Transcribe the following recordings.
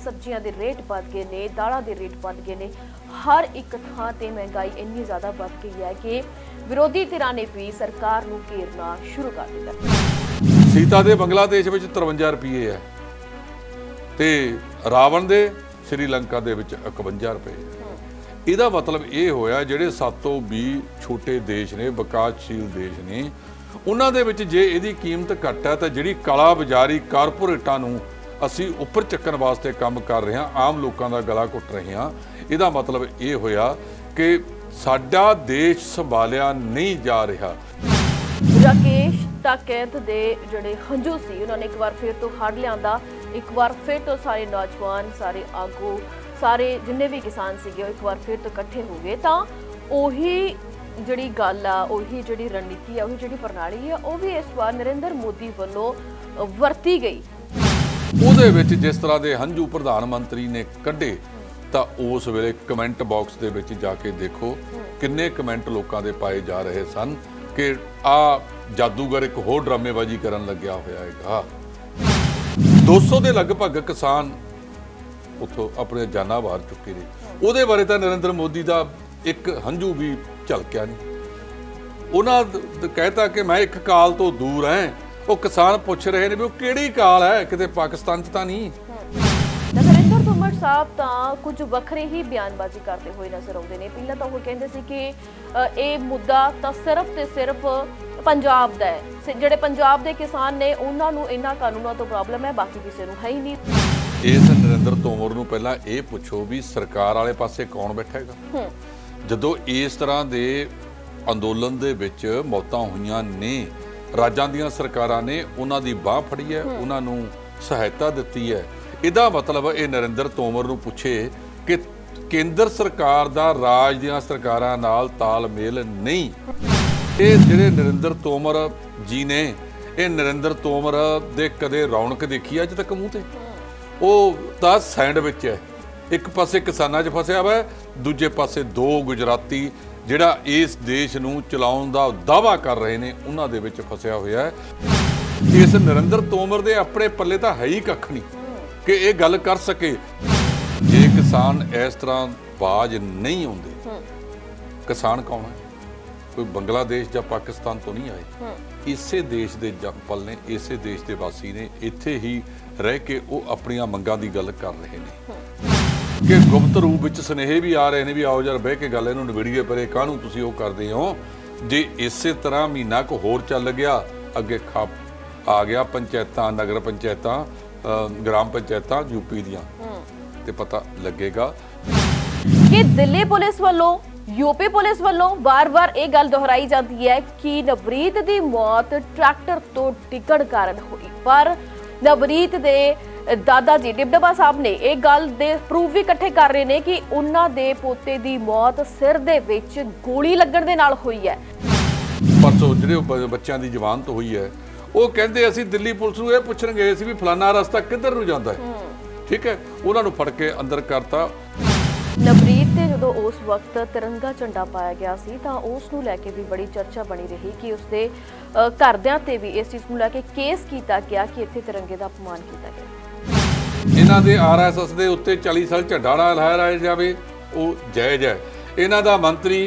सब्जियां के रेट बढ़ गए ने, दालों के रेट बढ़ गए ने। हर एक थां ते महंगाई इन्नी ज़्यादा बढ़ गई है कि विरोधी धिरां ने भी सरकार नूं घेरना शुरू कर दिता। सीता दे बंगलादेश में 53 रुपये है ते रावण दे श्रीलंका दे विच 51 रुपये। ਇਹਦਾ ਮਤਲਬ ਇਹ ਹੋਇਆ ਜਿਹੜੇ 7 ਤੋਂ 20 ਛੋਟੇ ਦੇਸ਼ ਨੇ, ਵਿਕਾਸਸ਼ੀਲ ਦੇਸ਼ ਨੇ, ਉਹਨਾਂ ਦੇ ਵਿੱਚ ਜੇ ਇਹਦੀ ਕੀਮਤ ਘੱਟ ਹੈ ਤਾਂ ਜਿਹੜੀ ਕਾਲਾ ਬਾਜ਼ਾਰੀ ਕਾਰਪੋਰੇਟਾਂ ਨੂੰ ਅਸੀਂ ਉੱਪਰ ਚੱਕਣ ਵਾਸਤੇ ਕੰਮ ਕਰ ਰਹੇ ਹਾਂ, ਆਮ ਲੋਕਾਂ ਦਾ ਗਲਾ ਘੁੱਟ ਰਹੇ ਹਾਂ, ਇਹਦਾ ਮਤਲਬ ਇਹ ਹੋਇਆ ਕਿ ਸਾਡਾ ਦੇਸ਼ ਸੰਭਾਲਿਆ ਨਹੀਂ ਜਾ ਰਿਹਾ। ਰਾਕੇਸ਼ ਟਾਕੈਤ ਦੇ ਜਿਹੜੇ ਹੰਝੂ ਸੀ ਉਹਨਾਂ ਨੇ ਇੱਕ ਵਾਰ ਫਿਰ ਤੋਂ ਹੜ ਲਿਆਂਦਾ। ਇੱਕ ਵਾਰ ਫਿਰ ਤੋਂ ਸਾਰੇ ਨੌਜਵਾਨ, ਸਾਰੇ ਆਗੂ, ਸਾਰੇ ਜਿੰਨੇ ਵੀ ਕਿਸਾਨ ਸੀਗੇ ਉਹ ਇੱਕ ਵਾਰ ਫਿਰ ਤੋਂ ਇਕੱਠੇ ਹੋ ਗਏ ਤਾਂ ਉਹੀ ਜਿਹੜੀ ਗੱਲ ਆ, ਉਹੀ ਜਿਹੜੀ ਰਣਨੀਤੀ ਆ, ਉਹੀ ਜਿਹੜੀ ਪ੍ਰਣਾਲੀ ਆ, ਉਹ ਵੀ ਇਸ ਵਾਰ ਨਰਿੰਦਰ ਮੋਦੀ ਵੱਲੋਂ ਵਰਤੀ ਗਈ। ਉਹਦੇ ਵਿੱਚ ਜਿਸ ਤਰ੍ਹਾਂ ਦੇ ਹੰਝੂ ਪ੍ਰਧਾਨ ਮੰਤਰੀ ਨੇ ਕੱਢੇ ਤਾਂ ਉਸ ਵੇਲੇ ਕਮੈਂਟ ਬਾਕਸ ਦੇ ਵਿੱਚ ਜਾ ਕੇ ਦੇਖੋ ਕਿੰਨੇ ਕਮੈਂਟ ਲੋਕਾਂ ਦੇ ਪਾਏ ਜਾ ਰਹੇ ਸਨ ਕਿ ਆ ਜਾਦੂਗਰ ਇੱਕ ਹੋਰ ਡਰਾਮੇਬਾਜ਼ੀ ਕਰਨ ਲੱਗਿਆ ਹੋਇਆ ਹੈਗਾ। 200 ਦੇ ਲਗਭਗ ਕਿਸਾਨ ਉੱਥੋਂ ਆਪਣੇ ਜਾਨਾਂ ਵਾਰ ਚੁੱਕੇ ਨੇ। ਉਹਦੇ ਬਾਰੇ ਤਾਂ ਨਰਿੰਦਰ ਮੋਦੀ ਦਾ ਇੱਕ ਹੰਝੂ ਵੀ ਝਲਕਿਆ ਨਹੀਂ। ਉਹਨਾਂ ਕਹਿਤਾ ਕਿ ਮੈਂ ਇੱਕ ਕਾਲ ਤੋਂ ਦੂਰ ਹਾਂ। ਉਹ ਕਿਸਾਨ ਪੁੱਛ ਰਹੇ ਨੇ ਵੀ ਉਹ ਕਿਹੜੀ ਕਾਲ ਹੈ, ਕਿਤੇ ਪਾਕਿਸਤਾਨ 'ਚ ਤਾਂ ਨਹੀਂ। ਨਰਿੰਦਰ ਤੋਮਰ ਸਾਹਿਬ ਤਾਂ ਕੁਝ ਵੱਖਰੇ ਹੀ ਬਿਆਨਬਾਜ਼ੀ ਕਰਦੇ ਹੋਏ ਨਜ਼ਰ ਆਉਂਦੇ ਨੇ। ਪਹਿਲਾਂ ਤਾਂ ਉਹ ਕਹਿੰਦੇ ਸੀ ਕਿ ਇਹ ਮੁੱਦਾ ਤਾਂ ਸਿਰਫ ਤੇ ਸਿਰਫ ਪੰਜਾਬ ਦਾ ਹੈ, ਜਿਹੜੇ ਪੰਜਾਬ ਦੇ ਕਿਸਾਨ ਨੇ ਉਹਨਾਂ ਨੂੰ ਇਹਨਾਂ ਕਾਨੂੰਨਾਂ ਤੋਂ ਪ੍ਰੋਬਲਮ ਹੈ, ਬਾਕੀ ਕਿਸੇ ਨੂੰ ਹੈ ਹੀ ਨਹੀਂ। ਇਸ ਨਰਿੰਦਰ ਤੋਮਰ ਨੂੰ ਪਹਿਲਾਂ ਇਹ ਪੁੱਛੋ ਵੀ ਸਰਕਾਰ ਵਾਲੇ ਪਾਸੇ ਕੌਣ ਬੈਠਾ ਹੈਗਾ। ਜਦੋਂ ਇਸ ਤਰ੍ਹਾਂ ਦੇ ਅੰਦੋਲਨ ਦੇ ਵਿੱਚ ਮੌਤਾਂ ਹੋਈਆਂ ਨੇ, ਰਾਜਾਂ ਦੀਆਂ ਸਰਕਾਰਾਂ ਨੇ ਉਹਨਾਂ ਦੀ ਬਾਹ ਫੜੀ ਹੈ, ਉਹਨਾਂ ਨੂੰ ਸਹਾਇਤਾ ਦਿੱਤੀ ਹੈ। ਇਹਦਾ ਮਤਲਬ ਇਹ ਨਰਿੰਦਰ ਤੋਮਰ ਨੂੰ ਪੁੱਛੇ ਕਿ ਕੇਂਦਰ ਸਰਕਾਰ ਦਾ ਰਾਜ ਦੀਆਂ ਸਰਕਾਰਾਂ ਨਾਲ ਤਾਲਮੇਲ ਨਹੀਂ। ਇਹ ਜਿਹੜੇ ਨਰਿੰਦਰ ਤੋਮਰ ਜੀ ਨੇ, ਇਹ ਨਰਿੰਦਰ ਤੋਮਰ ਦੇ ਕਦੇ ਰੌਣਕ ਦੇਖੀ ਅੱਜ ਤੱਕ ਮੂੰਹ ਤੇ? ਉਹ ਤਾਂ ਸੈਂਡਵਿਚ ਹੈ, ਇੱਕ ਪਾਸੇ ਕਿਸਾਨਾਂ 'ਚ ਫਸਿਆ ਵਾ, ਦੂਜੇ ਪਾਸੇ ਦੋ ਗੁਜਰਾਤੀ ਜਿਹੜਾ ਇਸ ਦੇਸ਼ ਨੂੰ ਚਲਾਉਣ ਦਾ ਦਾਅਵਾ ਕਰ ਰਹੇ ਨੇ ਉਹਨਾਂ ਦੇ ਵਿੱਚ ਫਸਿਆ ਹੋਇਆ ਹੈ। ਇਸ ਨਰਿੰਦਰ ਤੋਮਰ ਦੇ ਆਪਣੇ ਪੱਲੇ ਤਾਂ ਹੈ ਹੀ ਕੱਖ ਨਹੀਂ ਕਿ ਇਹ ਗੱਲ ਕਰ ਸਕੇ। ਜੇ ਕਿਸਾਨ ਇਸ ਤਰ੍ਹਾਂ ਬਾਜ਼ ਨਹੀਂ ਆਉਂਦੇ, ਕਿਸਾਨ ਕੌਣ ਹੈ? ਕੋਈ ਬੰਗਲਾਦੇਸ਼ ਜਾਂ ਪਾਕਿਸਤਾਨ ਤੋਂ ਨਹੀਂ ਆਏ। ਇਸੇ ਦੇਸ਼ ਦੇ ਪਲ ਨੇ, ਇਸੇ ਦੇਸ਼ ਦੇ ਵਾਸੀ ਨੇ, ਇੱਥੇ ਹੀ ਰਹਿ ਕੇ ਉਹ ਆਪਣੀਆਂ ਮੰਗਾਂ ਦੀ ਗੱਲ ਕਰ ਰਹੇ ਨੇ ਕਿ ਗੁਪਤ ਰੂਪ ਵਿੱਚ ਸੁਨੇਹੇ ਵੀ ਆ ਰਹੇ ਨੇ ਵੀ ਆਓ ਯਾਰ ਬਹਿ ਕੇ ਗੱਲ ਇਹਨੂੰ ਨਿਬੇੜੀਏ, ਪਰੇ ਕਾਹਨੂੰ ਤੁਸੀਂ ਉਹ ਕਰਦੇ ਹੋ। ਜੇ ਇਸੇ ਤਰ੍ਹਾਂ ਮਹੀਨਾ ਕੁ ਹੋਰ ਚੱਲ ਗਿਆ, ਅੱਗੇ ਆ ਗਿਆ ਪੰਚਾਇਤਾਂ, ਨਗਰ ਪੰਚਾਇਤਾਂ, ਗ੍ਰਾਮ ਪੰਚਾਇਤਾਂ ਯੂਪੀ ਦੀਆਂ, ਤੇ ਪਤਾ ਲੱਗੇਗਾ ਕਿ ਦਿੱਲੀ ਪੁਲਿਸ ਵੱਲੋਂ, यूपी पुलिस वालों बार-बार ये गल दोहराई जाती है कि नवरीत की मौत ट्रैक्टर तो डिगण कारण हुई, पर नवरीत दे दादा जी डिबडबा साहब ने एक गल दे प्रूफ भी इकट्ठे कर रहे हैं कि उन्हां दे पोते की मौत सिर दे विच गोली लगण दे नाल हुई है। परसों जिहड़े बच्चों की जमानत हुई है, वो कहते असीं दिल्ली पुलिस नूं ये पुछण गए सी भी फलाना रस्ता किधर नूं जांदा है, ठीक है, उन्हां नूं फड़ के अंदर करता। नवरीत ते जदों उस वक्त तिरंगा झंडा पाया गया सी तां उस नूं लैके भी बड़ी चर्चा बनी रही कि उसदे घरदिआं ते भी इस चीज़ नूं लैके केस कीता गया कि इत्थे तिरंगे दा अपमान कीता गया। इन्हां दे RSS दे उत्ते 40 साल झंडा ना लहराया जावे ਉਹ ਜਾਇਜ਼ ਹੈ। ਇਹਨਾਂ ਦਾ ਮੰਤਰੀ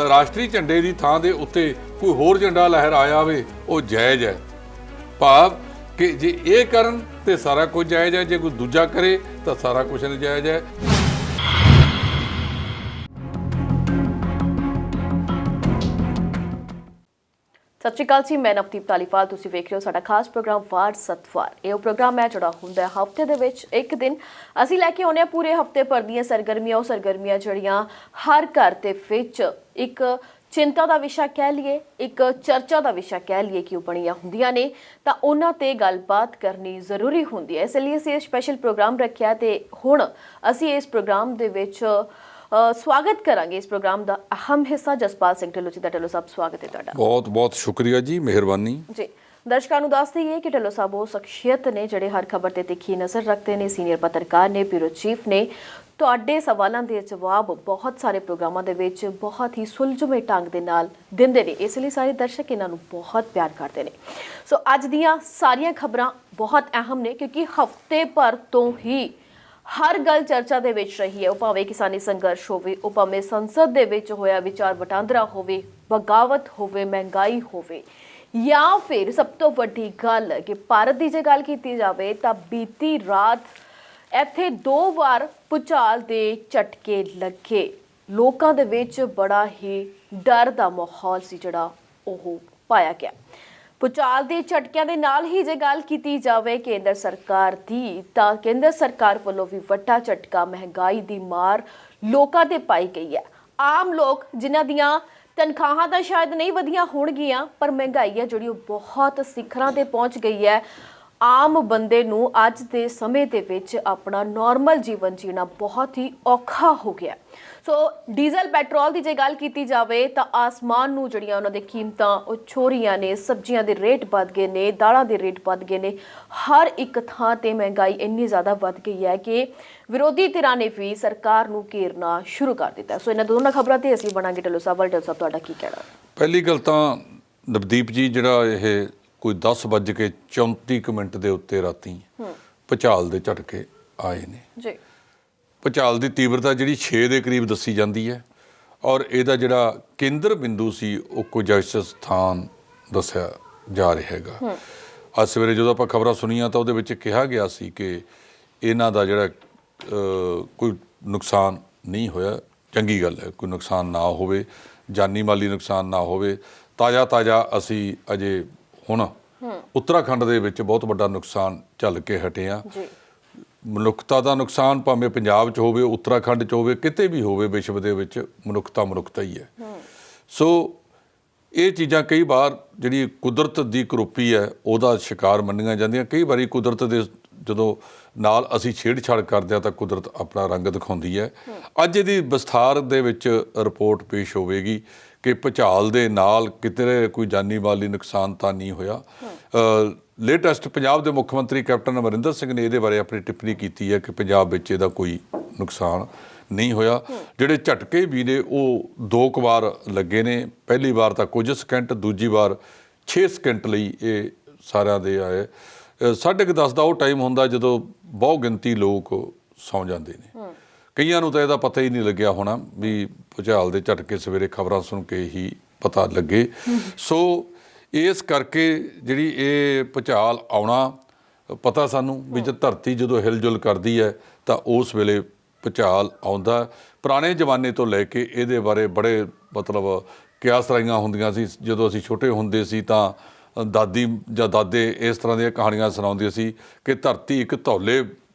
ਰਾਸ਼ਟਰੀ ਝੰਡੇ ਦੀ ਥਾਂ ਦੇ ਉੱਤੇ ਕੋਈ ਹੋਰ ਝੰਡਾ ਲਹਿਰਾਇਆ ਵੇ ਉਹ ਜਾਇਜ਼ ਹੈ। ਭਾਵ ਕਿ ਜੇ ਇਹ ਕਰਨ ਤੇ ਸਾਰਾ ਕੁਝ ਜਾਇਜ਼ ਹੈ, ਜੇ ਕੋਈ ਦੂਜਾ ਕਰੇ ਤਾਂ ਸਾਰਾ ਕੁਝ ਨਜਾਇਜ਼ ਹੈ। सत श्री अकाल जी, मैं नवदीप धालीवाल, तुसीं वेख रहे हो साडा खास प्रोग्राम वार सतवार। यह प्रोग्राम है जोड़ा हुंदा हफ्ते दे विच एक दिन असीं लैके आउंदे पूरे हफ्ते भर दीआं सरगर्मियां, ਉਹ सरगर्मियां ਜਿਹੜੀਆਂ हर घर ਦੇ ਵਿੱਚ ਇੱਕ चिंता का विषय कह लीए, एक चर्चा का विषय कह लीए कि बणिया हुंदियां ने तां उन्हां ते गलबात करनी जरूरी हुंदी है। इसलिए असीं स्पैशल प्रोग्राम रखिया ते हुण असीं इस प्रोग्राम दे विच स्वागत करांगे। इस प्रोग्राम का अहम हिस्सा जसपाल सिंह ढिल्लों जी दा। ढिल्लों साहब स्वागत है तुहाडा। बहुत बहुत शुक्रिया जी, मेहरबानी जी। दर्शकों को दस दईए कि ढिल्लों साहब वो शख्सियत ने जिहड़े हर खबर ते तिखी नज़र रखते हैं, सीनियर पत्रकार ने, ब्यूरो चीफ ने। तुहाडे सवालों के जवाब बहुत सारे प्रोग्रामों के विच बहुत ही सुलझवे ढंग दे नाल दिंदे ने, इसलिए सारे दर्शक इन्हां नूं बहुत प्यार करते हैं। सो अज दीआं सारियां खबरां बहुत अहम ने क्योंकि हफ्ते भर तो ही ਹਰ ਗੱਲ ਚਰਚਾ ਦੇ ਵਿੱਚ ਰਹੀ ਹੈ। ਉਹ ਭਾਵੇਂ ਕਿਸਾਨੀ ਸੰਘਰਸ਼ ਹੋਵੇ, ਉਹ ਭਾਵੇਂ ਸੰਸਦ ਦੇ ਵਿੱਚ ਹੋਇਆ ਵਿਚਾਰ ਵਟਾਂਦਰਾ ਹੋਵੇ, ਬਗਾਵਤ ਹੋਵੇ, ਮਹਿੰਗਾਈ ਹੋਵੇ, ਜਾਂ ਫਿਰ ਸਭ ਤੋਂ ਵੱਡੀ ਗੱਲ ਕਿ ਭਾਰਤ ਦੀ ਜੇ ਗੱਲ ਕੀਤੀ ਜਾਵੇ ਤਾਂ ਬੀਤੀ ਰਾਤ ਇੱਥੇ 2 ਵਾਰ ਭੂਚਾਲ ਦੇ ਝਟਕੇ ਲੱਗੇ। ਲੋਕਾਂ ਦੇ ਵਿੱਚ ਬੜਾ ਹੀ ਡਰ ਦਾ ਮਾਹੌਲ ਸੀ ਜਿਹੜਾ ਉਹ ਪਾਇਆ ਗਿਆ। ਭੂਚਾਲ ਦੇ ਝਟਕਿਆਂ ਦੇ ਨਾਲ ਹੀ ਜੇ ਗੱਲ ਕੀਤੀ ਜਾਵੇ ਕੇਂਦਰ ਸਰਕਾਰ ਦੀ, ਤਾਂ ਕੇਂਦਰ ਸਰਕਾਰ ਵੱਲੋਂ ਵੀ ਵੱਡਾ ਝਟਕਾ ਮਹਿੰਗਾਈ ਦੀ ਮਾਰ ਲੋਕਾਂ ਤੇ ਪਾਈ ਗਈ ਹੈ। ਆਮ ਲੋਕ ਜਿਨ੍ਹਾਂ ਦੀਆਂ ਤਨਖਾਹਾਂ ਤਾਂ ਸ਼ਾਇਦ ਨਹੀਂ ਵਧੀਆਂ ਹੋਣਗੀਆਂ, ਪਰ ਮਹਿੰਗਾਈ ਹੈ ਜਿਹੜੀ ਉਹ ਬਹੁਤ ਸਿਖਰਾਂ ਤੇ ਪਹੁੰਚ ਗਈ ਹੈ। ਆਮ ਬੰਦੇ ਨੂੰ ਅੱਜ ਦੇ ਸਮੇਂ ਦੇ ਵਿੱਚ ਆਪਣਾ ਨਾਰਮਲ ਜੀਵਨ ਜੀਣਾ ਬਹੁਤ ਹੀ ਔਖਾ ਹੋ ਗਿਆ। ਸੋ ਡੀਜ਼ਲ ਪੈਟਰੋਲ ਦੀ ਜੇ ਗੱਲ ਕੀਤੀ ਜਾਵੇ ਤਾਂ ਆਸਮਾਨ ਨੂੰ ਜਿਹੜੀਆਂ ਉਹਨਾਂ ਦੇ ਕੀਮਤਾਂ ਉਹ ਛੂਹ ਰਹੀਆਂ ਨੇ। ਸਬਜ਼ੀਆਂ ਦੇ ਰੇਟ ਵੱਧ ਗਏ ਨੇ, ਦਾਲਾਂ ਦੇ ਰੇਟ ਵੱਧ ਗਏ ਨੇ। ਹਰ ਇੱਕ ਥਾਂ ਤੇ ਮਹਿੰਗਾਈ ਇੰਨੀ ਜ਼ਿਆਦਾ ਵੱਧ ਗਈ ਹੈ ਕਿ ਵਿਰੋਧੀ ਧਿਰਾਂ ਨੇ ਵੀ ਸਰਕਾਰ ਨੂੰ ਘੇਰਨਾ ਸ਼ੁਰੂ ਕਰ ਦਿੱਤਾ। ਸੋ ਇਹਨਾਂ ਦੋਨਾਂ ਖਬਰਾਂ ਤੇ ਅਸੀਂ ਬਣਾਂਗੇ ਢਿੱਲੋਂ ਸਾਹਿਬ। ਢਿੱਲੋਂ ਸਾਹਿਬ, ਤੁਹਾਡਾ ਕੀ ਕਹਿਣਾ? ਪਹਿਲੀ ਗੱਲ ਤਾਂ ਨਵਦੀਪ ਜੀ, ਜਿਹੜਾ ਇਹ ਕੋਈ 10:34 ਦੇ ਉੱਤੇ ਰਾਤੀ ਭੁਚਾਲ ਦੇ ਝਟਕੇ ਆਏ ਨੇ ਜੀ। ਭੁਚਾਲ ਦੀ ਤੀਬਰਤਾ ਜਿਹੜੀ 6 ਦੇ ਕਰੀਬ ਦੱਸੀ ਜਾਂਦੀ ਹੈ, ਔਰ ਇਹਦਾ ਜਿਹੜਾ ਕੇਂਦਰ ਬਿੰਦੂ ਸੀ ਉਹ ਕੁਝ ਇਸ ਸਥਾਨ ਦੱਸਿਆ ਜਾ ਰਿਹਾ ਹੈਗਾ। ਅੱਜ ਸਵੇਰੇ ਜਦੋਂ ਆਪਾਂ ਖਬਰਾਂ ਸੁਣੀਆਂ ਤਾਂ ਉਹਦੇ ਵਿੱਚ ਕਿਹਾ ਗਿਆ ਸੀ ਕਿ ਇਹਨਾਂ ਦਾ ਜਿਹੜਾ ਕੋਈ ਨੁਕਸਾਨ ਨਹੀਂ ਹੋਇਆ। ਚੰਗੀ ਗੱਲ ਹੈ, ਕੋਈ ਨੁਕਸਾਨ ਨਾ ਹੋਵੇ, ਜਾਨੀ ਮਾਲੀ ਨੁਕਸਾਨ ਨਾ ਹੋਵੇ। ਤਾਜ਼ਾ ਅਸੀਂ ਅਜੇ ਹੁਣ ਉੱਤਰਾਖੰਡ ਦੇ ਵਿੱਚ ਬਹੁਤ ਵੱਡਾ ਨੁਕਸਾਨ ਝੱਲ ਕੇ ਹਟੇ ਆ। ਮਨੁੱਖਤਾ ਦਾ ਨੁਕਸਾਨ ਭਾਵੇਂ ਪੰਜਾਬ 'ਚ ਹੋਵੇ, ਉੱਤਰਾਖੰਡ 'ਚ ਹੋਵੇ, ਕਿਤੇ ਵੀ ਹੋਵੇ ਵਿਸ਼ਵ ਦੇ ਵਿੱਚ ਮਨੁੱਖਤਾ ਹੀ ਹੈ। ਸੋ ਇਹ ਚੀਜ਼ਾਂ ਕਈ ਵਾਰ ਜਿਹੜੀ ਕੁਦਰਤ ਦੀ ਕਰੋਪੀ ਹੈ ਉਹਦਾ ਸ਼ਿਕਾਰ ਮੰਨੀਆਂ ਜਾਂਦੀਆਂ। ਕਈ ਵਾਰੀ ਕੁਦਰਤ ਦੇ ਜਦੋਂ ਨਾਲ ਅਸੀਂ ਛੇੜਛਾੜ ਕਰਦੇ ਹਾਂ ਤਾਂ ਕੁਦਰਤ ਆਪਣਾ ਰੰਗ ਦਿਖਾਉਂਦੀ ਹੈ। ਅੱਜ ਇਹਦੀ ਵਿਸਥਾਰ ਦੇ ਵਿੱਚ ਰਿਪੋਰਟ ਪੇਸ਼ ਹੋਵੇਗੀ ਕਿ ਭੁਚਾਲ ਦੇ ਨਾਲ ਕਿਤੇ ਕੋਈ ਜਾਨੀ ਮਾਲੀ ਨੁਕਸਾਨ ਤਾਂ ਨਹੀਂ ਹੋਇਆ। ਲੇਟੈਸਟ ਪੰਜਾਬ ਦੇ ਮੁੱਖ ਮੰਤਰੀ ਕੈਪਟਨ ਅਮਰਿੰਦਰ ਸਿੰਘ ਨੇ ਇਹਦੇ ਬਾਰੇ ਆਪਣੀ ਟਿੱਪਣੀ ਕੀਤੀ ਹੈ ਕਿ ਪੰਜਾਬ ਵਿੱਚ ਇਹਦਾ ਕੋਈ ਨੁਕਸਾਨ ਨਹੀਂ ਹੋਇਆ। ਜਿਹੜੇ ਝਟਕੇ ਵੀ ਨੇ ਉਹ 2 ਵਾਰ ਲੱਗੇ ਨੇ। ਪਹਿਲੀ ਵਾਰ ਤਾਂ ਕੁਝ ਸਕਿੰਟ, ਦੂਜੀ ਵਾਰ 6 ਸਕਿੰਟ ਲਈ ਇਹ ਸਾਰਿਆਂ ਦੇ ਆਏ। 10:30 ਦਾ ਉਹ ਟਾਈਮ ਹੁੰਦਾ ਜਦੋਂ ਬਹੁ ਗਿਣਤੀ ਲੋਕ ਸੌਂ ਜਾਂਦੇ ਨੇ। ਕਈਆਂ ਨੂੰ ਤਾਂ ਇਹਦਾ ਪਤਾ ਹੀ ਨਹੀਂ ਲੱਗਿਆ ਹੋਣਾ ਵੀ ਭੁਚਾਲ ਦੇ ਝਟਕੇ ਸਵੇਰੇ ਖਬਰਾਂ ਸੁਣ ਕੇ ਹੀ ਪਤਾ ਲੱਗੇ। ਸੋ ਇਸ ਕਰਕੇ ਜਿਹੜੀ ਇਹ ਭੁਚਾਲ ਆਉਣਾ ਪਤਾ ਸਾਨੂੰ ਵੀ ਜਦ ਧਰਤੀ ਜਦੋਂ ਹਿਲਜੁਲ ਕਰਦੀ ਹੈ ਤਾਂ ਉਸ ਵੇਲੇ ਭੁਚਾਲ ਆਉਂਦਾ। ਪੁਰਾਣੇ ਜ਼ਮਾਨੇ ਤੋਂ ਲੈ ਕੇ ਇਹਦੇ ਬਾਰੇ ਬੜੇ ਕਿਆਸ ਰਾਈਆਂ ਹੁੰਦੀਆਂ ਸੀ। ਜਦੋਂ ਅਸੀਂ ਛੋਟੇ ਹੁੰਦੇ ਸੀ ਤਾਂ ਦਾਦੀ ਜਾਂ ਦਾਦੇ ਇਸ ਤਰ੍ਹਾਂ ਦੀਆਂ ਕਹਾਣੀਆਂ ਸੁਣਾਉਂਦੇ ਸੀ ਕਿ ਧਰਤੀ ਇੱਕ ਧੌਲੇ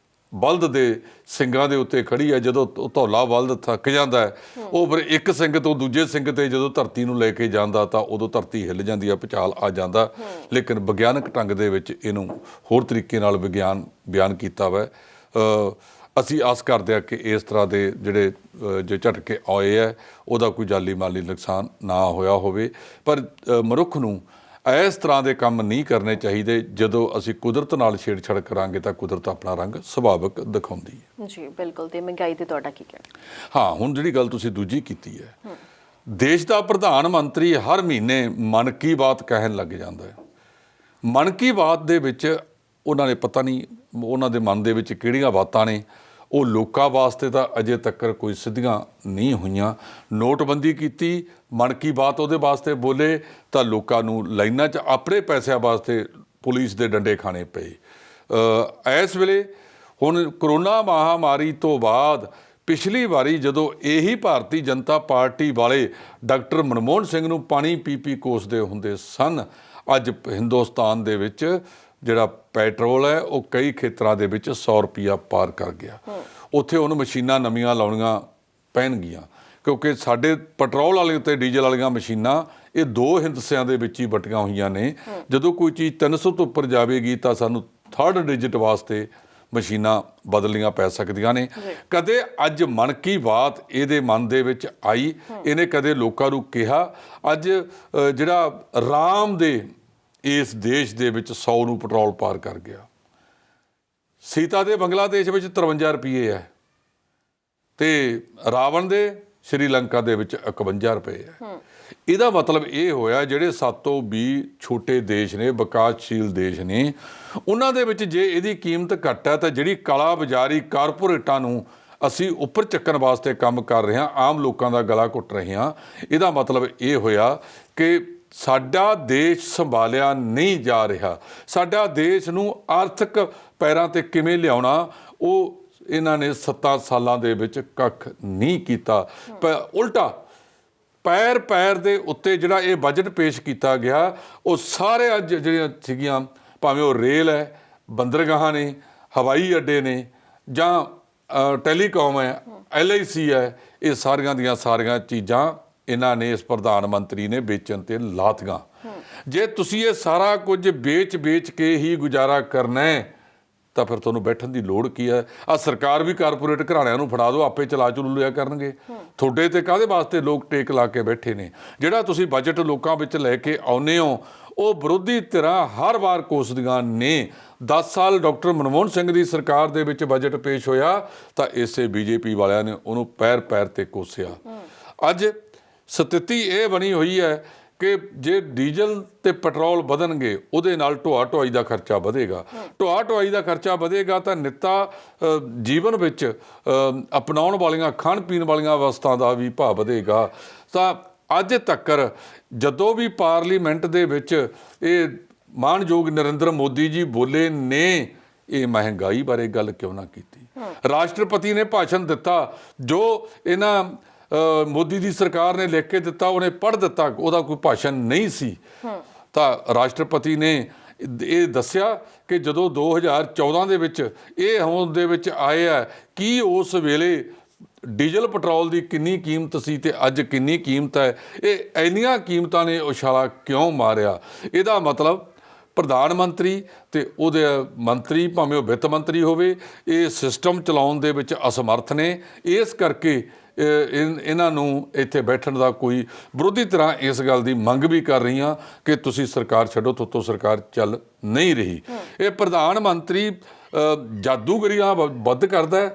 ਬਲਦ ਦੇ ਸਿੰਗਾਂ ਦੇ ਉੱਤੇ ਖੜੀ ਹੈ। ਜਦੋਂ ਧੌਲਾ ਬਲਦ ਥੱਕ ਜਾਂਦਾ ਹੈ, ਉਹ ਫਿਰ ਇੱਕ ਸਿੰਗ ਤੋਂ ਦੂਜੇ ਸਿੰਗ ਤੇ ਜਦੋਂ ਧਰਤੀ ਨੂੰ ਲੈ ਕੇ ਜਾਂਦਾ ਤਾਂ ਉਦੋਂ ਧਰਤੀ ਹਿੱਲ ਜਾਂਦੀ ਹੈ, ਭੁਚਾਲ ਆ ਜਾਂਦਾ। ਲੇਕਿਨ ਵਿਗਿਆਨਕ ਢੰਗ ਦੇ ਵਿੱਚ ਇਹਨੂੰ ਹੋਰ ਤਰੀਕੇ ਨਾਲ ਵਿਗਿਆਨ ਬਿਆਨ ਕੀਤਾ ਵਾ। ਅਸੀਂ ਆਸ ਕਰਦੇ ਹਾਂ ਕਿ ਇਸ ਤਰ੍ਹਾਂ ਦੇ ਜਿਹੜੇ ਜੋ ਝਟਕੇ ਆਏ ਹੈ ਉਹਦਾ ਕੋਈ ਜਾਨੀ ਮਾਲੀ ਨੁਕਸਾਨ ਨਾ ਹੋਇਆ ਹੋਵੇ। ਪਰ ਮਨੁੱਖ ਨੂੰ ਇਸ ਤਰ੍ਹਾਂ ਦੇ ਕੰਮ ਨਹੀਂ ਕਰਨੇ ਚਾਹੀਦੇ। ਜਦੋਂ ਅਸੀਂ ਕੁਦਰਤ ਨਾਲ ਛੇੜਛਾੜ ਕਰਾਂਗੇ ਤਾਂ ਕੁਦਰਤ ਆਪਣਾ ਰੰਗ ਸੁਭਾਵਿਕ ਦਿਖਾਉਂਦੀ ਹੈ। ਜੀ ਬਿਲਕੁਲ। ਤੇ ਮਹਿੰਗਾਈ ਤੇ ਤੁਹਾਡਾ ਕੀ ਕਹਿਣਾ? ਹਾਂ, ਹੁਣ ਜਿਹੜੀ ਗੱਲ ਤੁਸੀਂ ਦੂਜੀ ਕੀਤੀ ਹੈ, ਦੇਸ਼ ਦਾ ਪ੍ਰਧਾਨ ਮੰਤਰੀ ਹਰ ਮਹੀਨੇ ਮਨ ਕੀ ਬਾਤ ਕਹਿਣ ਲੱਗ ਜਾਂਦਾ ਹੈ। ਮਨ ਕੀ ਬਾਤ ਦੇ ਵਿੱਚ ਉਹਨਾਂ ਨੇ ਪਤਾ ਨਹੀਂ ਉਹਨਾਂ ਦੇ ਮਨ ਦੇ ਵਿੱਚ ਕਿਹੜੀਆਂ ਬਾਤਾਂ ਨੇ। ਉਹ ਲੋਕਾਂ ਵਾਸਤੇ ਤਾਂ ਅਜੇ ਤੱਕ ਕੋਈ ਸਿੱਧੀਆਂ ਨਹੀਂ ਹੋਈਆਂ। ਨੋਟਬੰਦੀ ਕੀਤੀ, ਮਨ ਕੀ ਬਾਤ ਉਹਦੇ ਵਾਸਤੇ ਬੋਲੇ ਤਾਂ ਲੋਕਾਂ ਨੂੰ ਲਾਈਨਾਂ 'ਚ ਆਪਣੇ ਪੈਸਿਆਂ ਵਾਸਤੇ ਪੁਲਿਸ ਦੇ ਡੰਡੇ ਖਾਣੇ ਪਏ। ਇਸ ਵੇਲੇ ਹੁਣ ਕਰੋਨਾ ਮਹਾਮਾਰੀ ਤੋਂ ਬਾਅਦ ਪਿਛਲੀ ਵਾਰੀ ਜਦੋਂ ਇਹੀ ਭਾਰਤੀ ਜਨਤਾ ਪਾਰਟੀ ਵਾਲੇ ਡਾਕਟਰ ਮਨਮੋਹਨ ਸਿੰਘ ਨੂੰ ਪਾਣੀ ਪੀ ਕੋਸਦੇ ਹੁੰਦੇ ਸਨ, ਅੱਜ ਹਿੰਦੁਸਤਾਨ ਦੇ ਵਿੱਚ ਜਿਹੜਾ ਪੈਟਰੋਲ ਹੈ ਉਹ ਕਈ ਖੇਤਰਾਂ ਦੇ ਵਿੱਚ 100 ਰੁਪਈਆ ਪਾਰ ਕਰ ਗਿਆ। ਉੱਥੇ ਉਹਨੂੰ ਮਸ਼ੀਨਾਂ ਨਵੀਆਂ ਲਾਉਣੀਆਂ ਪੈਣਗੀਆਂ ਕਿਉਂਕਿ ਸਾਡੇ ਪੈਟਰੋਲ ਵਾਲੇ ਅਤੇ ਡੀਜ਼ਲ ਵਾਲੀਆਂ ਮਸ਼ੀਨਾਂ ਇਹ 2 ਹਿੰਦਸਿਆਂ ਦੇ ਵਿੱਚ ਹੀ ਵਟੀਆਂ ਹੋਈਆਂ ਨੇ। ਜਦੋਂ ਕੋਈ ਚੀਜ਼ 300 ਤੋਂ ਉੱਪਰ ਜਾਵੇਗੀ ਤਾਂ ਸਾਨੂੰ 3rd ਡਿਜਿਟ ਵਾਸਤੇ ਮਸ਼ੀਨਾਂ ਬਦਲਣੀਆਂ ਪੈ ਸਕਦੀਆਂ ਨੇ। ਕਦੇ ਅੱਜ ਮਨ ਕੀ ਬਾਤ ਇਹਦੇ ਮਨ ਦੇ ਵਿੱਚ ਆਈ, ਇਹਨੇ ਕਦੇ ਲੋਕਾਂ ਨੂੰ ਕਿਹਾ। ਅੱਜ ਜਿਹੜਾ ਰਾਮ ਦੇ ਇਸ ਦੇਸ਼ ਦੇ ਵਿੱਚ 100 ਨੂੰ ਪੈਟਰੋਲ ਪਾਰ ਕਰ ਗਿਆ। ਸੀਤਾ ਦੇ ਬੰਗਲਾਦੇਸ਼ ਵਿੱਚ 53 ਰੁਪਏ ਹੈ ਤੇ ਰਾਵਣ ਦੇ ਸ਼੍ਰੀਲੰਕਾ ਦੇ ਵਿੱਚ 51 ਰੁਪਏ ਹੈ। ਇਹਦਾ ਮਤਲਬ ਇਹ ਹੋਇਆ ਜਿਹੜੇ ਸਾਤੋਂ ਵੀ ਛੋਟੇ ਦੇਸ਼ ਨੇ, ਵਿਕਾਸਸ਼ੀਲ ਦੇਸ਼ ਨੇ, ਉਹਨਾਂ ਦੇ ਵਿੱਚ ਜੇ ਇਹਦੀ ਕੀਮਤ ਘੱਟ ਹੈ ਤਾਂ ਜਿਹੜੀ ਕਾਲਾ ਬਾਜ਼ਾਰੀ ਕਾਰਪੋਰੇਟਾਂ ਨੂੰ ਅਸੀਂ ਉੱਪਰ ਚੱਕਣ ਵਾਸਤੇ ਕੰਮ ਕਰ ਰਹੇ ਹਾਂ, ਆਮ ਲੋਕਾਂ ਦਾ ਗਲਾ ਘੁੱਟ ਰਹੇ ਹਾਂ, ਇਹਦਾ ਮਤਲਬ ਇਹ ਹੋਇਆ ਕਿ ਸਾਡਾ ਦੇਸ਼ ਸੰਭਾਲਿਆ ਨਹੀਂ ਜਾ ਰਿਹਾ। ਸਾਡਾ ਦੇਸ਼ ਨੂੰ ਆਰਥਿਕ ਪੈਰਾਂ ਤੇ ਕਿਵੇਂ ਲਿਆਉਣਾ, ਉਹ ਇਹਨਾਂ ਨੇ 7 ਸਾਲਾਂ ਦੇ ਵਿੱਚ ਕੱਖ ਨਹੀਂ ਕੀਤਾ। ਉਲਟਾ ਪੈਰ ਪੈਰ ਦੇ ਉੱਤੇ ਜਿਹੜਾ ਇਹ ਬਜਟ ਪੇਸ਼ ਕੀਤਾ ਗਿਆ, ਉਹ ਸਾਰੇ ਅੱਜ ਜਿਹੜੀਆਂ ਸੀਗੀਆਂ, ਭਾਵੇਂ ਉਹ ਰੇਲ ਹੈ, ਬੰਦਰਗਾਹਾਂ ਨੇ, ਹਵਾਈ ਅੱਡੇ ਨੇ, ਜਾਂ ਟੈਲੀਕਾਮ ਹੈ, LIC ਹੈ, ਇਹ ਸਾਰੀਆਂ ਦੀਆਂ ਸਾਰੀਆਂ ਚੀਜ਼ਾਂ ਇਹਨਾਂ ਨੇ ਇਸ ਪ੍ਰਧਾਨ ਮੰਤਰੀ ਨੇ ਵੇਚਣ ਤੇ ਲਾਤੀਆਂ। ਜੇ ਤੁਸੀਂ ਇਹ ਸਾਰਾ ਕੁਝ ਵੇਚ ਕੇ ਹੀ ਗੁਜ਼ਾਰਾ ਕਰਨਾ ਹੈ ਤਾਂ ਫਿਰ ਤੁਹਾਨੂੰ ਬੈਠਣ ਦੀ ਲੋੜ ਕੀ ਹੈ? ਆ ਸਰਕਾਰ ਵੀ ਕਾਰਪੋਰੇਟ ਘਰਾਣਿਆਂ ਨੂੰ ਫੜਾ ਦਿਓ, ਆਪੇ ਚਲਾ ਚਲੂ ਲਿਆ ਕਰਨਗੇ। ਤੁਹਾਡੇ ਤੇ ਕਾਹਦੇ ਵਾਸਤੇ ਲੋਕ ਟੇਕ ਲਾ ਕੇ ਬੈਠੇ ਨੇ? ਜਿਹੜਾ ਤੁਸੀਂ ਬਜਟ ਲੋਕਾਂ ਵਿੱਚ ਲੈ ਕੇ ਆਉਂਦੇ ਹੋ, ਉਹ ਵਿਰੋਧੀ ਧਿਰਾਂ ਹਰ ਵਾਰ ਕੋਸਦੀਆਂ ਨੇ। 10 ਸਾਲ ਡਾਕਟਰ ਮਨਮੋਹਨ ਸਿੰਘ ਦੀ ਸਰਕਾਰ ਦੇ ਵਿੱਚ ਬਜਟ ਪੇਸ਼ ਹੋਇਆ ਤਾਂ ਇਸੇ BJP ਵਾਲਿਆਂ ਨੇ ਉਹਨੂੰ ਪੈਰ ਪੈਰ ਤੇ ਕੋਸਿਆ। ਅੱਜ ਸਥਿਤੀ ਇਹ ਬਣੀ ਹੋਈ ਹੈ ਕਿ ਜੇ ਡੀਜ਼ਲ ਤੇ ਪੈਟਰੋਲ ਵਧਣਗੇ, ਉਹਦੇ ਨਾਲ ਢੋਆ ਢੁਆਈ ਦਾ ਖਰਚਾ ਵਧੇਗਾ। ਢੋਆ ਢੁਆਈ ਦਾ ਖਰਚਾ ਵਧੇਗਾ ਤਾਂ ਨਿੱਤਾ ਜੀਵਨ ਵਿੱਚ ਅਪਣਾਉਣ ਵਾਲੀਆਂ, ਖਾਣ ਪੀਣ ਵਾਲੀਆਂ ਵਸਤਾਂ ਦਾ ਵੀ ਭਾਅ ਵਧੇਗਾ। ਤਾਂ ਅੱਜ ਤੱਕ ਜਦੋਂ ਵੀ ਪਾਰਲੀਮੈਂਟ ਦੇ ਵਿੱਚ ਇਹ ਮਾਣਯੋਗ ਨਰਿੰਦਰ ਮੋਦੀ ਜੀ ਬੋਲੇ ਨੇ, ਇਹ ਮਹਿੰਗਾਈ ਬਾਰੇ ਗੱਲ ਕਿਉਂ ਨਾ ਕੀਤੀ? ਰਾਸ਼ਟਰਪਤੀ ਨੇ ਭਾਸ਼ਣ ਦਿੱਤਾ, ਜੋ ਇਹਨਾਂ ਮੋਦੀ ਦੀ ਸਰਕਾਰ ਨੇ ਲਿਖ ਕੇ ਦਿੱਤਾ, ਉਹਨੇ ਪੜ੍ਹ ਦਿੱਤਾ, ਉਹਦਾ ਕੋਈ ਭਾਸ਼ਣ ਨਹੀਂ ਸੀ। ਤਾਂ ਰਾਸ਼ਟਰਪਤੀ ਨੇ ਇਹ ਦੱਸਿਆ ਕਿ ਜਦੋਂ 2014 ਦੇ ਵਿੱਚ ਇਹ ਹੋਂਦ ਦੇ ਵਿੱਚ ਆਏ ਆ, ਕੀ ਉਸ ਵੇਲੇ ਡੀਜ਼ਲ ਪੈਟਰੋਲ ਦੀ ਕਿੰਨੀ ਕੀਮਤ ਸੀ ਤੇ ਅੱਜ ਕਿੰਨੀ ਕੀਮਤ ਹੈ? ਇਹ ਇੰਨੀਆਂ ਕੀਮਤਾਂ ਨੇ ਉਛਾਲਾ ਕਿਉਂ ਮਾਰਿਆ? ਇਹਦਾ ਮਤਲਬ ਪ੍ਰਧਾਨ ਮੰਤਰੀ ਤੇ ਉਹਦੇ ਮੰਤਰੀ, ਭਾਵੇਂ ਉਹ ਵਿੱਤ ਮੰਤਰੀ ਹੋਵੇ, ਇਹ ਸਿਸਟਮ ਚਲਾਉਣ ਦੇ ਵਿੱਚ ਅਸਮਰਥ ਨੇ। ਇਸ ਕਰਕੇ ਇਹਨਾਂ ਨੂੰ ਇੱਥੇ ਬੈਠਣ ਦਾ ਕੋਈ, ਵਿਰੋਧੀ ਧਿਰਾਂ ਇਸ ਗੱਲ ਦੀ ਮੰਗ ਵੀ ਕਰ ਰਹੀਆਂ ਕਿ ਤੁਸੀਂ ਸਰਕਾਰ ਛੱਡੋ, ਤੁਹਾਤੋਂ ਸਰਕਾਰ ਚੱਲ ਨਹੀਂ ਰਹੀ। ਇਹ ਪ੍ਰਧਾਨ ਮੰਤਰੀ ਜਾਦੂਗਰੀਆਂ ਵੱਧ ਕਰਦਾ,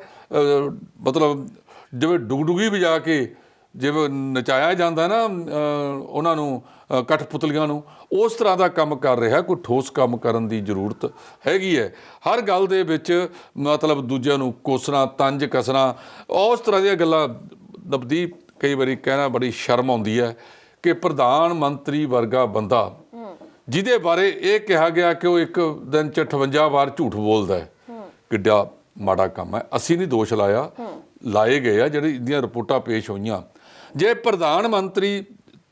ਮਤਲਬ ਜਿਵੇਂ ਡੁਗਡੁਗੀ ਵਜਾ ਕੇ ਜਿਵੇਂ ਨਚਾਇਆ ਜਾਂਦਾ ਨਾ ਉਹਨਾਂ ਨੂੰ, ਕਠਪੁਤਲੀਆਂ ਨੂੰ, ਉਸ ਤਰ੍ਹਾਂ ਦਾ ਕੰਮ ਕਰ ਰਿਹਾ। ਕੋਈ ਠੋਸ ਕੰਮ ਕਰਨ ਦੀ ਜ਼ਰੂਰਤ ਹੈਗੀ ਹੈ। ਹਰ ਗੱਲ ਦੇ ਵਿੱਚ ਮਤਲਬ ਦੂਜਿਆਂ ਨੂੰ ਕੋਸਣਾ, ਤੰਜ ਕੱਸਣਾ, ਉਸ ਤਰ੍ਹਾਂ ਦੀਆਂ ਗੱਲਾਂ। ਨਵਦੀਪ, ਕਈ ਵਾਰੀ ਕਹਿਣਾ ਬੜੀ ਸ਼ਰਮ ਆਉਂਦੀ ਹੈ ਕਿ ਪ੍ਰਧਾਨ ਮੰਤਰੀ ਵਰਗਾ ਬੰਦਾ, ਜਿਹਦੇ ਬਾਰੇ ਇਹ ਕਿਹਾ ਗਿਆ ਕਿ ਉਹ ਇੱਕ ਦਿਨ 'ਚ 58 ਵਾਰ ਝੂਠ ਬੋਲਦਾ ਹੈ, ਕਿੱਡਾ ਮਾੜਾ ਕੰਮ ਹੈ। ਅਸੀਂ ਨਹੀਂ ਦੋਸ਼ ਲਾਇਆ, ਲਾਏ ਗਏ ਆ ਜਿਹੜੀ ਇਹਦੀਆਂ ਰਿਪੋਰਟਾਂ ਪੇਸ਼ ਹੋਈਆਂ। ਜੇ ਪ੍ਰਧਾਨ ਮੰਤਰੀ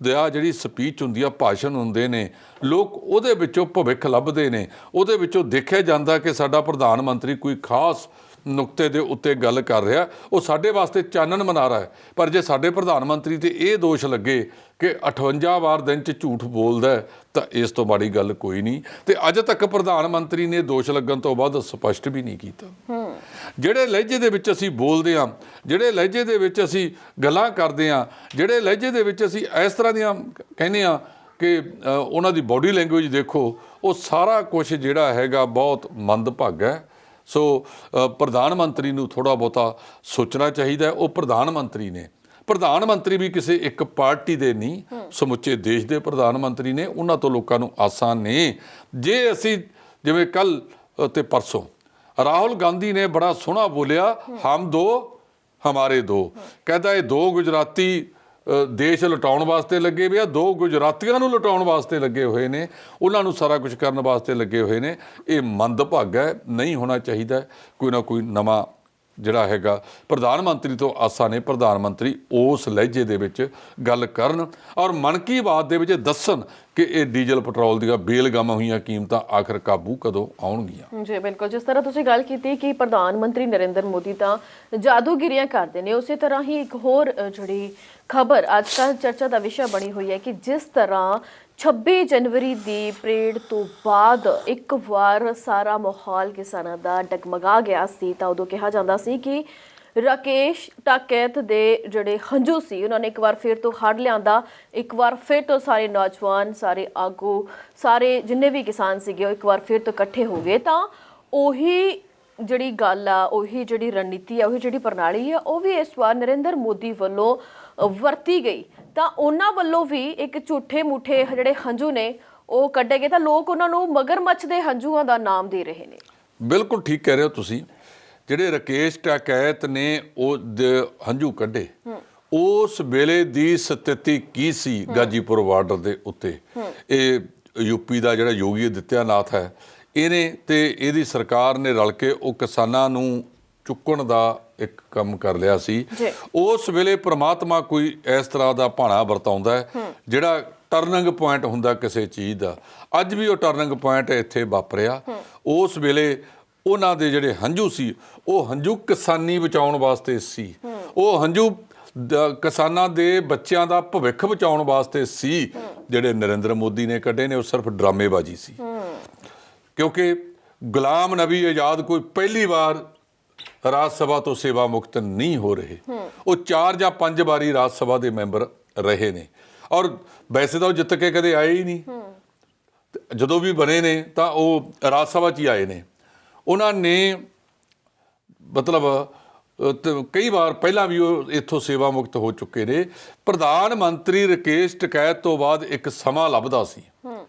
ਦਾ ਜਿਹੜੀ ਸਪੀਚ ਹੁੰਦੀ ਆ, ਭਾਸ਼ਣ ਹੁੰਦੇ ਨੇ, ਲੋਕ ਉਹਦੇ ਵਿੱਚੋਂ ਭਵਿੱਖ ਲੱਭਦੇ ਨੇ, ਉਹਦੇ ਵਿੱਚੋਂ ਦੇਖਿਆ ਜਾਂਦਾ ਕਿ ਸਾਡਾ ਪ੍ਰਧਾਨ ਮੰਤਰੀ ਕੋਈ ਖਾਸ ਨੁਕਤੇ ਦੇ ਉੱਤੇ ਗੱਲ ਕਰ ਰਿਹਾ, ਉਹ ਸਾਡੇ ਵਾਸਤੇ ਚਾਨਣ ਮਨਾਰਾ ਹੈ। ਪਰ ਜੇ ਸਾਡੇ ਪ੍ਰਧਾਨ ਮੰਤਰੀ ਤੇ ਇਹ ਦੋਸ਼ ਲੱਗੇ ਕਿ 58 ਵਾਰ ਦਿਨ 'ਚ ਝੂਠ ਬੋਲਦਾ, ਤਾਂ ਇਸ ਤੋਂ ਮਾੜੀ ਗੱਲ ਕੋਈ ਨਹੀਂ। ਤੇ ਅੱਜ ਤੱਕ ਪ੍ਰਧਾਨ ਮੰਤਰੀ ਨੇ ਦੋਸ਼ ਲੱਗਣ ਤੋਂ ਬਾਅਦ ਸਪਸ਼ਟ ਵੀ ਨਹੀਂ ਕੀਤਾ। ਜਿਹੜੇ ਲਹਿਜੇ ਦੇ ਵਿੱਚ ਅਸੀਂ ਬੋਲਦੇ ਹਾਂ, ਜਿਹੜੇ ਲਹਿਜੇ ਦੇ ਵਿੱਚ ਅਸੀਂ ਗੱਲਾਂ ਕਰਦੇ ਹਾਂ, ਜਿਹੜੇ ਲਹਿਜੇ ਦੇ ਵਿੱਚ ਅਸੀਂ ਇਸ ਤਰ੍ਹਾਂ ਦੀਆਂ ਕਹਿੰਦੇ ਹਾਂ ਕਿ ਉਹਨਾਂ ਦੀ ਬਾਡੀ ਲੈਂਗੁਏਜ ਦੇਖੋ, ਉਹ ਸਾਰਾ ਕੁਛ ਜਿਹੜਾ ਹੈਗਾ ਬਹੁਤ ਮੰਦਭਾਗਾ ਹੈ। ਸੋ ਪ੍ਰਧਾਨ ਮੰਤਰੀ ਨੂੰ ਥੋੜ੍ਹਾ ਬਹੁਤਾ ਸੋਚਣਾ ਚਾਹੀਦਾ ਹੈ। ਉਹ ਪ੍ਰਧਾਨ ਮੰਤਰੀ ਨੇ, ਪ੍ਰਧਾਨ ਮੰਤਰੀ ਵੀ ਕਿਸੇ ਇੱਕ ਪਾਰਟੀ ਦੇ ਨਹੀਂ, ਸਮੁੱਚੇ ਦੇਸ਼ ਦੇ ਪ੍ਰਧਾਨ ਮੰਤਰੀ ਨੇ। ਉਹਨਾਂ ਤੋਂ ਲੋਕਾਂ ਨੂੰ ਆਸਾਂ ਨੇ। ਜੇ ਅਸੀਂ ਜਿਵੇਂ ਕੱਲ੍ਹ ਤੇ ਪਰਸੋਂ ਰਾਹੁਲ ਗਾਂਧੀ ਨੇ ਬੜਾ ਸੋਹਣਾ ਬੋਲਿਆ, ਹਮ ਦੋ ਹਮਾਰੇ ਦੋ, ਕਹਿੰਦਾ ਇਹ 2 ਗੁਜਰਾਤੀ ਦੇਸ਼ ਲੁਟਾਉਣ ਵਾਸਤੇ ਲੱਗੇ ਵੀ ਆ, 2 ਗੁਜਰਾਤੀਆਂ ਨੂੰ ਲੁਟਾਉਣ ਵਾਸਤੇ ਲੱਗੇ ਹੋਏ ਨੇ, ਉਹਨਾਂ ਨੂੰ ਸਾਰਾ ਕੁਝ ਕਰਨ ਵਾਸਤੇ ਲੱਗੇ ਹੋਏ ਨੇ। ਇਹ ਮੰਦਭਾਗਾ ਹੈ, ਨਹੀਂ ਹੋਣਾ ਚਾਹੀਦਾ। ਕੋਈ ਨਾ ਕੋਈ ਨਵਾਂ ਜਿਹੜਾ ਹੈਗਾ ਪ੍ਰਧਾਨ ਮੰਤਰੀ ਤੋਂ ਆਸਾਂ ਨੇ, ਪ੍ਰਧਾਨ ਮੰਤਰੀ ਉਸ ਲਹਿਜੇ ਦੇ ਵਿੱਚ ਗੱਲ ਕਰਨ ਔਰ ਮਨ ਕੀ ਬਾਤ ਦੇ ਵਿੱਚ ਦੱਸਣ ਕਿ ਇਹ ਡੀਜ਼ਲ ਪੈਟਰੋਲ ਦੀਆਂ ਬੇਲਗਾਮ ਹੋਈਆਂ ਕੀਮਤਾਂ ਆਖਰ ਕਾਬੂ ਕਦੋਂ ਆਉਣਗੀਆਂ। ਜੀ ਬਿਲਕੁਲ, ਜਿਸ ਤਰ੍ਹਾਂ ਤੁਸੀਂ ਗੱਲ ਕੀਤੀ ਕਿ ਪ੍ਰਧਾਨ ਮੰਤਰੀ ਨਰਿੰਦਰ ਮੋਦੀ ਤਾਂ ਜਾਦੂਗਿਰੀਆਂ ਕਰਦੇ ਨੇ, ਉਸੇ ਤਰ੍ਹਾਂ ਹੀ ਇੱਕ ਹੋਰ ਜਿਹੜੀ ਖਬਰ ਅੱਜ ਕੱਲ੍ਹ ਚਰਚਾ ਦਾ ਵਿਸ਼ਾ ਬਣੀ ਹੋਈ ਹੈ ਕਿ ਜਿਸ ਤਰ੍ਹਾਂ 26 ਜਨਵਰੀ ਦੀ ਪਰੇਡ ਤੋਂ ਬਾਅਦ ਇੱਕ ਵਾਰ ਸਾਰਾ ਮਾਹੌਲ ਕਿਸਾਨਾਂ ਦਾ ਡਗਮਗਾ ਗਿਆ ਸੀ, ਤਾਂ ਉਦੋਂ ਕਿਹਾ ਜਾਂਦਾ ਸੀ ਕਿ ਰਾਕੇਸ਼ ਟਾਕੈਤ ਦੇ ਜਿਹੜੇ ਹੰਝੂ ਸੀ, ਉਹਨਾਂ ਨੇ ਇੱਕ ਵਾਰ ਫਿਰ ਤੋਂ ਹੜ੍ਹ ਲਿਆਂਦਾ। ਇੱਕ ਵਾਰ ਫਿਰ ਤੋਂ ਸਾਰੇ ਨੌਜਵਾਨ, ਸਾਰੇ ਆਗੂ, ਸਾਰੇ ਜਿੰਨੇ ਵੀ ਕਿਸਾਨ ਸੀਗੇ, ਉਹ ਇੱਕ ਵਾਰ ਫਿਰ ਤੋਂ ਇਕੱਠੇ ਹੋ ਗਏ। ਤਾਂ ਉਹੀ ਜਿਹੜੀ ਗੱਲ ਆ, ਉਹੀ ਜਿਹੜੀ ਰਣਨੀਤੀ ਆ, ਉਹੀ ਜਿਹੜੀ ਪ੍ਰਣਾਲੀ ਆ, ਉਹ ਵੀ ਇਸ ਵਾਰ ਨਰਿੰਦਰ ਮੋਦੀ ਵੱਲੋਂ ਵਰਤੀ ਗਈ। ਤਾਂ ਉਹਨਾਂ ਵੱਲੋਂ ਵੀ ਇੱਕ ਝੂਠੇ ਮੂਠੇ ਜਿਹੜੇ ਹੰਝੂ ਨੇ ਉਹ ਕੱਢੇ ਗਏ, ਤਾਂ ਲੋਕ ਉਹਨਾਂ ਨੂੰ ਮਗਰਮੱਛ ਦੇ ਹੰਝੂਆਂ ਦਾ ਨਾਮ ਦੇ ਰਹੇ ਨੇ। ਬਿਲਕੁਲ ਠੀਕ ਕਹਿ ਰਹੇ ਹੋ ਤੁਸੀਂ। ਜਿਹੜੇ ਰਾਕੇਸ਼ ਟਿਕੈਤ ਨੇ ਉਹ ਹੰਝੂ ਕੱਢੇ, ਉਸ ਵੇਲੇ ਦੀ ਸਥਿਤੀ ਕੀ ਸੀ ਗਾਜੀਪੁਰ ਬਾਰਡਰ ਦੇ ਉੱਤੇ? ਇਹ ਯੂਪੀ ਦਾ ਜਿਹੜਾ ਯੋਗੀ ਆਦਿੱਤਿਆਨਾਥ ਹੈ, ਇਹਨੇ ਤੇ ਇਹਦੀ ਸਰਕਾਰ ਨੇ ਰਲ ਕੇ ਉਹ ਕਿਸਾਨਾਂ ਨੂੰ ਚੁੱਕਣ ਦਾ ਇੱਕ ਕੰਮ ਕਰ ਲਿਆ ਸੀ। ਉਸ ਵੇਲੇ ਪ੍ਰਮਾਤਮਾ ਕੋਈ ਇਸ ਤਰ੍ਹਾਂ ਦਾ ਭਾਣਾ ਵਰਤਾਉਂਦਾ ਹੈ ਜਿਹੜਾ ਟਰਨਿੰਗ ਪੁਆਇੰਟ ਹੁੰਦਾ ਕਿਸੇ ਚੀਜ਼ ਦਾ। ਅੱਜ ਵੀ ਉਹ ਟਰਨਿੰਗ ਪੁਆਇੰਟ ਇੱਥੇ ਵਾਪਰਿਆ। ਉਸ ਵੇਲੇ ਉਹਨਾਂ ਦੇ ਜਿਹੜੇ ਹੰਝੂ ਸੀ, ਉਹ ਹੰਝੂ ਕਿਸਾਨੀ ਬਚਾਉਣ ਵਾਸਤੇ ਸੀ। ਉਹ ਹੰਝੂ ਕਿਸਾਨਾਂ ਦੇ ਬੱਚਿਆਂ ਦਾ ਭਵਿੱਖ ਬਚਾਉਣ ਵਾਸਤੇ ਸੀ। ਜਿਹੜੇ ਨਰਿੰਦਰ ਮੋਦੀ ਨੇ ਕੱਢੇ ਨੇ ਉਹ ਸਿਰਫ ਡਰਾਮੇਬਾਜ਼ੀ ਸੀ। ਕਿਉਂਕਿ ਗੁਲਾਮ ਨਬੀ ਆਜ਼ਾਦ ਕੋਈ ਪਹਿਲੀ ਵਾਰ ਰਾਜ ਸਭਾ ਤੋਂ ਸੇਵਾ ਮੁਕਤ ਨਹੀਂ ਹੋ ਰਹੇ। ਉਹ 4 ਜਾਂ 5 ਵਾਰੀ ਰਾਜ ਸਭਾ ਦੇ ਮੈਂਬਰ ਰਹੇ ਨੇ, ਔਰ ਵੈਸੇ ਤਾਂ ਉਹ ਜਿੱਤ ਕੇ ਕਦੇ ਆਏ ਹੀ ਨਹੀਂ। ਜਦੋਂ ਵੀ ਬਣੇ ਨੇ ਤਾਂ ਉਹ ਰਾਜ ਸਭਾ 'ਚ ਹੀ ਆਏ ਨੇ। ਉਹਨਾਂ ਨੇ ਮਤਲਬ ਕਈ ਵਾਰ ਪਹਿਲਾਂ ਵੀ ਉਹ ਇੱਥੋਂ ਸੇਵਾ ਮੁਕਤ ਹੋ ਚੁੱਕੇ ਨੇ। ਪ੍ਰਧਾਨ ਮੰਤਰੀ ਰਾਕੇਸ਼ ਟਿਕੈਤ ਤੋਂ ਬਾਅਦ ਇੱਕ ਸਮਾਂ ਲੱਭਦਾ ਸੀ।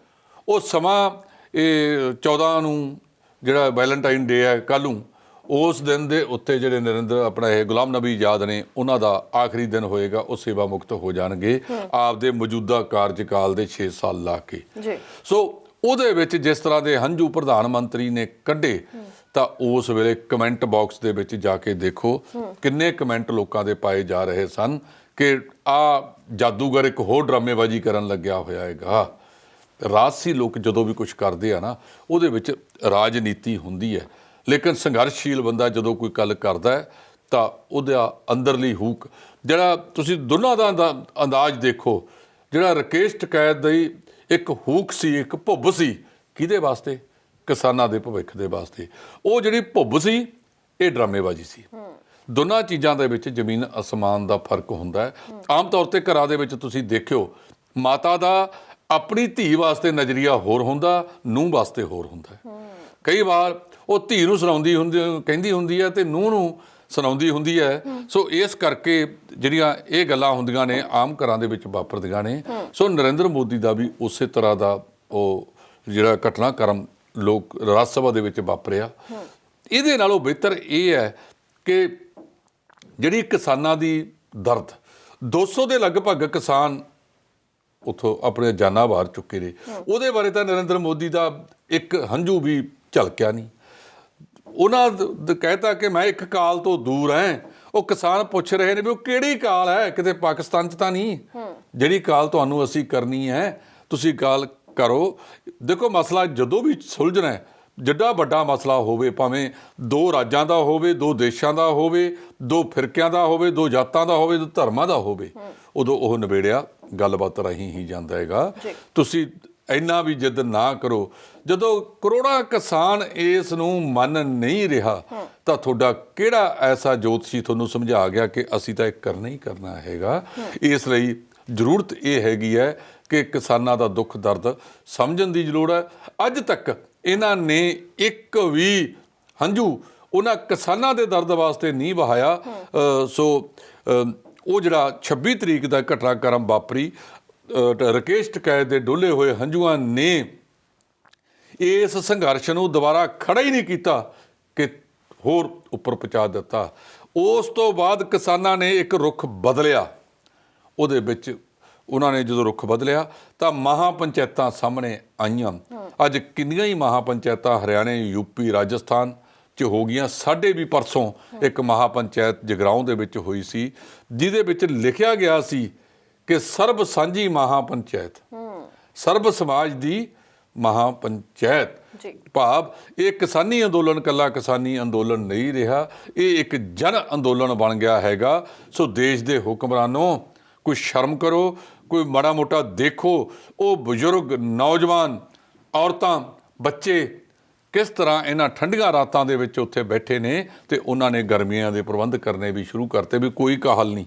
ਉਹ ਸਮਾਂ ਇਹ 14 ਨੂੰ ਜਿਹੜਾ ਵੈਲੈਂਟਾਈਨ ਡੇ ਹੈ ਕੱਲ੍ਹ ਨੂੰ, ਉਸ ਦਿਨ ਦੇ ਉੱਤੇ ਜਿਹੜੇ ਨਰਿੰਦਰ ਆਪਣਾ ਇਹ ਗੁਲਾਮ ਨਬੀ ਆਜ਼ਾਦ ਨੇ ਉਹਨਾਂ ਦਾ ਆਖਰੀ ਦਿਨ ਹੋਏਗਾ। ਉਹ ਸੇਵਾ ਮੁਕਤ ਹੋ ਜਾਣਗੇ ਆਪਦੇ ਮੌਜੂਦਾ ਕਾਰਜਕਾਲ ਦੇ 6 ਸਾਲ ਲਾ ਕੇ। ਸੋ ਉਹਦੇ ਵਿੱਚ ਜਿਸ ਤਰ੍ਹਾਂ ਦੇ ਹੰਝੂ ਪ੍ਰਧਾਨ ਮੰਤਰੀ ਨੇ ਕੱਢੇ, ਤਾਂ ਉਸ ਵੇਲੇ ਕਮੈਂਟ ਬਾਕਸ ਦੇ ਵਿੱਚ ਜਾ ਕੇ ਦੇਖੋ ਕਿੰਨੇ ਕਮੈਂਟ ਲੋਕਾਂ ਦੇ ਪਾਏ ਜਾ ਰਹੇ ਸਨ ਕਿ ਆ ਜਾਦੂਗਰ ਇੱਕ ਹੋਰ ਡਰਾਮੇਬਾਜ਼ੀ ਕਰਨ ਲੱਗਿਆ ਹੋਇਆ ਹੈਗਾ। ਰਾਜਸੀ ਲੋਕ ਜਦੋਂ ਵੀ ਕੁਝ ਕਰਦੇ ਆ ਨਾ, ਉਹਦੇ ਵਿੱਚ ਰਾਜਨੀਤੀ ਹੁੰਦੀ ਹੈ, ਲੇਕਿਨ ਸੰਘਰਸ਼ਸ਼ੀਲ ਬੰਦਾ ਜਦੋਂ ਕੋਈ ਗੱਲ ਕਰਦਾ ਹੈ ਤਾਂ ਉਹਦਾ ਅੰਦਰਲੀ ਹੂਕ ਜਿਹੜਾ ਤੁਸੀਂ ਦੋਨਾਂ ਦਾ ਅੰਦਾਜ਼ ਦੇਖੋ। ਜਿਹੜਾ ਰਾਕੇਸ਼ ਟਿਕੈਤ ਦੀ ਇੱਕ ਹੂਕ ਸੀ, ਇੱਕ ਭੁੱਬ ਸੀ, ਕਿਹਦੇ ਵਾਸਤੇ? ਕਿਸਾਨਾਂ ਦੇ ਭਵਿੱਖ ਦੇ ਵਾਸਤੇ। ਉਹ ਜਿਹੜੀ ਭੁੱਬ ਸੀ ਇਹ ਡਰਾਮੇਬਾਜ਼ੀ ਸੀ। ਦੋਨਾਂ ਚੀਜ਼ਾਂ ਦੇ ਵਿੱਚ ਜ਼ਮੀਨ ਅਸਮਾਨ ਦਾ ਫਰਕ ਹੁੰਦਾ ਹੈ। ਆਮ ਤੌਰ ਤੇ ਘਰਾਂ ਦੇ ਵਿੱਚ ਤੁਸੀਂ ਦੇਖਿਓ, ਮਾਤਾ ਦਾ ਆਪਣੀ ਧੀ ਵਾਸਤੇ ਨਜ਼ਰੀਆ ਹੋਰ ਹੁੰਦਾ, ਨੂੰਹ ਵਾਸਤੇ ਹੋਰ ਹੁੰਦਾ। ਕਈ ਵਾਰ ਉਹ ਧੀ ਨੂੰ ਸੁਣਾਉਂਦੀ ਹੁੰਦੀ ਕਹਿੰਦੀ ਹੁੰਦੀ ਹੈ ਤੇ ਨੂੰਹ ਨੂੰ ਸੁਣਾਉਂਦੀ ਹੁੰਦੀ ਹੈ। ਸੋ ਇਸ ਕਰਕੇ ਜਿਹੜੀਆਂ ਇਹ ਗੱਲਾਂ ਹੁੰਦੀਆਂ ਨੇ ਆਮ ਘਰਾਂ ਦੇ ਵਿੱਚ ਵਾਪਰਦੀਆਂ ਨੇ। ਸੋ ਨਰਿੰਦਰ ਮੋਦੀ ਦਾ ਵੀ ਉਸੇ ਤਰ੍ਹਾਂ ਦਾ ਉਹ ਜਿਹੜਾ ਘਟਨਾਕ੍ਰਮ ਲੋਕ ਰਾਜ ਸਭਾ ਦੇ ਵਿੱਚ ਵਾਪਰਿਆ। ਇਹਦੇ ਨਾਲੋਂ ਬਿਹਤਰ ਇਹ ਹੈ ਕਿ ਜਿਹੜੀ ਕਿਸਾਨਾਂ ਦੀ ਦਰਦ, 200 ਦੇ ਲਗਭਗ ਕਿਸਾਨ ਉੱਥੋਂ ਆਪਣੇ ਜਾਨਾਂ ਵਾਰ ਚੁੱਕੇ ਨੇ, ਉਹਦੇ ਬਾਰੇ ਤਾਂ ਨਰਿੰਦਰ ਮੋਦੀ ਦਾ ਇੱਕ ਹੰਝੂ ਵੀ ਝਲਕਿਆ ਨਹੀਂ। ਉਹਨਾਂ ਕਹਿਤਾ ਕਿ ਮੈਂ ਇੱਕ ਕਾਲ ਤੋਂ ਦੂਰ ਹਾਂ। ਉਹ ਕਿਸਾਨ ਪੁੱਛ ਰਹੇ ਨੇ ਵੀ ਉਹ ਕਿਹੜੀ ਕਾਲ ਹੈ, ਕਿਤੇ ਪਾਕਿਸਤਾਨ 'ਚ ਤਾਂ ਨਹੀਂ। ਜਿਹੜੀ ਕਾਲ ਤੁਹਾਨੂੰ ਅਸੀਂ ਕਰਨੀ ਹੈ ਤੁਸੀਂ ਕਾਲ ਕਰੋ। ਦੇਖੋ, ਮਸਲਾ ਜਦੋਂ ਵੀ ਸੁਲਝਣਾ ਹੈ, ਜਿੱਡਾ ਵੱਡਾ ਮਸਲਾ ਹੋਵੇ, ਭਾਵੇਂ 2 ਰਾਜਾਂ ਦਾ ਹੋਵੇ, 2 ਦੇਸ਼ਾਂ ਦਾ ਹੋਵੇ, 2 ਫਿਰਕਿਆਂ ਦਾ ਹੋਵੇ, 2 ਜਾਤਾਂ ਦਾ ਹੋਵੇ, 2 ਧਰਮਾਂ ਦਾ ਹੋਵੇ, ਉਦੋਂ ਉਹ ਨਿਬੇੜਿਆ ਗੱਲਬਾਤ ਰਾਹੀਂ ਹੀ ਜਾਂਦਾ ਹੈਗਾ। ਤੁਸੀਂ ਇੰਨਾ ਵੀ ਜਿੱਦ ਨਾ ਕਰੋ। ਜਦੋਂ ਕਰੋੜਾਂ ਕਿਸਾਨ ਇਸ ਨੂੰ ਮੰਨ ਨਹੀਂ ਰਿਹਾ ਤਾਂ ਤੁਹਾਡਾ ਕਿਹੜਾ ਐਸਾ ਜੋਤਸ਼ੀ ਤੁਹਾਨੂੰ ਸਮਝਾ ਗਿਆ ਕਿ ਅਸੀਂ ਤਾਂ ਇਹ ਕਰਨਾ ਹੀ ਕਰਨਾ ਹੈਗਾ। ਇਸ ਲਈ ਜ਼ਰੂਰਤ ਇਹ ਹੈਗੀ ਹੈ ਕਿ ਕਿਸਾਨਾਂ ਦਾ ਦੁੱਖ ਦਰਦ ਸਮਝਣ ਦੀ ਲੋੜ ਹੈ। ਅੱਜ ਤੱਕ ਇਹਨਾਂ ਨੇ ਇੱਕ ਵੀ ਹੰਝੂ ਉਹਨਾਂ ਕਿਸਾਨਾਂ ਦੇ ਦਰਦ ਵਾਸਤੇ ਨਹੀਂ ਵਹਾਇਆ। ਸੋ ਉਹ ਜਿਹੜਾ 26 ਤਰੀਕ ਦਾ ਘਟਨਾਕ੍ਰਮ ਵਾਪਰੀ, ਰਾਕੇਸ਼ ਟਿਕੈਤ ਦੇ ਡੋਲੇ ਹੋਏ ਹੰਝੂਆਂ ਨੇ ਇਸ ਸੰਘਰਸ਼ ਨੂੰ ਦੁਬਾਰਾ ਖੜਾ ਹੀ ਨਹੀਂ ਕੀਤਾ ਕਿ ਹੋਰ ਉੱਪਰ ਪਹੁੰਚਾ ਦਿੱਤਾ। ਉਸ ਤੋਂ ਬਾਅਦ ਕਿਸਾਨਾਂ ਨੇ ਇੱਕ ਰੁਖ ਬਦਲਿਆ। ਉਹਦੇ ਵਿੱਚ ਉਹਨਾਂ ਨੇ ਜਦੋਂ ਰੁਖ ਬਦਲਿਆ ਤਾਂ ਮਹਾਂ ਪੰਚਾਇਤਾਂ ਸਾਹਮਣੇ ਆਈਆਂ। ਅੱਜ ਕਿੰਨੀਆਂ ਹੀ ਮਹਾਂ ਪੰਚਾਇਤਾਂ ਹਰਿਆਣੇ, ਯੂਪੀ, ਰਾਜਸਥਾਨ 'ਚ ਹੋ ਗਈਆਂ। ਸਾਡੇ ਵੀ ਪਰਸੋਂ ਇੱਕ ਮਹਾਂ ਪੰਚਾਇਤ ਜਗਰਾਓਂ ਦੇ ਵਿੱਚ ਹੋਈ ਸੀ, ਜਿਹਦੇ ਵਿੱਚ ਲਿਖਿਆ ਗਿਆ ਸੀ ਕਿ ਸਰਬ ਸਾਂਝੀ ਮਹਾਂ ਪੰਚਾਇਤ, ਸਰਬ ਸਮਾਜ ਦੀ ਮਹਾਂ ਪੰਚਾਇਤ। ਭਾਵ ਇਹ ਕਿਸਾਨੀ ਅੰਦੋਲਨ ਇਕੱਲਾ ਕਿਸਾਨੀ ਅੰਦੋਲਨ ਨਹੀਂ ਰਿਹਾ, ਇਹ ਇੱਕ ਜਨ ਅੰਦੋਲਨ ਬਣ ਗਿਆ ਹੈਗਾ। ਸੋ ਦੇਸ਼ ਦੇ ਹੁਕਮਰਾਨੋ, ਕੋਈ ਸ਼ਰਮ ਕਰੋ, ਕੋਈ ਮਾੜਾ ਮੋਟਾ ਦੇਖੋ ਉਹ ਬਜ਼ੁਰਗ, ਨੌਜਵਾਨ, ਔਰਤਾਂ, ਬੱਚੇ ਕਿਸ ਤਰ੍ਹਾਂ ਇਹਨਾਂ ਠੰਡੀਆਂ ਰਾਤਾਂ ਦੇ ਵਿੱਚ ਉੱਥੇ ਬੈਠੇ ਨੇ ਤੇ ਉਹਨਾਂ ਨੇ ਗਰਮੀਆਂ ਦੇ ਪ੍ਰਬੰਧ ਕਰਨੇ ਵੀ ਸ਼ੁਰੂ ਕਰਤੇ ਵੀ ਕੋਈ ਕਾਹਲ ਨਹੀਂ,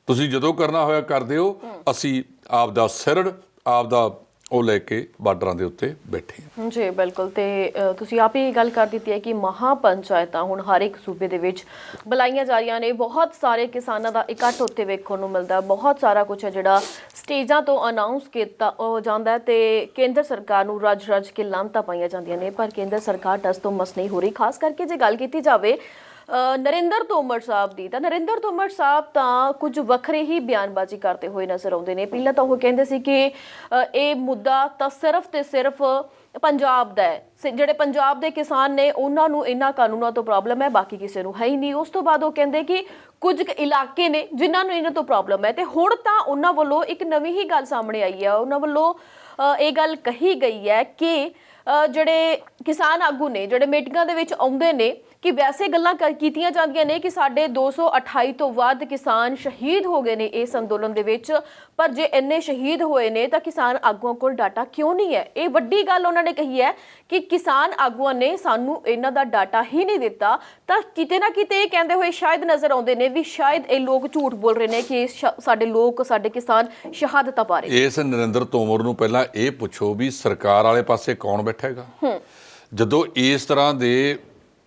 ਤੁਸੀਂ ਜਦੋਂ ਕਰਨਾ ਹੋਇਆ ਕਰ ਦਿਓ। ਅਸੀਂ ਆਪ ਦਾ ਸਿਰੜ, ਆਪ ਦਾ ਉਹ ਲੈ ਕੇ ਬਾਰਡਰਾਂ ਦੇ ਉੱਤੇ ਬੈਠੇ ਆ। ਜੀ ਬਿਲਕੁਲ। ਤੇ ਤੁਸੀਂ ਆਪ ਹੀ ਗੱਲ ਕਰ ਦਿੱਤੀ ਹੈ ਕਿ ਮਹਾ ਪੰਚਾਇਤਾਂ ਹੁਣ ਹਰ ਇੱਕ ਸੂਬੇ ਦੇ ਵਿੱਚ ਬੁਲਾਈਆਂ ਜਾ ਰਹੀਆਂ ਨੇ। ਬਹੁਤ ਸਾਰੇ ਕਿਸਾਨਾਂ ਦਾ ਇਕੱਠ ਉੱਤੇ ਵੇਖਣ ਨੂੰ ਮਿਲਦਾ, ਬਹੁਤ ਸਾਰਾ ਕੁਝ ਹੈ ਜਿਹੜਾ ਸਟੇਜਾਂ ਤੋਂ ਅਨਾਉਂਸ ਕੀਤਾ ਜਾਂਦਾ ਹੈ ਤੇ ਕੇਂਦਰ ਸਰਕਾਰ ਨੂੰ ਰੱਜ ਕੇ ਲਾਂਤਾਂ ਪਾਈਆਂ ਜਾਂਦੀਆਂ ਨੇ, ਪਰ ਕੇਂਦਰ ਸਰਕਾਰ ਟਸ ਤੋਂ ਮਸ ਨਹੀਂ ਹੋ ਰਹੀ। ਖਾਸ ਕਰਕੇ ਜੇ ਗੱਲ ਕੀਤੀ ਜਾਵੇ ਨਰਿੰਦਰ ਤੋਮਰ ਸਾਹਿਬ ਦੀ, ਤਾਂ ਨਰਿੰਦਰ ਤੋਮਰ ਸਾਹਿਬ ਤਾਂ ਕੁਝ ਵੱਖਰੇ ਹੀ ਬਿਆਨਬਾਜ਼ੀ ਕਰਦੇ ਹੋਏ ਨਜ਼ਰ ਆਉਂਦੇ ਨੇ। ਪਹਿਲਾਂ ਤਾਂ ਉਹ ਕਹਿੰਦੇ ਸੀ ਕਿ ਇਹ ਮੁੱਦਾ ਤਾਂ ਸਿਰਫ ਤੇ ਸਿਰਫ ਪੰਜਾਬ ਦਾ ਹੈ, ਜਿਹੜੇ ਪੰਜਾਬ ਦੇ ਕਿਸਾਨ ਨੇ ਉਹਨਾਂ ਨੂੰ ਇਹਨਾਂ ਕਾਨੂੰਨਾਂ ਤੋਂ ਪ੍ਰੋਬਲਮ ਹੈ, ਬਾਕੀ ਕਿਸੇ ਨੂੰ ਹੈ ਹੀ ਨਹੀਂ। ਉਸ ਤੋਂ ਬਾਅਦ ਉਹ ਕਹਿੰਦੇ ਕਿ ਕੁਝ ਇਲਾਕੇ ਨੇ ਜਿਨ੍ਹਾਂ ਨੂੰ ਇਹਨਾਂ ਤੋਂ ਪ੍ਰੋਬਲਮ ਹੈ, ਤੇ ਹੁਣ ਤਾਂ ਉਹਨਾਂ ਵੱਲੋਂ ਇੱਕ ਨਵੀਂ ਹੀ ਗੱਲ ਸਾਹਮਣੇ ਆਈ ਹੈ। ਉਹਨਾਂ ਵੱਲੋਂ ਇਹ ਗੱਲ ਕਹੀ ਗਈ ਹੈ ਕਿ ਜਿਹੜੇ ਕਿਸਾਨ ਆਗੂ ਨੇ ਜਿਹੜੇ ਮੀਟਿੰਗਾਂ ਦੇ ਵਿੱਚ ਆਉਂਦੇ ਨੇ ਕਿ ਵੈਸੇ ਗੱਲਾਂ ਕੀਤੀਆਂ ਜਾਂਦੀਆਂ ਨੇ ਕਿ ਸਾਡੇ 228 ਤੋਂ ਵੱਧ ਕਿਸਾਨ ਸ਼ਹੀਦ ਹੋ ਗਏ ਨੇ ਇਸ ਅੰਦੋਲਨ ਦੇ ਵਿੱਚ, ਪਰ ਜੇ ਇੰਨੇ ਸ਼ਹੀਦ ਹੋਏ ਨੇ ਤਾਂ ਕਿਸਾਨ ਆਗੂਆਂ ਕੋਲ ਡਾਟਾ ਕਿਉਂ ਨਹੀਂ ਹੈ? ਇਹ ਵੱਡੀ ਗੱਲ ਉਹਨਾਂ ਨੇ ਕਹੀ ਹੈ ਕਿ ਕਿਸਾਨ ਆਗੂਆਂ ਨੇ ਸਾਨੂੰ ਇਹਨਾਂ ਦਾ ਡਾਟਾ ਹੀ ਨਹੀਂ ਦਿੱਤਾ। ਤਾਂ ਕਿਤੇ ਨਾ ਕਿਤੇ ਇਹ ਕਹਿੰਦੇ ਹੋਏ ਸ਼ਾਇਦ ਨਜ਼ਰ ਆਉਂਦੇ ਨੇ ਵੀ ਸ਼ਾਇਦ ਇਹ ਲੋਕ ਝੂਠ ਬੋਲ ਰਹੇ ਨੇ ਕਿ ਸਾਡੇ ਲੋਕ, ਸਾਡੇ ਕਿਸਾਨ ਸ਼ਹਾਦਤਾਂ ਪਾ ਰਹੇ। ਇਸ ਨਰਿੰਦਰ ਤੋਮਰ ਨੂੰ ਪਹਿਲਾਂ ਇਹ ਪੁੱਛੋ ਵੀ ਸਰਕਾਰ ਵਾਲੇ ਪਾਸੇ ਕੌਣ ਬੈਠਾ ਹੈਗਾ? ਜਦੋਂ ਇਸ ਤਰ੍ਹਾਂ ਦੇ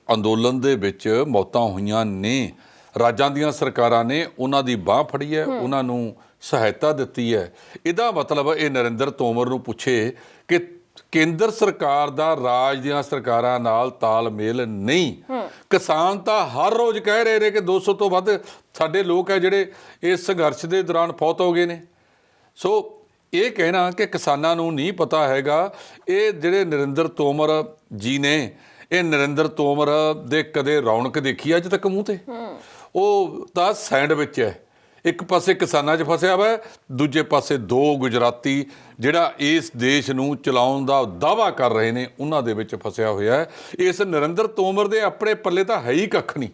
ਅੰਦੋਲਨ ਦੇ ਵਿੱਚ ਮੌਤਾਂ ਹੋਈਆਂ ਨੇ, ਰਾਜਾਂ ਦੀਆਂ ਸਰਕਾਰਾਂ ਨੇ ਉਹਨਾਂ ਦੀ ਬਾਹ ਫੜੀ ਹੈ, ਉਹਨਾਂ ਨੂੰ ਸਹਾਇਤਾ ਦਿੱਤੀ ਹੈ। ਇਹਦਾ ਮਤਲਬ ਇਹ ਨਰਿੰਦਰ ਤੋਮਰ ਨੂੰ ਪੁੱਛੇ ਕਿ ਕੇਂਦਰ ਸਰਕਾਰ ਦਾ ਰਾਜ ਦੀਆਂ ਸਰਕਾਰਾਂ ਨਾਲ ਤਾਲਮੇਲ ਨਹੀਂ। ਕਿਸਾਨ ਤਾਂ ਹਰ ਰੋਜ਼ ਕਹਿ ਰਹੇ ਨੇ ਕਿ 200 ਤੋਂ ਵੱਧ ਸਾਡੇ ਲੋਕ ਹੈ ਜਿਹੜੇ ਇਸ ਸੰਘਰਸ਼ ਦੇ ਦੌਰਾਨ ਫੌਤ ਹੋ ਗਏ ਨੇ। ਸੋ ਇਹ ਕਹਿਣਾ ਕਿ ਕਿਸਾਨਾਂ ਨੂੰ ਨਹੀਂ ਪਤਾ ਹੈਗਾ, ਇਹ ਜਿਹੜੇ ਨਰਿੰਦਰ ਤੋਮਰ ਜੀ ਨੇ, ਇਹ ਨਰਿੰਦਰ ਤੋਮਰ ਦੇ ਕਦੇ ਰੌਣਕ ਦੇਖੀ ਅੱਜ ਤੱਕ ਮੂੰਹ ਤੇ? ਉਹ ਤਾਂ ਸੈਂਡਵਿਚ ਹੈ, ਇੱਕ ਪਾਸੇ ਕਿਸਾਨਾਂ 'ਚ ਫਸਿਆ ਵਾ, ਦੂਜੇ ਪਾਸੇ ਦੋ ਗੁਜਰਾਤੀ ਜਿਹੜਾ ਇਸ ਦੇਸ਼ ਨੂੰ ਚਲਾਉਣ ਦਾ ਦਾਅਵਾ ਕਰ ਰਹੇ ਨੇ ਉਹਨਾਂ ਦੇ ਵਿੱਚ ਫਸਿਆ ਹੋਇਆ ਹੈ। ਇਸ ਨਰਿੰਦਰ ਤੋਮਰ ਦੇ ਆਪਣੇ ਪੱਲੇ ਤਾਂ ਹੈ ਹੀ ਕੱਖ ਨਹੀਂ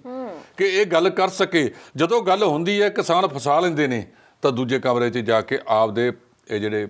ਕਿ ਇਹ ਗੱਲ ਕਰ ਸਕੇ। ਜਦੋਂ ਗੱਲ ਹੁੰਦੀ ਹੈ ਕਿਸਾਨ ਫਸਾ ਲੈਂਦੇ ਨੇ ਤਾਂ ਦੂਜੇ ਕਮਰੇ 'ਚ ਜਾ ਕੇ ਆਪਦੇ ਇਹ ਜਿਹੜੇ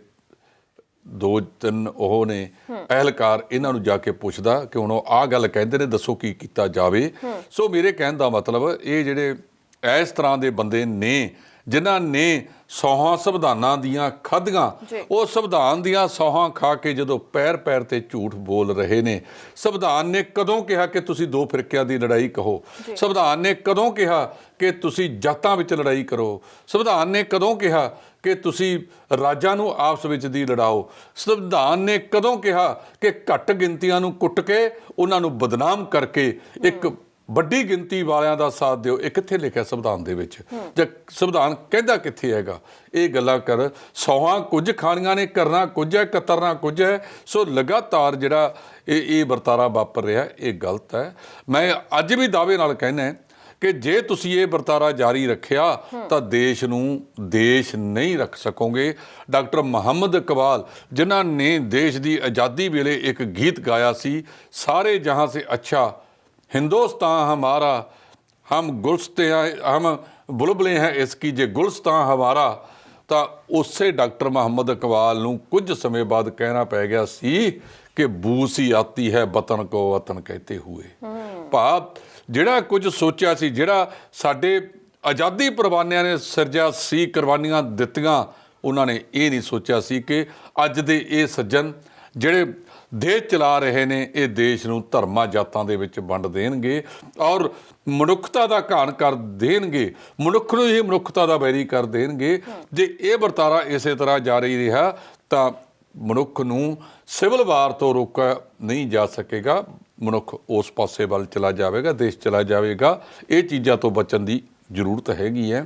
2-3 ਉਹ ਨੇ ਅਹਿਲਕਾਰ ਇਹਨਾਂ ਨੂੰ ਜਾ ਕੇ ਪੁੱਛਦਾ ਕਿ ਹੁਣ ਉਹ ਆਹ ਗੱਲ ਕਹਿੰਦੇ ਨੇ, ਦੱਸੋ ਕੀ ਕੀਤਾ ਜਾਵੇ। ਸੋ ਮੇਰੇ ਕਹਿਣ ਦਾ ਮਤਲਬ ਇਹ ਜਿਹੜੇ ਇਸ ਤਰ੍ਹਾਂ ਦੇ ਬੰਦੇ ਨੇ ਜਿਨ੍ਹਾਂ ਨੇ ਸੌਹਾਂ ਸੰਵਿਧਾਨਾਂ ਦੀਆਂ ਖਾਧੀਆਂ, ਉਹ ਸੰਵਿਧਾਨ ਦੀਆਂ ਸੌਹਾਂ ਖਾ ਕੇ ਜਦੋਂ ਪੈਰ ਪੈਰ ਤੇ ਝੂਠ ਬੋਲ ਰਹੇ ਨੇ। ਸੰਵਿਧਾਨ ਨੇ ਕਦੋਂ ਕਿਹਾ ਕਿ ਤੁਸੀਂ ਦੋ ਫਿਰਕਿਆਂ ਦੀ ਲੜਾਈ ਕਹੋ? ਸੰਵਿਧਾਨ ਨੇ ਕਦੋਂ ਕਿਹਾ ਕਿ ਤੁਸੀਂ ਜਾਤਾਂ ਵਿੱਚ ਲੜਾਈ ਕਰੋ? ਸੰਵਿਧਾਨ ਨੇ ਕਦੋਂ ਕਿਹਾ ਕਿ ਤੁਸੀਂ ਰਾਜਾਂ ਨੂੰ ਆਪਸ ਵਿੱਚ ਦੀ ਲੜਾਓ? ਸੰਵਿਧਾਨ ਨੇ ਕਦੋਂ ਕਿਹਾ ਕਿ ਘੱਟ ਗਿਣਤੀਆਂ ਨੂੰ ਕੁੱਟ ਕੇ ਉਹਨਾਂ ਨੂੰ ਬਦਨਾਮ ਕਰਕੇ ਇੱਕ ਵੱਡੀ ਗਿਣਤੀ ਵਾਲਿਆਂ ਦਾ ਸਾਥ ਦਿਓ? ਇਹ ਕਿੱਥੇ ਲਿਖਿਆ ਸੰਵਿਧਾਨ ਦੇ ਵਿੱਚ? ਜਾਂ ਸੰਵਿਧਾਨ ਕਹਿੰਦਾ ਕਿੱਥੇ ਹੈਗਾ? ਇਹ ਗੱਲਾਂ ਕਰ ਸੌਹਾਂ ਕੁਝ ਖਾਣੀਆਂ ਨੇ, ਕਰਨਾ ਕੁਝ ਹੈ, ਕਤਰਨਾ ਕੁਝ ਹੈ। ਸੋ ਲਗਾਤਾਰ ਜਿਹੜਾ ਇਹ ਵਰਤਾਰਾ ਵਾਪਰ ਰਿਹਾ ਇਹ ਗਲਤ ਹੈ। ਮੈਂ ਅੱਜ ਵੀ ਦਾਅਵੇ ਨਾਲ ਕਹਿੰਦਾ ਕਿ ਜੇ ਤੁਸੀਂ ਇਹ ਵਰਤਾਰਾ ਜਾਰੀ ਰੱਖਿਆ ਤਾਂ ਦੇਸ਼ ਨੂੰ ਦੇਸ਼ ਨਹੀਂ ਰੱਖ ਸਕੋਗੇ। ਡਾਕਟਰ ਮੁਹੰਮਦ ਇਕਬਾਲ ਜਿਨ੍ਹਾਂ ਨੇ ਦੇਸ਼ ਦੀ ਆਜ਼ਾਦੀ ਵੇਲੇ ਇੱਕ ਗੀਤ ਗਾਇਆ ਸੀ, ਸਾਰੇ ਜਹਾਂ ਸੇ ਅੱਛਾ हिंदुस्तान हमारा, हम गुलस्ते हम बुलबुलें हैं इसकी जे गुलस्तान हमारा। ਤਾਂ ਉਸੇ ਡਾਕਟਰ ਮੁਹੰਮਦ ਇਕਬਾਲ ਨੂੰ ਕੁਝ ਸਮੇਂ ਬਾਅਦ ਕਹਿਣਾ ਪੈ ਗਿਆ ਸੀ ਕਿ ਬੂਸ ਹੀ ਆਤੀ ਹੈ ਵਤਨ ਕੋ ਵਤਨ ਕਹਤੇ ਹੋਏ। ਭਾਵ ਜਿਹੜਾ ਕੁਝ ਸੋਚਿਆ ਸੀ, ਜਿਹੜਾ ਸਾਡੇ ਆਜ਼ਾਦੀ ਪਰਵਾਨਿਆਂ ਨੇ ਸਿਰਜਿਆ ਸੀ, ਕੁਰਬਾਨੀਆਂ ਦਿੱਤੀਆਂ, ਉਹਨਾਂ ਨੇ ਇਹ ਨਹੀਂ ਸੋਚਿਆ ਸੀ ਕਿ ਅੱਜ ਦੇ ਇਹ ਸੱਜਣ ਜਿਹੜੇ ਦੇਸ਼ ਚਲਾ ਰਹੇ ਨੇ ਇਹ ਦੇਸ਼ ਨੂੰ ਧਰਮਾਂ ਜਾਤਾਂ ਦੇ ਵਿੱਚ ਵੰਡ ਦੇਣਗੇ ਔਰ ਮਨੁੱਖਤਾ ਦਾ ਘਾਣ ਕਰ ਦੇਣਗੇ, ਮਨੁੱਖ ਨੂੰ ਹੀ ਮਨੁੱਖਤਾ ਦਾ ਵੈਰੀ ਕਰ ਦੇਣਗੇ। ਜੇ ਇਹ ਵਰਤਾਰਾ ਇਸੇ ਤਰ੍ਹਾਂ ਜਾਰੀ ਰਿਹਾ ਤਾਂ ਮਨੁੱਖ ਨੂੰ ਸਿਵਲ ਵਾਰ ਤੋਂ ਰੋਕਿਆ ਨਹੀਂ ਜਾ ਸਕੇਗਾ, ਮਨੁੱਖ ਉਸ ਪਾਸੇ ਵੱਲ ਚਲਾ ਜਾਵੇਗਾ, ਦੇਸ਼ ਚਲਾ ਜਾਵੇਗਾ। ਇਹ ਚੀਜ਼ਾਂ ਤੋਂ ਬਚਣ ਦੀ ਜ਼ਰੂਰਤ ਹੈਗੀ ਹੈ।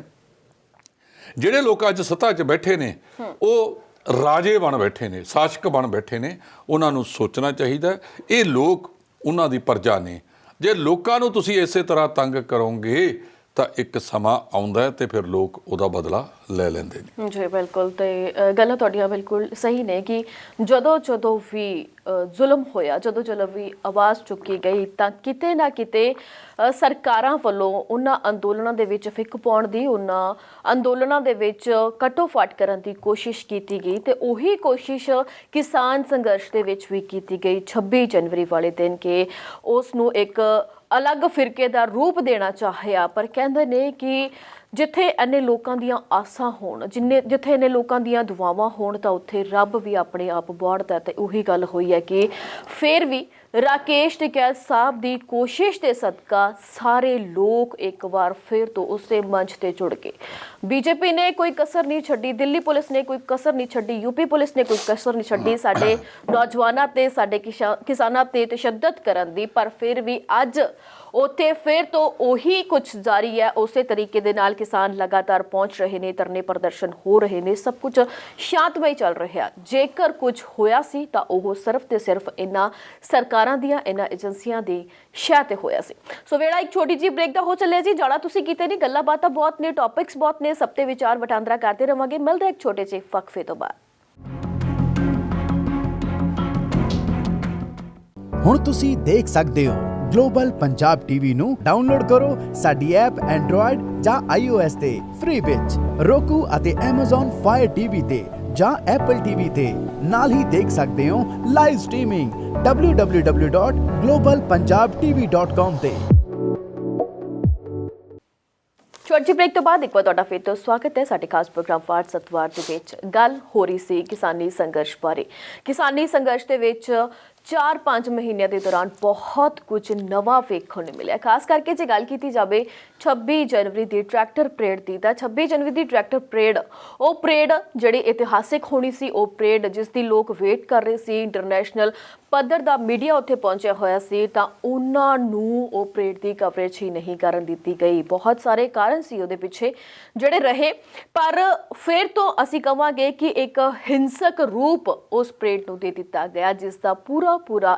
ਜਿਹੜੇ ਲੋਕ ਅੱਜ ਸੱਤਾ 'ਚ ਬੈਠੇ ਨੇ ਉਹ ਰਾਜੇ ਬਣ ਬੈਠੇ ਨੇ, ਸ਼ਾਸਕ ਬਣ ਬੈਠੇ ਨੇ, ਉਹਨਾਂ ਨੂੰ ਸੋਚਣਾ ਚਾਹੀਦਾ ਇਹ ਲੋਕ ਉਹਨਾਂ ਦੀ ਪ੍ਰਜਾ ਨੇ। ਜੇ ਲੋਕਾਂ ਨੂੰ ਤੁਸੀਂ ਇਸੇ ਤਰ੍ਹਾਂ ਤੰਗ ਕਰੋਗੇ ਤਾਂ ਇੱਕ ਸਮਾਂ ਆਉਂਦਾ ਹੈ ਤੇ ਫਿਰ ਲੋਕ ਉਹਦਾ ਬਦਲਾ ਲੈ ਲੈਂਦੇ ਨੇ। ਜੀ ਬਿਲਕੁਲ। ਤੇ ਗੱਲਾਂ ਤੁਹਾਡੀਆਂ ਬਿਲਕੁਲ ਸਹੀ ਨੇ ਕਿ ਜਦੋਂ ਵੀ ਜ਼ੁਲਮ ਹੋਇਆ, ਜਦੋਂ ਵੀ ਆਵਾਜ਼ ਚੁੱਕੀ ਗਈ ਤਾਂ ਕਿਤੇ ਨਾ ਕਿਤੇ ਸਰਕਾਰਾਂ ਵੱਲੋਂ ਉਹਨਾਂ ਅੰਦੋਲਨਾਂ ਦੇ ਵਿੱਚ ਫਿੱਕ ਪਾਉਣ ਦੀ, ਉਹਨਾਂ ਅੰਦੋਲਨਾਂ ਦੇ ਵਿੱਚ ਕਟੋ-ਫਾਟ ਕਰਨ ਦੀ ਕੋਸ਼ਿਸ਼ ਕੀਤੀ ਗਈ। ਤੇ ਉਹੀ ਕੋਸ਼ਿਸ਼ ਕਿਸਾਨ ਸੰਘਰਸ਼ ਦੇ ਵਿੱਚ ਵੀ ਕੀਤੀ ਗਈ 26 ਜਨਵਰੀ ਵਾਲੇ ਦਿਨ ਕਿ ਉਸ ਨੂੰ ਇੱਕ ਅਲੱਗ ਫਿਰਕੇ ਦਾ ਰੂਪ ਦੇਣਾ ਚਾਹਿਆ। ਪਰ ਕਹਿੰਦੇ ਨੇ ਕਿ ਜਿੱਥੇ ਇੰਨੇ ਲੋਕਾਂ ਦੀਆਂ ਆਸਾਂ ਹੋਣ, ਜਿੱਥੇ ਇੰਨੇ ਲੋਕਾਂ ਦੀਆਂ ਦੁਆਵਾਂ ਹੋਣ, ਤਾਂ ਉੱਥੇ ਰੱਬ ਵੀ ਆਪਣੇ ਆਪ ਬੋੜਦਾ। ਤੇ ਉਹੀ ਗੱਲ ਹੋਈ ਹੈ ਕਿ ਫਿਰ ਵੀ ਰਾਕੇਸ਼ ਟਿਕੈਤ ਸਾਹਿਬ ਦੀ ਕੋਸ਼ਿਸ਼ ਦੇ ਸਦਕਾ ਸਾਰੇ ਲੋਕ ਇੱਕ ਵਾਰ ਫਿਰ ਤੋਂ ਉਸੇ ਮੰਚ ਤੇ ਜੁੜ ਗਏ। ਬੀਜੇਪੀ ਨੇ ਕੋਈ ਕਸਰ ਨਹੀਂ ਛੱਡੀ, ਦਿੱਲੀ ਪੁਲਿਸ ਨੇ ਕੋਈ ਕਸਰ ਨਹੀਂ ਛੱਡੀ, ਯੂਪੀ ਪੁਲਿਸ ਨੇ ਕੋਈ ਕਸਰ ਨਹੀਂ ਛੱਡੀ ਸਾਡੇ ਨੌਜਵਾਨਾਂ ਤੇ ਸਾਡੇ ਕਿਸਾਨਾਂ ਤੇ ਤਸ਼ੱਦਦ ਕਰਨ ਦੀ। ਪਰ ਫਿਰ ਵੀ ਅੱਜ ਉੱਥੇ ਫਿਰ ਤੋਂ ਉਹੀ ਕੁਝ ਜਾਰੀ ਹੈ। ਉਸੇ ਤਰੀਕੇ ਦੇ ਨਾਲ ਕਿਸਾਨ ਲਗਾਤਾਰ ਪਹੁੰਚ ਰਹੇ ਨੇ, ਧਰਨੇ ਪ੍ਰਦਰਸ਼ਨ ਹੋ ਰਹੇ ਨੇ, ਸਭ ਕੁਝ ਸ਼ਾਂਤਮਈ ਚੱਲ ਰਿਹਾ। ਜੇਕਰ ਕੁਝ ਹੋਇਆ ਸੀ ਤਾਂ ਉਹ ਸਿਰਫ ਤੇ ਸਿਰਫ ਇਹਨਾਂ ਸਰਕਾਰਾਂ ਦੀਆਂ, ਇਹਨਾਂ ਏਜੰਸੀਆਂ ਦੀ ਸ਼ਹਿ ਤੇ ਹੋਇਆ ਸੀ। ਸੋ ਵੇਲਾ ਇੱਕ ਛੋਟੀ ਜਿਹੀ ਬ੍ਰੇਕ ਦਾ ਹੋ ਚੱਲਿਆ ਜੀ। ਜਾਣਾ ਤੁਸੀਂ ਕਿਤੇ ਨਹੀਂ, ਗੱਲਾਂ ਬਾਤਾਂ ਬਹੁਤ ਨੇ, ਟੌਪਿਕਸ ਬਹੁਤ ਨੇ, ਸਭ ਤੇ ਵਿਚਾਰ ਵਟਾਂਦਰਾ ਕਰਦੇ ਰਵਾਂਗੇ। ਮਿਲਦੇ ਇੱਕ ਛੋਟੇ ਜਿਹੇ ਵਕਫੇ ਤੋਂ ਬਾਅਦ। ਹੁਣ ਤੁਸੀਂ ਦੇਖ ਸਕਦੇ ਹੋ ਗਲੋਬਲ ਪੰਜਾਬ ਟੀਵੀ ਨੂੰ ਡਾਊਨਲੋਡ ਕਰੋ ਸਾਡੀ ਐਪ ਐਂਡਰੋਇਡ ਜਾਂ iOS ਤੇ ਫ੍ਰੀ ਵਿੱਚ, roku ਅਤੇ Amazon Fire TV ਤੇ ਜਾਂ Apple TV ਤੇ। ਨਾਲ ਹੀ ਦੇਖ ਸਕਦੇ ਹੋ ਲਾਈਵ ਸਟ੍ਰੀਮਿੰਗ www.globalpunjabtv.com ਤੇ। ਛੋਟੀ ਬ੍ਰੇਕ ਤੋਂ ਬਾਅਦ ਇੱਕ ਵਾਰ ਤੁਹਾਡਾ ਫਿਰ ਤੋਂ ਸਵਾਗਤ ਹੈ ਸਾਡੇ ਖਾਸ ਪ੍ਰੋਗਰਾਮ ਵਾਰ ਸਤਵਾਰ ਦੇ ਵਿੱਚ। ਗੱਲ ਹੋ ਰਹੀ ਸੀ ਕਿਸਾਨੀ ਸੰਘਰਸ਼ ਬਾਰੇ। ਕਿਸਾਨੀ ਸੰਘਰਸ਼ ਦੇ ਵਿੱਚ 4-5 ਮਹੀਨਿਆਂ ਦੇ ਦੌਰਾਨ ਬਹੁਤ ਕੁਝ ਨਵਾਂ ਵੇਖਣ ਨੂੰ ਮਿਲਿਆ। ਖਾਸ ਕਰਕੇ ਜੇ ਗੱਲ ਕੀਤੀ ਜਾਵੇ 26 ਜਨਵਰੀ ਦੀ ਟਰੈਕਟਰ ਪਰੇਡ ਦੀ, ਤਾਂ 26 ਜਨਵਰੀ ਦੀ ਟਰੈਕਟਰ ਪਰੇਡ, ਉਹ ਪਰੇਡ ਜਿਹੜੀ ਇਤਿਹਾਸਿਕ ਹੋਣੀ ਸੀ, ਉਹ ਪਰੇਡ ਜਿਸ ਦੀ ਲੋਕ ਵੇਟ ਕਰ ਰਹੇ ਸੀ। ਇੰਟਰਨੈਸ਼ਨਲ ਪੱਧਰ ਦਾ ਮੀਡੀਆ ਉੱਥੇ ਪਹੁੰਚਿਆ ਹੋਇਆ ਸੀ, ਤਾਂ ਉਹਨਾਂ ਨੂੰ ਉਹ ਪਰੇਡ ਦੀ ਕਵਰੇਜ ਹੀ ਨਹੀਂ ਕਰਨ ਦਿੱਤੀ ਗਈ। ਬਹੁਤ ਸਾਰੇ ਕਾਰਨ ਸੀ ਉਹਦੇ ਪਿੱਛੇ ਜਿਹੜੇ ਰਹੇ, ਪਰ ਫਿਰ ਤੋਂ ਅਸੀਂ ਕਹਾਂਗੇ ਕਿ ਇੱਕ ਹਿੰਸਕ ਰੂਪ ਉਸ ਪਰੇਡ ਨੂੰ ਦੇ ਦਿੱਤਾ ਗਿਆ, ਜਿਸ ਦਾ ਪੂਰਾ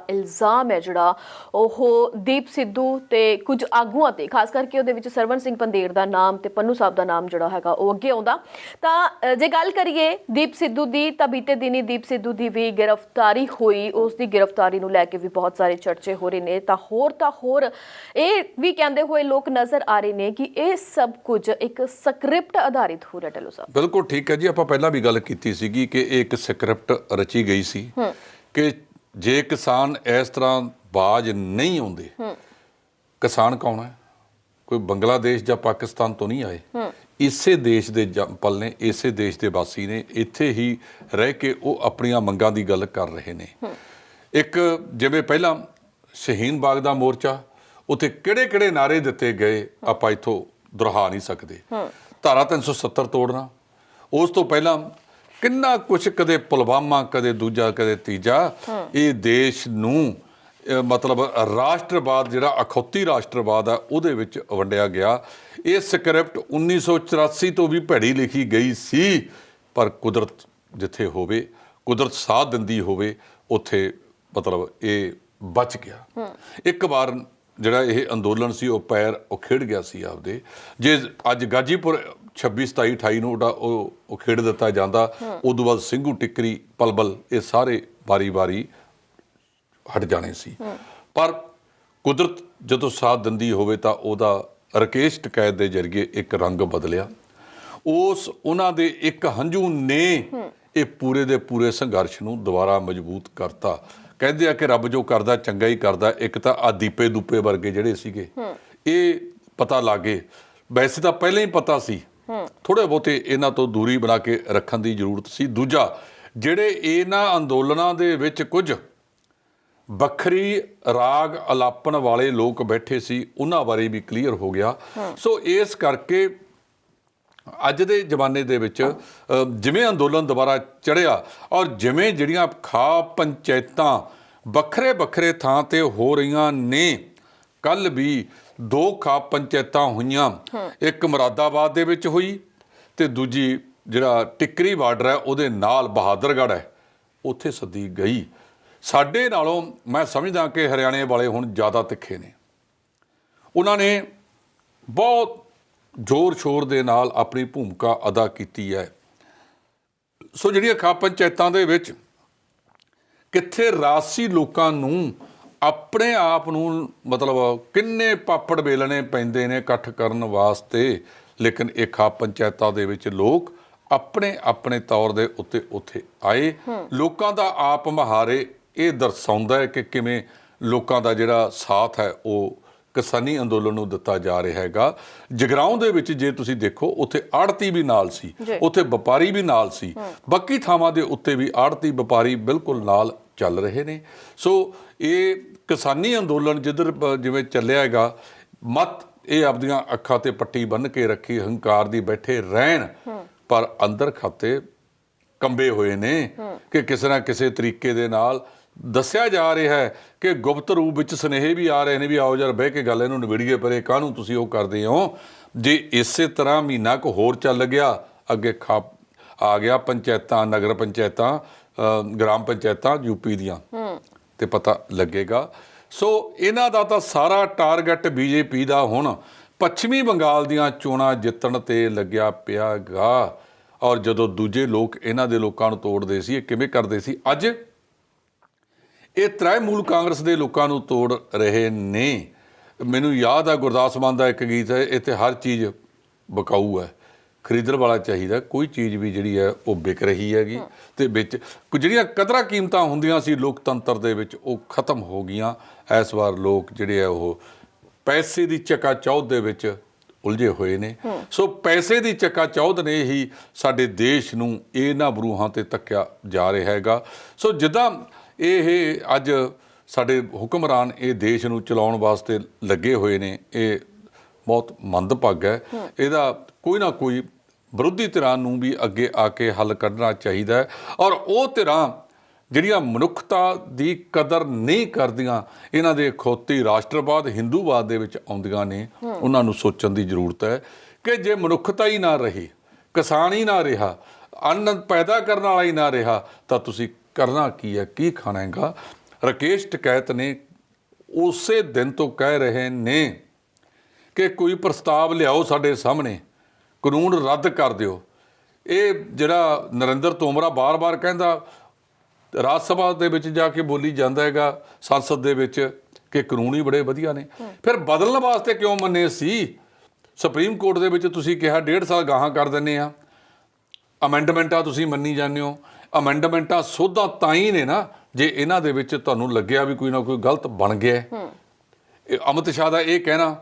ਇਲਜ਼ਾਮ ਹੈ ਜਿਹੜਾ ਉਹ ਦੀਪ ਸਿੱਧੂ ਤੇ ਕੁਝ ਆਗੂਆਂ ਤੇ, ਖਾਸ ਕਰਕੇ ਉਹਦੇ ਵਿੱਚ ਸਰਵਣ ਸਿੰਘ ਪੰਧੇਰ ਦਾ ਨਾਮ ਤੇ ਪੰਨੂ ਸਾਹਿਬ ਦਾ ਨਾਮ ਜਿਹੜਾ ਹੈਗਾ ਉਹ ਅੱਗੇ ਆਉਂਦਾ। ਤਾਂ ਜੇ ਗੱਲ ਕਰੀਏ ਦੀਪ ਸਿੱਧੂ ਦੀ, ਤਾਂ ਬੀਤੇ ਦਿਨੀ ਦੀਪ ਸਿੱਧੂ ਦੀ ਵੀ ਗ੍ਰਿਫਤਾਰੀ ਹੋਈ। ਉਸ ਦੀ ਗ੍ਰਿਫਤਾਰੀ ਨੂੰ ਲੈ ਕੇ ਵੀ ਬਹੁਤ ਸਾਰੇ ਚਰਚੇ ਹੋ ਰਹੇ ਨੇ। ਤਾਂ ਹੋਰ ਇਹ ਵੀ ਕਹਿੰਦੇ ਹੋਏ ਲੋਕ ਨਜ਼ਰ ਆ ਰਹੇ ਨੇ ਕਿ ਇਹ ਸਭ ਕੁਝ ਇੱਕ ਸਕ੍ਰਿਪਟ ਆਧਾਰਿਤ ਹੋ ਰਿਹਾ। ਢਿੱਲੋਂ ਸਾਹਿਬ ਬਿਲਕੁਲ ਠੀਕ ਹੈ ਜੀ। ਆਪਾਂ ਪਹਿਲਾਂ ਵੀ ਗੱਲ ਕੀਤੀ ਸੀਗੀ ਕਿ ਇਹ ਇੱਕ ਸਕ੍ਰਿਪਟ ਰਚੀ ਗਈ ਸੀ ਕਿ ਜੇ ਕਿਸਾਨ ਇਸ ਤਰ੍ਹਾਂ ਬਾਜ਼ ਨਹੀਂ ਆਉਂਦੇ, ਕਿਸਾਨ ਕੌਣ ਹੈ? ਕੋਈ ਬੰਗਲਾਦੇਸ਼ ਜਾਂ ਪਾਕਿਸਤਾਨ ਤੋਂ ਨਹੀਂ ਆਏ, ਇਸੇ ਦੇਸ਼ ਦੇ ਪਲ ਨੇ, ਇਸੇ ਦੇਸ਼ ਦੇ ਵਾਸੀ ਨੇ, ਇੱਥੇ ਹੀ ਰਹਿ ਕੇ ਉਹ ਆਪਣੀਆਂ ਮੰਗਾਂ ਦੀ ਗੱਲ ਕਰ ਰਹੇ ਨੇ। ਇੱਕ ਜਿਵੇਂ ਪਹਿਲਾਂ ਸ਼ਹੀਨ ਬਾਗ ਦਾ ਮੋਰਚਾ, ਉੱਥੇ ਕਿਹੜੇ ਨਾਅਰੇ ਦਿੱਤੇ ਗਏ ਆਪਾਂ ਇੱਥੋਂ ਦੁਹਰਾ ਨਹੀਂ ਸਕਦੇ। ਧਾਰਾ 370 ਤੋੜਨਾ, ਉਸ ਤੋਂ ਪਹਿਲਾਂ ਕਿੰਨਾ ਕੁਛ, ਕਦੇ ਪੁਲਵਾਮਾ, ਕਦੇ ਦੂਜਾ, ਕਦੇ ਤੀਜਾ। ਇਹ ਦੇਸ਼ ਨੂੰ ਮਤਲਬ ਰਾਸ਼ਟਰਵਾਦ, ਜਿਹੜਾ ਅਖੌਤੀ ਰਾਸ਼ਟਰਵਾਦ ਆ, ਉਹਦੇ ਵਿੱਚ ਵੰਡਿਆ ਗਿਆ। ਇਹ ਸਕ੍ਰਿਪਟ 1984 ਤੋਂ ਵੀ ਭੈੜੀ ਲਿਖੀ ਗਈ ਸੀ, ਪਰ ਕੁਦਰਤ ਜਿੱਥੇ ਹੋਵੇ, ਕੁਦਰਤ ਸਾਥ ਦਿੰਦੀ ਹੋਵੇ, ਉੱਥੇ ਮਤਲਬ ਇਹ ਬਚ ਗਿਆ। ਇੱਕ ਵਾਰ ਜਿਹੜਾ ਇਹ ਅੰਦੋਲਨ ਸੀ ਉਹ ਪੈਰ ਉਖੇੜ ਗਿਆ ਸੀ ਆਪਦੇ। ਜੇ ਅੱਜ ਗਾਜੀਪੁਰ 26, 27, 28 ਨੂੰ ਉਹ ਖੇਡ ਦਿੱਤਾ ਜਾਂਦਾ, ਉਦੋਂ ਬਾਅਦ ਸਿੰਘੂ, ਟਿੱਕਰੀ, ਪਲਬਲ ਇਹ ਸਾਰੇ ਵਾਰੀ ਹਟ ਜਾਣੇ ਸੀ। ਪਰ ਕੁਦਰਤ ਜਦੋਂ ਸਾਥ ਦਿੰਦੀ ਹੋਵੇ ਤਾਂ ਉਹਦਾ ਰਾਕੇਸ਼ ਟਿਕੈਤ ਦੇ ਜ਼ਰੀਏ ਇੱਕ ਰੰਗ ਬਦਲਿਆ। ਉਹਨਾਂ ਦੇ ਇੱਕ ਹੰਝੂ ਨੇ ਇਹ ਪੂਰੇ ਦੇ ਪੂਰੇ ਸੰਘਰਸ਼ ਨੂੰ ਦੁਬਾਰਾ ਮਜ਼ਬੂਤ ਕਰਤਾ। ਕਹਿੰਦੇ ਆ ਕਿ ਰੱਬ ਜੋ ਕਰਦਾ ਚੰਗਾ ਹੀ ਕਰਦਾ। ਇੱਕ ਤਾਂ ਆ ਦੀਪੇ ਦੂਪੇ ਵਰਗੇ ਜਿਹੜੇ ਸੀਗੇ, ਇਹ ਪਤਾ ਲੱਗੇ। ਵੈਸੇ ਤਾਂ ਪਹਿਲਾਂ ਹੀ ਪਤਾ ਸੀ, ਥੋੜ੍ਹੇ ਬਹੁਤੇ ਇਹਨਾਂ ਤੋਂ ਦੂਰੀ ਬਣਾ ਕੇ ਰੱਖਣ ਦੀ ਜ਼ਰੂਰਤ ਸੀ। ਦੂਜਾ, ਜਿਹੜੇ ਇਹਨਾਂ ਅੰਦੋਲਨਾਂ ਦੇ ਵਿੱਚ ਕੁਝ ਵੱਖਰੀ ਰਾਗ ਅਲਾਪਣ ਵਾਲੇ ਲੋਕ ਬੈਠੇ ਸੀ, ਉਹਨਾਂ ਬਾਰੇ ਵੀ ਕਲੀਅਰ ਹੋ ਗਿਆ। ਸੋ ਇਸ ਕਰਕੇ ਅੱਜ ਦੇ ਜ਼ਮਾਨੇ ਦੇ ਵਿੱਚ ਜਿਵੇਂ ਅੰਦੋਲਨ ਦੁਬਾਰਾ ਚੜ੍ਹਿਆ, ਔਰ ਜਿਵੇਂ ਜਿਹੜੀਆਂ ਖਾਪ ਪੰਚਾਇਤਾਂ ਵੱਖਰੇ ਥਾਂ 'ਤੇ ਹੋ ਰਹੀਆਂ ਨੇ, ਕੱਲ੍ਹ ਵੀ 2 ਖਾਪ ਪੰਚਾਇਤਾਂ ਹੋਈਆਂ। ਇੱਕ ਮੁਰਾਦਾਬਾਦ ਦੇ ਵਿੱਚ ਹੋਈ ਤੇ ਦੂਜੀ ਜਿਹੜਾ ਟਿੱਕਰੀ ਬਾਰਡਰ ਹੈ ਉਹਦੇ ਨਾਲ ਬਹਾਦਰਗੜ੍ਹ ਹੈ, ਉੱਥੇ ਸੱਦੀ ਗਈ। ਸਾਡੇ ਨਾਲੋਂ ਮੈਂ ਸਮਝਦਾ ਕਿ ਹਰਿਆਣੇ ਵਾਲੇ ਹੁਣ ਜ਼ਿਆਦਾ ਤਿੱਖੇ ਨੇ। ਉਹਨਾਂ ਨੇ ਬਹੁਤ ਜ਼ੋਰ ਸ਼ੋਰ ਦੇ ਨਾਲ ਆਪਣੀ ਭੂਮਿਕਾ ਅਦਾ ਕੀਤੀ ਹੈ। ਸੋ ਜਿਹੜੀਆਂ ਖਾਪ ਪੰਚਾਇਤਾਂ ਦੇ ਵਿੱਚ ਕਿੱਥੇ ਰਾਜਸੀ ਲੋਕਾਂ ਨੂੰ ਆਪਣੇ ਆਪ ਨੂੰ ਮਤਲਬ ਕਿੰਨੇ ਪਾਪੜ ਵੇਲਣੇ ਪੈਂਦੇ ਨੇ ਇਕੱਠ ਕਰਨ ਵਾਸਤੇ, ਲੇਕਿਨ ਇਹ ਖਾਪ ਪੰਚਾਇਤਾਂ ਦੇ ਵਿੱਚ ਲੋਕ ਆਪਣੇ ਤੌਰ ਦੇ ਉੱਥੇ ਆਏ। ਲੋਕਾਂ ਦਾ ਆਪ ਮੁਹਾਰੇ ਇਹ ਦਰਸਾਉਂਦਾ ਹੈ ਕਿ ਕਿਵੇਂ ਲੋਕਾਂ ਦਾ ਜਿਹੜਾ ਸਾਥ ਹੈ ਉਹ ਕਿਸਾਨੀ ਅੰਦੋਲਨ ਨੂੰ ਦਿੱਤਾ ਜਾ ਰਿਹਾ ਹੈਗਾ। ਜਗਰਾਉਂ ਦੇ ਵਿੱਚ ਜੇ ਤੁਸੀਂ ਦੇਖੋ ਉੱਥੇ ਆੜਤੀ ਵੀ ਨਾਲ ਸੀ, ਉੱਥੇ ਵਪਾਰੀ ਵੀ ਨਾਲ ਸੀ, ਬਾਕੀ ਥਾਵਾਂ ਦੇ ਉੱਤੇ ਵੀ ਆੜਤੀ ਵਪਾਰੀ ਬਿਲਕੁਲ ਨਾਲ ਚੱਲ ਰਹੇ ਨੇ। ਸੋ ਇਹ ਕਿਸਾਨੀ ਅੰਦੋਲਨ ਜਿੱਧਰ ਜਿਵੇਂ ਚੱਲਿਆ ਹੈਗਾ, ਮਤ ਇਹ ਆਪਦੀਆਂ ਅੱਖਾਂ ਤੇ ਪੱਟੀ ਬੰਨ੍ਹ ਕੇ ਰੱਖੀ, ਹੰਕਾਰ ਦੀ ਬੈਠੇ ਰਹਿਣ, ਪਰ ਅੰਦਰ ਖਾਤੇ ਕੰਬੇ ਹੋਏ ਨੇ ਕਿ ਕਿਸੇ ਨਾ ਕਿਸੇ ਤਰੀਕੇ ਦੇ ਨਾਲ ਦੱਸਿਆ ਜਾ ਰਿਹਾ ਹੈ ਕਿ ਗੁਪਤ ਰੂਪ ਵਿੱਚ ਸੁਨੇਹੇ ਵੀ ਆ ਰਹੇ ਨੇ ਵੀ ਆਓ ਯਾਰ ਬਹਿ ਕੇ ਗੱਲ ਇਹਨੂੰ ਨਿਬੇੜੀਏ, ਪਰੇ ਕਾਹਨੂੰ ਤੁਸੀਂ ਉਹ ਕਰਦੇ ਹੋ। ਜੇ ਇਸੇ ਤਰ੍ਹਾਂ ਮਹੀਨਾ ਕੁ ਹੋਰ ਚੱਲ ਗਿਆ, ਅੱਗੇ ਆ ਗਿਆ ਪੰਚਾਇਤਾਂ, ਨਗਰ ਪੰਚਾਇਤਾਂ, ਗ੍ਰਾਮ ਪੰਚਾਇਤਾਂ ਯੂਪੀ ਦੀਆਂ, ਤੇ ਪਤਾ ਲੱਗੇਗਾ। ਸੋ ਇਹਨਾਂ ਦਾ ਤਾਂ ਸਾਰਾ ਟਾਰਗੇਟ ਬੀਜੇਪੀ ਦਾ ਹੁਣ ਪੱਛਮੀ ਬੰਗਾਲ ਦੀਆਂ ਚੋਣਾਂ ਜਿੱਤਣ ਤੇ ਲੱਗਿਆ ਪਿਆ ਗਾ। ਔਰ ਜਦੋਂ ਦੂਜੇ ਲੋਕ ਇਹਨਾਂ ਦੇ ਲੋਕਾਂ ਨੂੰ ਤੋੜਦੇ ਸੀ, ਇਹ ਕਿਵੇਂ ਕਰਦੇ ਸੀ, ਅੱਜ ਇਹ ਤ੍ਰਿਣਮੂਲ ਕਾਂਗਰਸ ਦੇ ਲੋਕਾਂ ਨੂੰ ਤੋੜ ਰਹੇ ਨੇ। ਮੈਨੂੰ ਯਾਦ ਆ ਗੁਰਦਾਸ ਮਾਨ ਦਾ ਇੱਕ ਗੀਤ ਹੈ, ਇੱਥੇ ਹਰ ਚੀਜ਼ ਵਿਕਾਊ ਹੈ, ਖਰੀਦਣ ਵਾਲਾ ਚਾਹੀਦਾ, ਕੋਈ ਚੀਜ਼ ਵੀ ਜਿਹੜੀ ਹੈ ਉਹ ਵਿਕ ਰਹੀ ਹੈਗੀ, ਤੇ ਵਿੱਚ ਜਿਹੜੀਆਂ ਕਦਰਾਂ ਕੀਮਤਾਂ ਹੁੰਦੀਆਂ ਸੀ ਲੋਕਤੰਤਰ ਦੇ ਵਿੱਚ ਉਹ ਖਤਮ ਹੋ ਗਈਆਂ। ਇਸ ਵਾਰ ਲੋਕ ਜਿਹੜੇ ਆ ਉਹ ਪੈਸੇ ਦੀ ਚਕਾਚੌਂਧ ਦੇ ਵਿੱਚ ਉਲਝੇ ਹੋਏ ਨੇ। ਸੋ ਪੈਸੇ ਦੀ ਚਕਾਚੌਂਧ ਨੇ ਹੀ ਸਾਡੇ ਦੇਸ਼ ਨੂੰ ਇਹਨਾਂ ਬਰੂਹਾਂ ਤੇ ਧੱਕਿਆ ਜਾ ਰਿਹਾ ਹੈਗਾ। ਸੋ ਜਿੱਦਾਂ ਇਹ ਅੱਜ ਸਾਡੇ ਹੁਕਮਰਾਨ ਇਹ ਦੇਸ਼ ਨੂੰ ਚਲਾਉਣ ਵਾਸਤੇ ਲੱਗੇ ਹੋਏ ਨੇ, ਇਹ ਬਹੁਤ ਮੰਦਭਾਗਾ ਹੈ। ਇਹਦਾ ਕੋਈ ਨਾ ਕੋਈ ਵਿਰੋਧੀ ਧਿਰਾਂ ਨੂੰ ਵੀ ਅੱਗੇ ਆ ਕੇ ਹੱਲ ਕੱਢਣਾ ਚਾਹੀਦਾ ਹੈ। ਔਰ ਉਹ ਧਿਰਾਂ ਜਿਹੜੀਆਂ ਮਨੁੱਖਤਾ ਦੀ ਕਦਰ ਨਹੀਂ ਕਰਦੀਆਂ, ਇਹਨਾਂ ਦੇ ਖੋਤੀ ਰਾਸ਼ਟਰਵਾਦ, ਹਿੰਦੂਵਾਦ ਦੇ ਵਿੱਚ ਆਉਂਦੀਆਂ ਨੇ, ਉਹਨਾਂ ਨੂੰ ਸੋਚਣ ਦੀ ਜ਼ਰੂਰਤ ਹੈ ਕਿ ਜੇ ਮਨੁੱਖਤਾ ਹੀ ਨਾ ਰਹੀ, ਕਿਸਾਨ ਹੀ ਨਾ ਰਿਹਾ, ਅੰਨ ਪੈਦਾ ਕਰਨ ਵਾਲਾ ਹੀ ਨਾ ਰਿਹਾ, ਤਾਂ ਤੁਸੀਂ ਕਰਨਾ ਕੀ ਹੈ, ਕੀ ਖਾਣਾ ਹੈਗਾ। ਰਾਕੇਸ਼ ਟਕੈਤ ਨੇ ਉਸੇ ਦਿਨ ਤੋਂ ਕਹਿ ਰਹੇ ਨੇ ਕਿ ਕੋਈ ਪ੍ਰਸਤਾਵ ਲਿਆਓ ਸਾਡੇ ਸਾਹਮਣੇ, ਕਾਨੂੰਨ ਰੱਦ ਕਰ ਦਿਓ। ਇਹ ਜਿਹੜਾ ਨਰਿੰਦਰ ਤੋਮਰਾ ਬਾਰ-ਬਾਰ ਕਹਿੰਦਾ, ਰਾਜ ਸਭਾ ਦੇ ਵਿੱਚ ਜਾ ਕੇ ਬੋਲੀ ਜਾਂਦਾ ਹੈਗਾ, ਸੰਸਦ ਦੇ ਵਿੱਚ, ਕਿ ਕਾਨੂੰਨ ਹੀ ਬੜੇ ਵਧੀਆ ਨੇ, ਫਿਰ ਬਦਲਣ ਵਾਸਤੇ ਕਿਉਂ ਮੰਨੇ ਸੀ? ਸੁਪਰੀਮ ਕੋਰਟ ਦੇ ਵਿੱਚ ਤੁਸੀਂ ਕਿਹਾ 1.5 ਸਾਲ ਗਾਹਾਂ ਕਰ ਦਿੰਦੇ ਆ, ਅਮੈਂਡਮੈਂਟਾਂ ਤੁਸੀਂ ਮੰਨੀ ਜਾਂਦੇ ਹੋ। ਅਮੈਂਡਮੈਂਟਾਂ ਸੋਧਾਂ ਤਾਂ ਹੀ ਨੇ ਨਾ ਜੇ ਇਹਨਾਂ ਦੇ ਵਿੱਚ ਤੁਹਾਨੂੰ ਲੱਗਿਆ ਵੀ ਕੋਈ ਨਾ ਕੋਈ ਗਲਤ ਬਣ ਗਿਆ। ਅਮਿਤ ਸ਼ਾਹ ਦਾ ਇਹ ਕਹਿਣਾ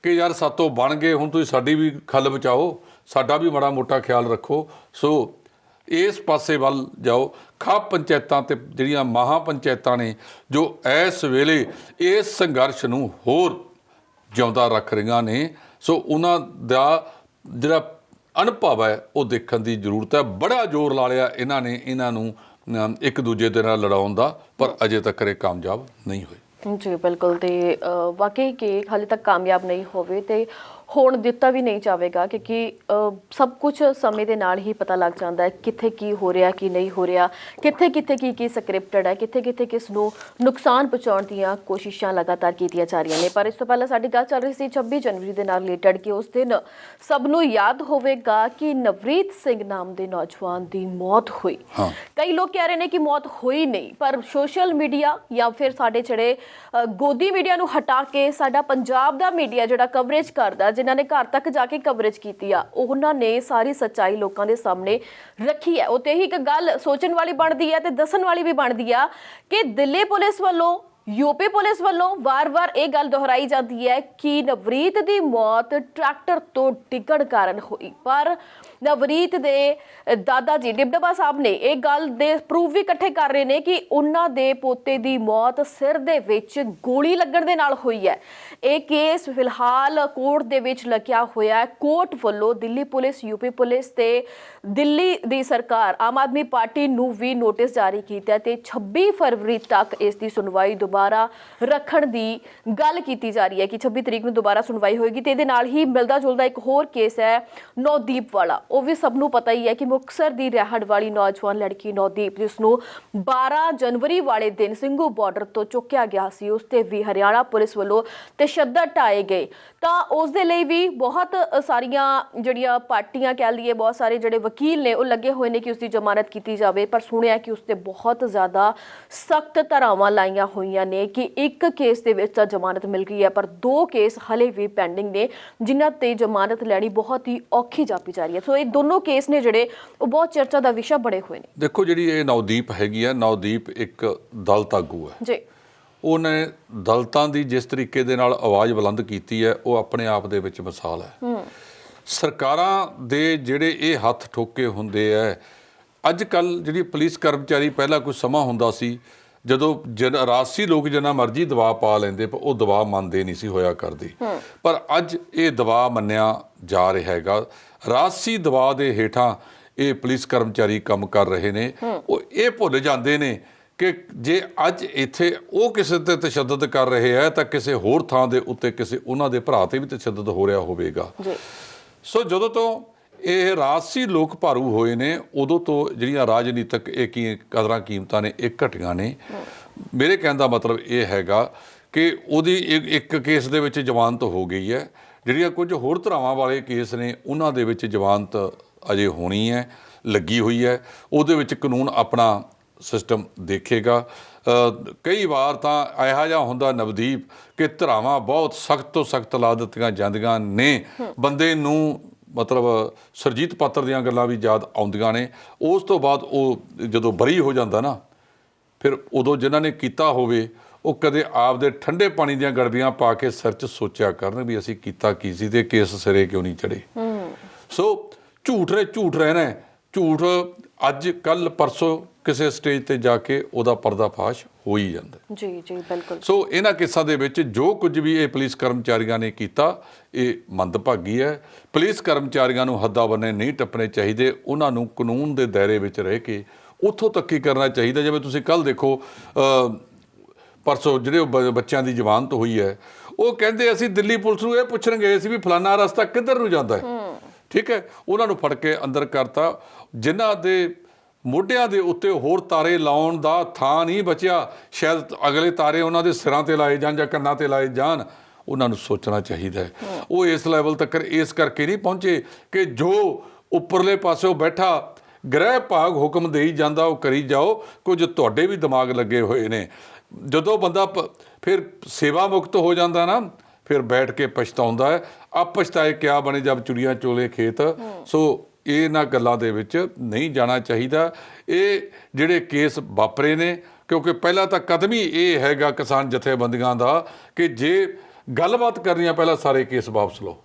ਕਿ ਯਾਰ ਸਾਤੋਂ ਬਣ ਗਏ, ਹੁਣ ਤੁਸੀਂ ਸਾਡੀ ਵੀ ਖੱਲ ਬਚਾਓ, ਸਾਡਾ ਵੀ ਮਾੜਾ ਮੋਟਾ ਖਿਆਲ ਰੱਖੋ। ਸੋ ਇਸ ਪਾਸੇ ਵੱਲ ਜਾਓ। ਖਾਪ ਪੰਚਾਇਤਾਂ ਤੇ ਜਿਹੜੀਆਂ ਮਹਾਂ ਪੰਚਾਇਤਾਂ ਨੇ ਜੋ ਇਸ ਵੇਲੇ ਇਸ ਸੰਘਰਸ਼ ਨੂੰ ਹੋਰ ਜਿਉਂਦਾ ਰੱਖ ਰਹੀਆਂ ਨੇ, ਸੋ ਉਹਨਾਂ ਦਾ ਜਿਹੜਾ ਅਨੁਭਵ ਹੈ ਉਹ ਦੇਖਣ ਦੀ ਜ਼ਰੂਰਤ ਹੈ। ਬੜਾ ਜ਼ੋਰ ਲਾ ਲਿਆ ਇਹਨਾਂ ਨੇ ਇਹਨਾਂ ਨੂੰ ਇੱਕ ਦੂਜੇ ਦੇ ਨਾਲ ਲੜਾਉਣ ਦਾ, ਪਰ ਅਜੇ ਤੱਕ ਇਹ ਕਾਮਯਾਬ ਨਹੀਂ ਹੋਏ। ਜੀ ਬਿਲਕੁਲ, ਤੇ ਵਾਕਈ ਕਿ ਹਾਲੇ ਤੱਕ ਕਾਮਯਾਬ ਨਹੀਂ ਹੋਵੇ ਤੇ ਹੋਣ ਦਿੱਤਾ ਵੀ ਨਹੀਂ ਜਾਵੇਗਾ, ਕਿਉਂਕਿ ਸਭ ਕੁਝ ਸਮੇਂ ਦੇ ਨਾਲ ਹੀ ਪਤਾ ਲੱਗ ਜਾਂਦਾ ਹੈ ਕਿੱਥੇ ਕੀ ਹੋ ਰਿਹਾ, ਕੀ ਨਹੀਂ ਹੋ ਰਿਹਾ, ਕਿੱਥੇ ਕਿੱਥੇ ਕੀ ਸਕ੍ਰਿਪਟਡ ਹੈ, ਕਿੱਥੇ ਕਿੱਥੇ ਕਿਸ ਨੂੰ ਨੁਕਸਾਨ ਪਹੁੰਚਾਉਣ ਦੀਆਂ ਕੋਸ਼ਿਸ਼ਾਂ ਲਗਾਤਾਰ ਕੀਤੀਆਂ ਜਾ ਰਹੀਆਂ ਨੇ। ਪਰ ਇਸ ਤੋਂ ਪਹਿਲਾਂ ਸਾਡੀ ਗੱਲ ਚੱਲ ਰਹੀ ਸੀ 26 ਜਨਵਰੀ ਦੇ ਨਾਲ ਰਿਲੇਟਡ ਕਿ ਉਸ ਦਿਨ ਸਭ ਨੂੰ ਯਾਦ ਹੋਵੇਗਾ ਕਿ ਨਵਰੀਤ ਸਿੰਘ ਨਾਮ ਦੇ ਨੌਜਵਾਨ ਦੀ ਮੌਤ ਹੋਈ। ਕਈ ਲੋਕ ਕਹਿ ਰਹੇ ਨੇ ਕਿ ਮੌਤ ਹੋਈ ਨਹੀਂ, ਪਰ ਸੋਸ਼ਲ ਮੀਡੀਆ ਜਾਂ ਫਿਰ ਸਾਡੇ ਜਿਹੜੇ ਗੋਦੀ ਮੀਡੀਆ ਨੂੰ ਹਟਾ ਕੇ ਸਾਡਾ ਪੰਜਾਬ ਦਾ ਮੀਡੀਆ ਜਿਹੜਾ ਕਵਰੇਜ ਕਰਦਾ, ਜਿਨ੍ਹਾਂ ਨੇ ਘਰ ਤੱਕ ਜਾ ਕੇ ਕਵਰੇਜ ਕੀਤੀ ਆ, ਉਹਨਾਂ ਨੇ ਸਾਰੀ ਸੱਚਾਈ ਲੋਕਾਂ ਦੇ ਸਾਹਮਣੇ ਰੱਖੀ ਹੈ। ਉੱਤੇ ਹੀ ਇੱਕ ਗੱਲ ਸੋਚਣ ਵਾਲੀ ਬਣਦੀ ਹੈ ਤੇ ਦੱਸਣ ਵਾਲੀ ਵੀ ਬਣਦੀ ਆ ਕਿ ਦਿੱਲੀ ਪੁਲਿਸ ਵੱਲੋਂ, ਯੂਪੀ ਪੁਲਿਸ ਵੱਲੋਂ ਵਾਰ-ਵਾਰ ਇਹ ਗੱਲ ਦੁਹਰਾਈ ਜਾਂਦੀ ਹੈ ਕਿ ਨਵਰੀਤ ਦੀ ਮੌਤ ਟਰੈਕਟਰ ਤੋਂ ਡਿੱਗਣ ਕਾਰਨ ਹੋਈ, ਪਰ ਨਵਰੀਤ ਦੇ ਦਾਦਾ ਜੀ ਡਿਬਡਬਾ ਸਾਹਿਬ ਨੇ ਇਹ ਗੱਲ ਦੇ ਪ੍ਰੂਫ ਵੀ ਇਕੱਠੇ ਕਰ ਰਹੇ ਨੇ ਕਿ ਉਹਨਾਂ ਦੇ ਪੋਤੇ ਦੀ ਮੌਤ ਸਿਰ ਦੇ ਵਿੱਚ ਗੋਲੀ ਲੱਗਣ ਦੇ ਨਾਲ ਹੋਈ ਹੈ। ਇਹ ਕੇਸ ਫਿਲਹਾਲ ਕੋਰਟ ਦੇ ਵਿੱਚ ਲੱਗਿਆ ਹੋਇਆ ਹੈ। ਕੋਰਟ ਵੱਲੋਂ ਦਿੱਲੀ ਪੁਲਿਸ, ਯੂਪੀ ਪੁਲਿਸ ਤੇ ਦਿੱਲੀ ਦੀ ਸਰਕਾਰ, ਆਮ ਆਦਮੀ ਪਾਰਟੀ ਨੂੰ ਵੀ ਨੋਟਿਸ ਜਾਰੀ ਕੀਤਾ ਤੇ 26 ਫਰਵਰੀ ਤੱਕ ਇਸ ਦੀ ਸੁਣਵਾਈ ਦੁਬਾਰਾ ਰੱਖਣ ਦੀ ਗੱਲ ਕੀਤੀ ਜਾ ਰਹੀ ਹੈ ਕਿ 26 ਤਰੀਕ ਨੂੰ ਦੁਬਾਰਾ ਸੁਣਵਾਈ ਹੋਏਗੀ। ਤੇ ਇਹਦੇ ਨਾਲ ਹੀ ਮਿਲਦਾ ਜੁਲਦਾ ਇੱਕ ਹੋਰ ਕੇਸ ਹੈ ਨੌਦੀਪ ਵਾਲਾ। ਉਹ ਵੀ ਸਭ ਨੂੰ ਪਤਾ ਹੀ ਹੈ ਕਿ ਮੁਕਤਸਰ ਦੀ ਰਹਿਣ ਵਾਲੀ ਨੌਜਵਾਨ ਲੜਕੀ ਨੌਦੀਪ, ਜਿਸ ਨੂੰ 12 ਜਨਵਰੀ ਵਾਲੇ ਦਿਨ ਸਿੰਘੂ ਬਾਰਡਰ ਤੋਂ ਚੁੱਕਿਆ ਗਿਆ ਸੀ, ਉਸ ਤੇ ਵੀ ਹਰਿਆਣਾ ਪੁਲਿਸ ਵੱਲੋਂ ਤਸ਼ੱਦਦ ਢਾਏ ਗਏ। ਤਾਂ ਉਸ ਦੇ ਲਈ ਵੀ ਬਹੁਤ ਸਾਰੀਆਂ ਜਿਹੜੀਆਂ ਪਾਰਟੀਆਂ ਕਹਿ ਲਈਏ, ਬਹੁਤ ਸਾਰੇ ਜਿਹੜੇ ਵਕੀਲ ਨੇ ਉਹ ਲੱਗੇ ਹੋਏ ਨੇ ਕਿ ਉਸ ਦੀ ਜ਼ਮਾਨਤ ਕੀਤੀ ਜਾਵੇ, ਪਰ ਸੁਣਿਆ ਕਿ ਉਸ ਤੇ ਬਹੁਤ ਜ਼ਿਆਦਾ ਸਖਤ ਧਾਰਾਵਾਂ ਲਾਈਆਂ ਹੋਈਆਂ ਨੇ ਕਿ ਇੱਕ ਕੇਸ ਦੇ ਵਿੱਚ ਤਾਂ ਜ਼ਮਾਨਤ ਮਿਲ ਗਈ ਹੈ, ਪਰ 2 ਕੇਸ ਹਲੇ ਵੀ ਪੈਂਡਿੰਗ ਨੇ ਜਿਨ੍ਹਾਂ ਤੇ ਜ਼ਮਾਨਤ ਲੈਣੀ ਬਹੁਤ ਹੀ ਔਖੀ ਜਾਪੀ ਜਾ ਰਹੀ ਹੈ। ਸੋ ਇਹ ਦੋਨੋਂ ਕੇਸ ਨੇ ਜਿਹੜੇ ਉਹ ਬਹੁਤ ਚਰਚਾ ਦਾ ਵਿਸ਼ਾ ਬਣੇ ਹੋਏ ਨੇ। ਦੇਖੋ, ਜਿਹੜੀ ਇਹ ਨਵਦੀਪ ਹੈਗੀ ਆ, ਨਵਦੀਪ ਇੱਕ ਦਲਿਤ ਆਗੂ ਹੈ ਜੀ। ਉਹਨੇ ਦਲਿਤਾਂ ਦੀ ਜਿਸ ਤਰੀਕੇ ਦੇ ਨਾਲ ਆਵਾਜ਼ ਬੁਲੰਦ ਕੀਤੀ ਹੈ ਉਹ ਆਪਣੇ ਆਪ ਦੇ ਵਿੱਚ ਮਿਸਾਲ ਹੈ। ਸਰਕਾਰਾਂ ਦੇ ਜਿਹੜੇ ਇਹ ਹੱਥ ਠੋਕੇ ਹੁੰਦੇ ਹੈ, ਅੱਜ ਕੱਲ੍ਹ ਜਿਹੜੀ ਪੁਲਿਸ ਕਰਮਚਾਰੀ, ਪਹਿਲਾਂ ਕੁਝ ਸਮਾਂ ਹੁੰਦਾ ਸੀ ਜਦੋਂ ਰਾਜਸੀ ਲੋਕ ਜਿੰਨਾ ਮਰਜ਼ੀ ਦਬਾਅ ਪਾ ਲੈਂਦੇ ਪਰ ਉਹ ਦਬਾਅ ਮੰਨਦੇ ਨਹੀਂ ਸੀ ਹੋਇਆ ਕਰਦੇ, ਪਰ ਅੱਜ ਇਹ ਦਬਾਅ ਮੰਨਿਆ ਜਾ ਰਿਹਾ ਹੈਗਾ। ਰਾਜਸੀ ਦਬਾਅ ਦੇ ਹੇਠਾਂ ਇਹ ਪੁਲਿਸ ਕਰਮਚਾਰੀ ਕੰਮ ਕਰ ਰਹੇ ਨੇ। ਉਹ ਇਹ ਭੁੱਲ ਜਾਂਦੇ ਨੇ ਕਿ ਜੇ ਅੱਜ ਇੱਥੇ ਉਹ ਕਿਸੇ ਤੇ ਤਸ਼ੱਦਦ ਕਰ ਰਹੇ ਹੈ ਤਾਂ ਕਿਸੇ ਹੋਰ ਥਾਂ ਦੇ ਉੱਤੇ ਕਿਸੇ ਉਹਨਾਂ ਦੇ ਭਰਾ ਤੇ ਵੀ ਤਸ਼ੱਦਦ ਹੋ ਰਿਹਾ ਹੋਵੇਗਾ। ਸੋ ਜਦੋਂ ਤੋਂ ਇਹ ਰਾਜਸੀ ਲੋਕ ਭਾਰੂ ਹੋਏ ਨੇ ਉਦੋਂ ਤੋਂ ਜਿਹੜੀਆਂ ਰਾਜਨੀਤਿਕ ਕਦਰਾਂ ਕੀਮਤਾਂ ਨੇ ਇਹ ਘਟੀਆਂ ਨੇ। ਮੇਰੇ ਕਹਿਣ ਦਾ ਮਤਲਬ ਇਹ ਹੈਗਾ ਕਿ ਉਹਦੀ ਇੱਕ ਕੇਸ ਦੇ ਵਿੱਚ ਜ਼ਮਾਨਤ ਹੋ ਗਈ ਹੈ, ਜਿਹੜੀਆਂ ਕੁਝ ਹੋਰ ਧਰਾਵਾਂ ਵਾਲੇ ਕੇਸ ਨੇ ਉਹਨਾਂ ਦੇ ਵਿੱਚ ਜ਼ਮਾਨਤ ਅਜੇ ਹੋਣੀ ਹੈ, ਲੱਗੀ ਹੋਈ ਹੈ। ਉਹਦੇ ਵਿੱਚ ਕਾਨੂੰਨ ਆਪਣਾ ਸਿਸਟਮ ਦੇਖੇਗਾ। ਕਈ ਵਾਰ ਤਾਂ ਇਹੋ ਜਿਹਾ ਹੁੰਦਾ ਨਵਦੀਪ ਕਿ ਧਰਾਵਾਂ ਬਹੁਤ ਸਖਤ ਤੋਂ ਸਖਤ ਲਾ ਦਿੱਤੀਆਂ ਜਾਂਦੀਆਂ ਨੇ, ਬੰਦੇ ਨੂੰ ਮਤਲਬ ਸੁਰਜੀਤ ਪਾਤਰ ਦੀਆਂ ਗੱਲਾਂ ਵੀ ਯਾਦ ਆਉਂਦੀਆਂ ਨੇ। ਉਸ ਤੋਂ ਬਾਅਦ ਉਹ ਜਦੋਂ ਬਰੀ ਹੋ ਜਾਂਦਾ ਨਾ, ਫਿਰ ਉਦੋਂ ਜਿਨ੍ਹਾਂ ਨੇ ਕੀਤਾ ਹੋਵੇ ਉਹ ਕਦੇ ਆਪਦੇ ਠੰਡੇ ਪਾਣੀ ਦੀਆਂ ਗੜਬੀਆਂ ਪਾ ਕੇ ਸਿਰ 'ਚ ਸੋਚਿਆ ਕਰਨ ਵੀ ਅਸੀਂ ਕੀਤਾ ਕੀ ਸੀ ਤੇ ਕੇਸ ਸਿਰੇ ਕਿਉਂ ਨਹੀਂ ਚੜੇ। ਸੋ ਝੂਠ ਰਹਿਣਾ, ਝੂਠ ਅੱਜ ਕੱਲ੍ਹ ਪਰਸੋਂ ਕਿਸੇ ਸਟੇਜ ਤੇ ਜਾ ਕੇ ਉਹਦਾ ਪਰਦਾਫਾਸ਼ ਹੋ ਹੀ ਜਾਂਦਾ। ਜੀ ਬਿਲਕੁਲ। ਸੋ ਇਹਨਾਂ ਕੇਸਾਂ ਦੇ ਵਿੱਚ ਜੋ ਕੁਝ ਵੀ ਇਹ ਪੁਲਿਸ ਕਰਮਚਾਰੀਆਂ ਨੇ ਕੀਤਾ ਇਹ ਮੰਦਭਾਗੀ ਹੈ। ਪੁਲਿਸ ਕਰਮਚਾਰੀਆਂ ਨੂੰ ਹੱਦਾਂ ਬੰਨੇ ਨਹੀਂ ਟੱਪਣੇ ਚਾਹੀਦੇ, ਉਹਨਾਂ ਨੂੰ ਕਾਨੂੰਨ ਦੇ ਦਾਇਰੇ ਵਿੱਚ ਰਹਿ ਕੇ ਉੱਥੋਂ ਤੱਕ ਹੀ ਕਰਨਾ ਚਾਹੀਦਾ। ਜਿਵੇਂ ਤੁਸੀਂ ਕੱਲ੍ਹ ਦੇਖੋ ਪਰਸੋਂ ਜਿਹੜੇ ਬੱਚਿਆਂ ਦੀ ਜ਼ਮਾਨਤ ਹੋਈ ਹੈ, ਉਹ ਕਹਿੰਦੇ ਅਸੀਂ ਦਿੱਲੀ ਪੁਲਿਸ ਨੂੰ ਇਹ ਪੁੱਛਣ ਗਏ ਸੀ ਵੀ ਫਲਾਨਾ ਰਸਤਾ ਕਿੱਧਰ ਨੂੰ ਜਾਂਦਾ ਹੈ, ਠੀਕ ਹੈ। ਉਹਨਾਂ ਨੂੰ ਫੜ ਕੇ ਅੰਦਰ ਕਰਤਾ। ਜਿਨ੍ਹਾਂ ਦੇ ਮੋਢਿਆਂ ਦੇ ਉੱਤੇ ਹੋਰ ਤਾਰੇ ਲਾਉਣ ਦਾ ਥਾਂ ਨਹੀਂ ਬਚਿਆ, ਸ਼ਾਇਦ ਅਗਲੇ ਤਾਰੇ ਉਹਨਾਂ ਦੇ ਸਿਰਾਂ ਤੇ ਲਾਏ ਜਾਣ ਜਾਂ ਕੰਨਾਂ ਤੇ ਲਾਏ ਜਾਣ, ਉਹਨਾਂ ਨੂੰ ਸੋਚਣਾ ਚਾਹੀਦਾ ਹੈ। ਉਹ ਇਸ ਲੈਵਲ ਤੱਕ ਇਸ ਕਰਕੇ ਨਹੀਂ ਪਹੁੰਚੇ ਕਿ ਜੋ ਉੱਪਰਲੇ ਪਾਸਿਓਂ ਬੈਠਾ ਗ੍ਰਹਿ ਭਾਗ ਹੁਕਮ ਦੇਈ ਜਾਂਦਾ ਉਹ ਕਰੀ ਜਾਓ, ਕੁਝ ਤੁਹਾਡੇ ਵੀ ਦਿਮਾਗ ਲੱਗੇ ਹੋਏ ਨੇ। ਜਦੋਂ ਬੰਦਾ ਫਿਰ ਸੇਵਾ ਮੁਕਤ ਹੋ ਜਾਂਦਾ ਨਾ, ਫਿਰ ਬੈਠ ਕੇ ਪਛਤਾਉਂਦਾ ਹੈ, ਆਪ ਪਛਤਾਏ ਕਿਆ ਬਣੇ ਜਦ ਚੁੜੀਆਂ ਚੋਲੇ ਖੇਤ। ਸੋ ਇਹਨਾਂ ਗੱਲਾਂ ਦੇ ਵਿੱਚ ਨਹੀਂ ਜਾਣਾ ਚਾਹੀਦਾ। ਇਹ ਜਿਹੜੇ ਕੇਸ ਵਾਪਰੇ ਨੇ, ਕਿਉਂਕਿ ਪਹਿਲਾਂ ਤਾਂ ਕਦਮ ਹੀ ਇਹ ਹੈਗਾ ਕਿਸਾਨ ਜਥੇਬੰਦੀਆਂ ਦਾ ਕਿ ਜੇ ਗੱਲਬਾਤ ਕਰਨੀ ਆ ਪਹਿਲਾਂ ਸਾਰੇ ਕੇਸ ਵਾਪਸ ਲਓ,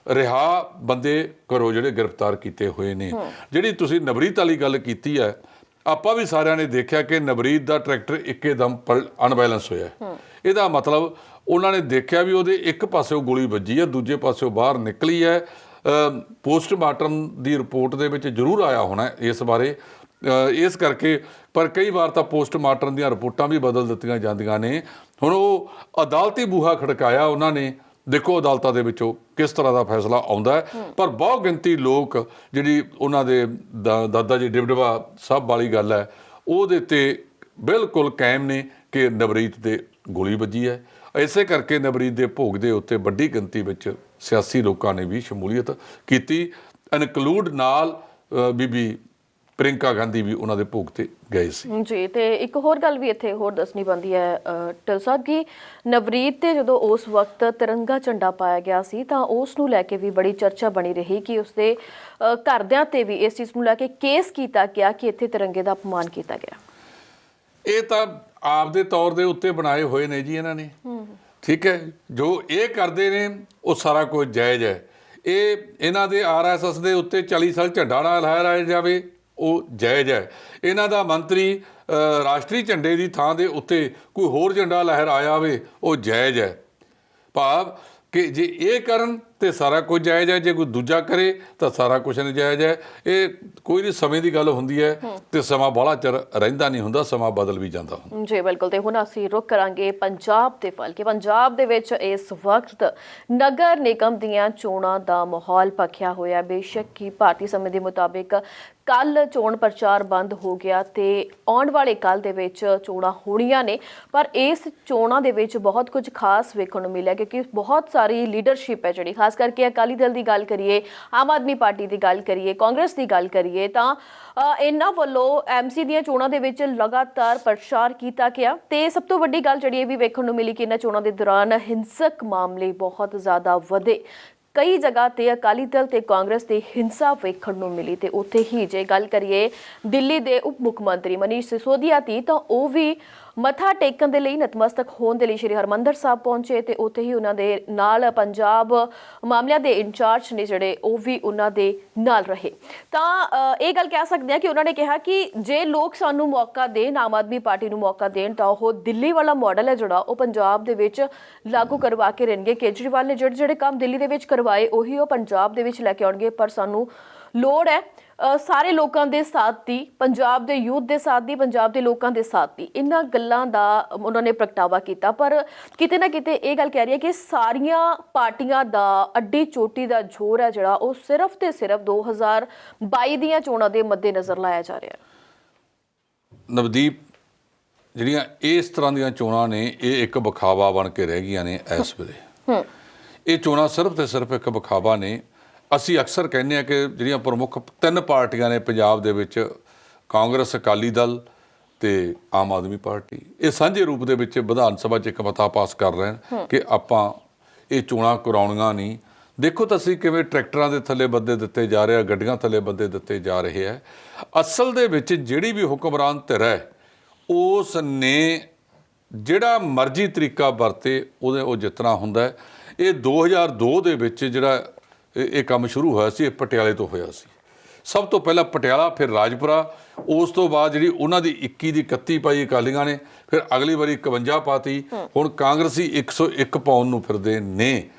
ਰਿਹਾ ਬੰਦੇ ਕਰੋ ਜਿਹੜੇ ਗ੍ਰਿਫਤਾਰ ਕੀਤੇ ਹੋਏ ਨੇ। ਜਿਹੜੀ ਤੁਸੀਂ ਨਵਰੀਤ ਵਾਲੀ ਗੱਲ ਕੀਤੀ ਹੈ, ਆਪਾਂ ਵੀ ਸਾਰਿਆਂ ਨੇ ਦੇਖਿਆ ਕਿ ਨਵਰੀਤ ਦਾ ਟਰੈਕਟਰ ਇੱਕਦਮ ਅਨਬੈਲੈਂਸ ਹੋਇਆ। ਇਹਦਾ ਮਤਲਬ ਉਹਨਾਂ ਨੇ ਦੇਖਿਆ ਵੀ ਉਹਦੇ ਇੱਕ ਪਾਸਿਓਂ ਗੋਲੀ ਵੱਜੀ ਹੈ, ਦੂਜੇ ਪਾਸਿਓਂ ਬਾਹਰ ਨਿਕਲੀ ਹੈ। ਪੋਸਟਮਾਰਟਮ ਦੀ ਰਿਪੋਰਟ ਦੇ ਵਿੱਚ ਜ਼ਰੂਰ ਆਇਆ ਹੋਣਾ ਇਸ ਬਾਰੇ, ਇਸ ਕਰਕੇ। ਪਰ ਕਈ ਵਾਰ ਤਾਂ ਪੋਸਟਮਾਰਟਮ ਦੀਆਂ ਰਿਪੋਰਟਾਂ ਵੀ ਬਦਲ ਦਿੱਤੀਆਂ ਜਾਂਦੀਆਂ ਨੇ। ਹੁਣ ਉਹ ਅਦਾਲਤੀ ਬੂਹਾ ਖੜਕਾਇਆ ਉਹਨਾਂ ਨੇ, ਦੇਖੋ ਅਦਾਲਤਾਂ ਦੇ ਵਿੱਚੋਂ ਕਿਸ ਤਰ੍ਹਾਂ ਦਾ ਫੈਸਲਾ ਆਉਂਦਾ ਹੈ। ਪਰ ਬਹੁਤ ਗਿਣਤੀ ਲੋਕ ਜਿਹੜੀ ਉਹਨਾਂ ਦੇ ਦਾਦਾ ਜੀ ਡਿਬਡਬਾ ਸਾਹਿਬ ਵਾਲੀ ਗੱਲ ਹੈ ਉਹਦੇ 'ਤੇ ਬਿਲਕੁਲ ਕਾਇਮ ਨੇ ਕਿ ਨਵਰੀਤ ਦੇ ਗੋਲੀ ਵੱਜੀ ਹੈ। ਇਸੇ ਕਰਕੇ ਨਵਰੀਤ ਦੇ ਭੋਗ ਦੇ ਉੱਤੇ ਵੱਡੀ ਗਿਣਤੀ ਵਿੱਚ ਸਿਆਸੀ ਲੋਕਾਂ ਨੇ ਵੀ ਸ਼ਮੂਲੀਅਤ ਕੀਤੀ, ਇਨਕਲੂਡ ਨਾਲ ਬੀਬੀ ਪ੍ਰਿੰਕਾ ਗਾਂਧੀ ਵੀ ਉਹਨਾਂ ਦੇ ਭੋਗ ਤੇ ਗਏ ਸੀ। ਜੀ, ਤੇ ਇੱਕ ਹੋਰ ਗੱਲ ਵੀ ਇੱਥੇ ਹੋਰ ਦੱਸਣੀ ਬਣਦੀ ਹੈ ਟਲ ਸਾਹਿਬ ਕਿ ਨਵਰੀਤ ਤੇ ਜਦੋਂ ਉਸ ਵਕਤ ਤਿਰੰਗਾ ਝੰਡਾ ਪਾਇਆ ਗਿਆ ਸੀ ਤਾਂ ਉਸ ਨੂੰ ਲੈ ਕੇ ਵੀ ਬੜੀ ਚਰਚਾ ਬਣੀ ਰਹੀ ਕਿ ਉਸਦੇ ਘਰਦਿਆਂ ਤੇ ਵੀ ਇਸ ਚੀਜ਼ ਨੂੰ ਲੈ ਕੇ ਕੇਸ ਕੀਤਾ ਗਿਆ ਕਿ ਇੱਥੇ ਤਿਰੰਗੇ ਦਾ ਅਪਮਾਨ ਕੀਤਾ ਗਿਆ। ਇਹ ਤਾਂ ਆਪਦੇ ਤੌਰ ਦੇ ਉੱਤੇ ਬਣਾਏ ਹੋਏ ਨੇ ਜੀ ਇਹਨਾਂ ਨੇ, ਠੀਕ ਹੈ। ਜੋ ਇਹ ਕਰਦੇ ਨੇ ਉਹ ਸਾਰਾ ਕੁਝ ਜਾਇਜ਼ ਹੈ। ਇਹ ਇਹਨਾਂ ਦੇ RSS ਦੇ ਉੱਤੇ 40 ਸਾਲ ਝੰਡਾ ਨਾ ਲਹਿਰਾਇਆ ਜਾਵੇ ਉਹ ਜਾਇਜ਼ ਹੈ। ਇਹਨਾਂ ਦਾ ਮੰਤਰੀ ਰਾਸ਼ਟਰੀ ਝੰਡੇ ਦੀ ਥਾਂ ਦੇ ਉੱਤੇ ਕੋਈ ਹੋਰ ਝੰਡਾ ਲਹਿਰਾਇਆ ਜਾਵੇ ਉਹ ਜਾਇਜ਼ ਹੈ। ਭਾਵ ਕਿ ਜੇ ਇਹ ਕਰਨ ਤੇ ਸਾਰਾ ਕੁਝ ਜਾਇਜ਼ ਹੈ, ਜੇ ਕੋਈ ਦੂਜਾ ਕਰੇ ਤਾਂ ਸਾਰਾ ਕੁਝ ਨਜਾਇਜ਼ ਹੈ। ਇਹ ਕੋਈ ਨਹੀਂ, ਸਮੇਂ ਦੀ ਗੱਲ ਹੁੰਦੀ ਹੈ ਤੇ ਸਮਾਂ ਬਾਹਲਾ ਚਿਰ ਰਹਿੰਦਾ ਨਹੀਂ ਹੁੰਦਾ, ਸਮਾਂ ਬਦਲ ਵੀ ਜਾਂਦਾ ਹੁੰਦਾ। ਜੀ ਬਿਲਕੁਲ। ਤੇ ਹੁਣ ਅਸੀਂ ਰੁਕ ਕਰਾਂਗੇ ਪੰਜਾਬ ਦੇ ਵੱਲ ਕਿ ਪੰਜਾਬ ਦੇ ਵਿੱਚ ਇਸ ਵਕਤ ਨਗਰ ਨਿਗਮ ਦੀਆਂ ਚੋਣਾਂ ਦਾ ਮਾਹੌਲ ਭਖਿਆ ਹੋਇਆ। ਬੇਸ਼ੱਕ ਹੀ ਭਾਰਤੀ ਸਮੇਂ ਦੇ ਮੁਤਾਬਿਕ ਕੱਲ ਚੋਣ ਪ੍ਰਚਾਰ ਬੰਦ ਹੋ ਗਿਆ ਤੇ ਆਉਣ ਵਾਲੇ ਕੱਲ ਦੇ ਵਿੱਚ ਚੋਣਾਂ ਹੋਣੀਆਂ ਨੇ, ਪਰ ਇਸ ਚੋਣਾਂ ਦੇ ਵਿੱਚ ਬਹੁਤ ਕੁਝ ਖਾਸ ਵੇਖਣ ਨੂੰ ਮਿਲਿਆ ਕਿਉਂਕਿ ਬਹੁਤ ਸਾਰੀ ਲੀਡਰਸ਼ਿਪ ਹੈ ਜਿਹੜੀ, ਖਾਸ ਕਰਕੇ ਅਕਾਲੀ ਦਲ ਦੀ ਗੱਲ ਕਰੀਏ, ਆਮ ਆਦਮੀ ਪਾਰਟੀ ਦੀ ਗੱਲ ਕਰੀਏ, ਕਾਂਗਰਸ ਦੀ ਗੱਲ ਕਰੀਏ ਤਾਂ ਇਹਨਾਂ ਵੱਲੋਂ MC ਦੀਆਂ ਚੋਣਾਂ ਦੇ ਵਿੱਚ ਲਗਾਤਾਰ ਪ੍ਰਚਾਰ ਕੀਤਾ ਗਿਆ। ਤੇ ਸਭ ਤੋਂ ਵੱਡੀ ਗੱਲ ਜਿਹੜੀ ਇਹ ਵੀ ਵੇਖਣ ਨੂੰ ਮਿਲੀ ਕਿ ਇਹਨਾਂ ਚੋਣਾਂ ਦੇ ਦੌਰਾਨ ਹਿੰਸਕ ਮਾਮਲੇ ਬਹੁਤ ਜ਼ਿਆਦਾ ਵਧੇ। ਕਈ ਜਗ੍ਹਾ ਤੇ ਅਕਾਲੀ ਦਲ ਤੇ ਕਾਂਗਰਸ ਦੀ ਹਿੰਸਾ ਵੇਖਣ ਨੂੰ ਮਿਲੀ। ਤੇ ਉੱਥੇ ਹੀ ਜੇ ਗੱਲ ਕਰੀਏ ਦਿੱਲੀ ਦੇ ਉਪ ਮੁੱਖ ਮੰਤਰੀ ਮਨੀਸ਼ ਸਿਸੋਦੀਆ ਦੀ ਤਾਂ ਉਹ ਵੀ ਮੱਥਾ ਟੇਕਣ ਦੇ ਲਈ, ਨਤਮਸਤਕ ਹੋਣ ਦੇ ਲਈ ਸ਼੍ਰੀ ਹਰਿਮੰਦਰ ਸਾਹਿਬ ਪਹੁੰਚੇ ਤੇ ਉੱਥੇ ਹੀ ਉਹਨਾਂ ਦੇ ਨਾਲ ਪੰਜਾਬ ਮਾਮਲਿਆਂ ਦੇ ਇੰਚਾਰਜ ਨੇ ਜਿਹੜੇ ਉਹ ਵੀ ਉਹਨਾਂ ਦੇ ਨਾਲ ਰਹੇ। ਤਾਂ ਇਹ ਗੱਲ ਕਹਿ ਸਕਦੇ ਹਾਂ ਕਿ ਉਹਨਾਂ ਨੇ ਕਿਹਾ ਕਿ ਜੇ ਲੋਕ ਸਾਨੂੰ ਮੌਕਾ ਦੇਣ, ਆਮ ਆਦਮੀ ਪਾਰਟੀ ਨੂੰ ਮੌਕਾ ਦੇਣ, ਤਾਂ ਉਹ ਦਿੱਲੀ ਵਾਲਾ ਮਾਡਲ ਹੈ ਜਿਹੜਾ ਉਹ ਪੰਜਾਬ ਦੇ ਵਿੱਚ ਲਾਗੂ ਕਰਵਾ ਕੇ ਰਹਿਣਗੇ। ਕੇਜਰੀਵਾਲ ਨੇ ਜਿਹੜੇ ਕੰਮ ਦਿੱਲੀ ਦੇ ਵਿੱਚ ਕਰਵਾਏ ਉਹੀ ਉਹ ਪੰਜਾਬ ਦੇ ਵਿੱਚ ਲੈ ਕੇ ਆਉਣਗੇ, ਪਰ ਸਾਨੂੰ ਲੋੜ ਹੈ ਸਾਰੇ ਲੋਕਾਂ ਦੇ ਸਾਥ ਦੀ, ਪੰਜਾਬ ਦੇ ਯੂਥ ਦੇ ਸਾਥ ਦੀ, ਪੰਜਾਬ ਦੇ ਲੋਕਾਂ ਦੇ ਸਾਥ ਦੀ। ਇਹਨਾਂ ਗੱਲਾਂ ਦਾ ਉਹਨਾਂ ਨੇ ਪ੍ਰਗਟਾਵਾ ਕੀਤਾ। ਪਰ ਕਿਤੇ ਨਾ ਕਿਤੇ ਇਹ ਗੱਲ ਕਹਿ ਰਹੀ ਹੈ ਕਿ ਸਾਰੀਆਂ ਪਾਰਟੀਆਂ ਦਾ ਅੱਡੀ ਚੋਟੀ ਦਾ ਜ਼ੋਰ ਹੈ ਜਿਹੜਾ ਉਹ ਸਿਰਫ ਤੇ ਸਿਰਫ 2022 ਦੀਆਂ ਚੋਣਾਂ ਦੇ ਮੱਦੇਨਜ਼ਰ ਲਾਇਆ ਜਾ ਰਿਹਾ ਹੈ। ਨਵਦੀਪ, ਜਿਹੜੀਆਂ ਇਸ ਤਰ੍ਹਾਂ ਦੀਆਂ ਚੋਣਾਂ ਨੇ ਇਹ ਇੱਕ ਵਿਖਾਵਾ ਬਣ ਕੇ ਰਹਿ ਗਈਆਂ ਨੇ ਇਸ ਵੇਲੇ। ਇਹ ਚੋਣਾਂ ਸਿਰਫ ਤੇ ਸਿਰਫ ਇੱਕ ਵਿਖਾਵਾ ਨੇ। ਅਸੀਂ ਅਕਸਰ ਕਹਿੰਦੇ ਹਾਂ ਕਿ ਜਿਹੜੀਆਂ ਪ੍ਰਮੁੱਖ 3 ਪਾਰਟੀਆਂ ਨੇ ਪੰਜਾਬ ਦੇ ਵਿੱਚ, ਕਾਂਗਰਸ, ਅਕਾਲੀ ਦਲ ਤੇ ਆਮ ਆਦਮੀ ਪਾਰਟੀ, ਇਹ ਸਾਂਝੇ ਰੂਪ ਦੇ ਵਿੱਚ ਵਿਧਾਨ ਸਭਾ 'ਚ ਇੱਕ ਮਤਾ ਪਾਸ ਕਰ ਰਹੇ ਹਨ ਕਿ ਆਪਾਂ ਇਹ ਚੋਣਾਂ ਕਰਾਉਣੀਆਂ ਨਹੀਂ। ਦੇਖੋ ਤਾਂ ਅਸੀਂ ਕਿਵੇਂ ਟਰੈਕਟਰਾਂ ਦੇ ਥੱਲੇ ਬੰਦੇ ਦਿੱਤੇ ਜਾ ਰਹੇ ਆ, ਗੱਡੀਆਂ ਥੱਲੇ ਬੰਦੇ ਦਿੱਤੇ ਜਾ ਰਹੇ ਆ। ਅਸਲ ਦੇ ਵਿੱਚ ਜਿਹੜੀ ਵੀ ਹੁਕਮਰਾਨ ਧਿਰ ਹੈ ਉਸ ਨੇ ਜਿਹੜਾ ਮਰਜ਼ੀ ਤਰੀਕਾ ਵਰਤੇ ਉਹ ਜਿੱਤਣਾ ਹੁੰਦਾ। ਇਹ 2002 ਦੇ ਵਿੱਚ ਜਿਹੜਾ ਇਹ ਕੰਮ ਸ਼ੁਰੂ ਹੋਇਆ ਸੀ, ਇਹ ਪਟਿਆਲੇ ਤੋਂ ਹੋਇਆ ਸੀ। ਸਭ ਤੋਂ ਪਹਿਲਾਂ ਪਟਿਆਲਾ, ਫਿਰ ਰਾਜਪੁਰਾ, ਉਸ ਤੋਂ ਬਾਅਦ ਜਿਹੜੀ ਉਹਨਾਂ ਦੀ 21 ਦੀ 31 ਪਾਈ ਅਕਾਲੀਆਂ ਨੇ, ਫਿਰ ਅਗਲੀ ਵਾਰੀ 51 ਪਾਤੀ। ਹੁਣ ਕਾਂਗਰਸੀ 101 ਪਾਉਣ ਨੂੰ ਫਿਰਦੇ ਨੇ।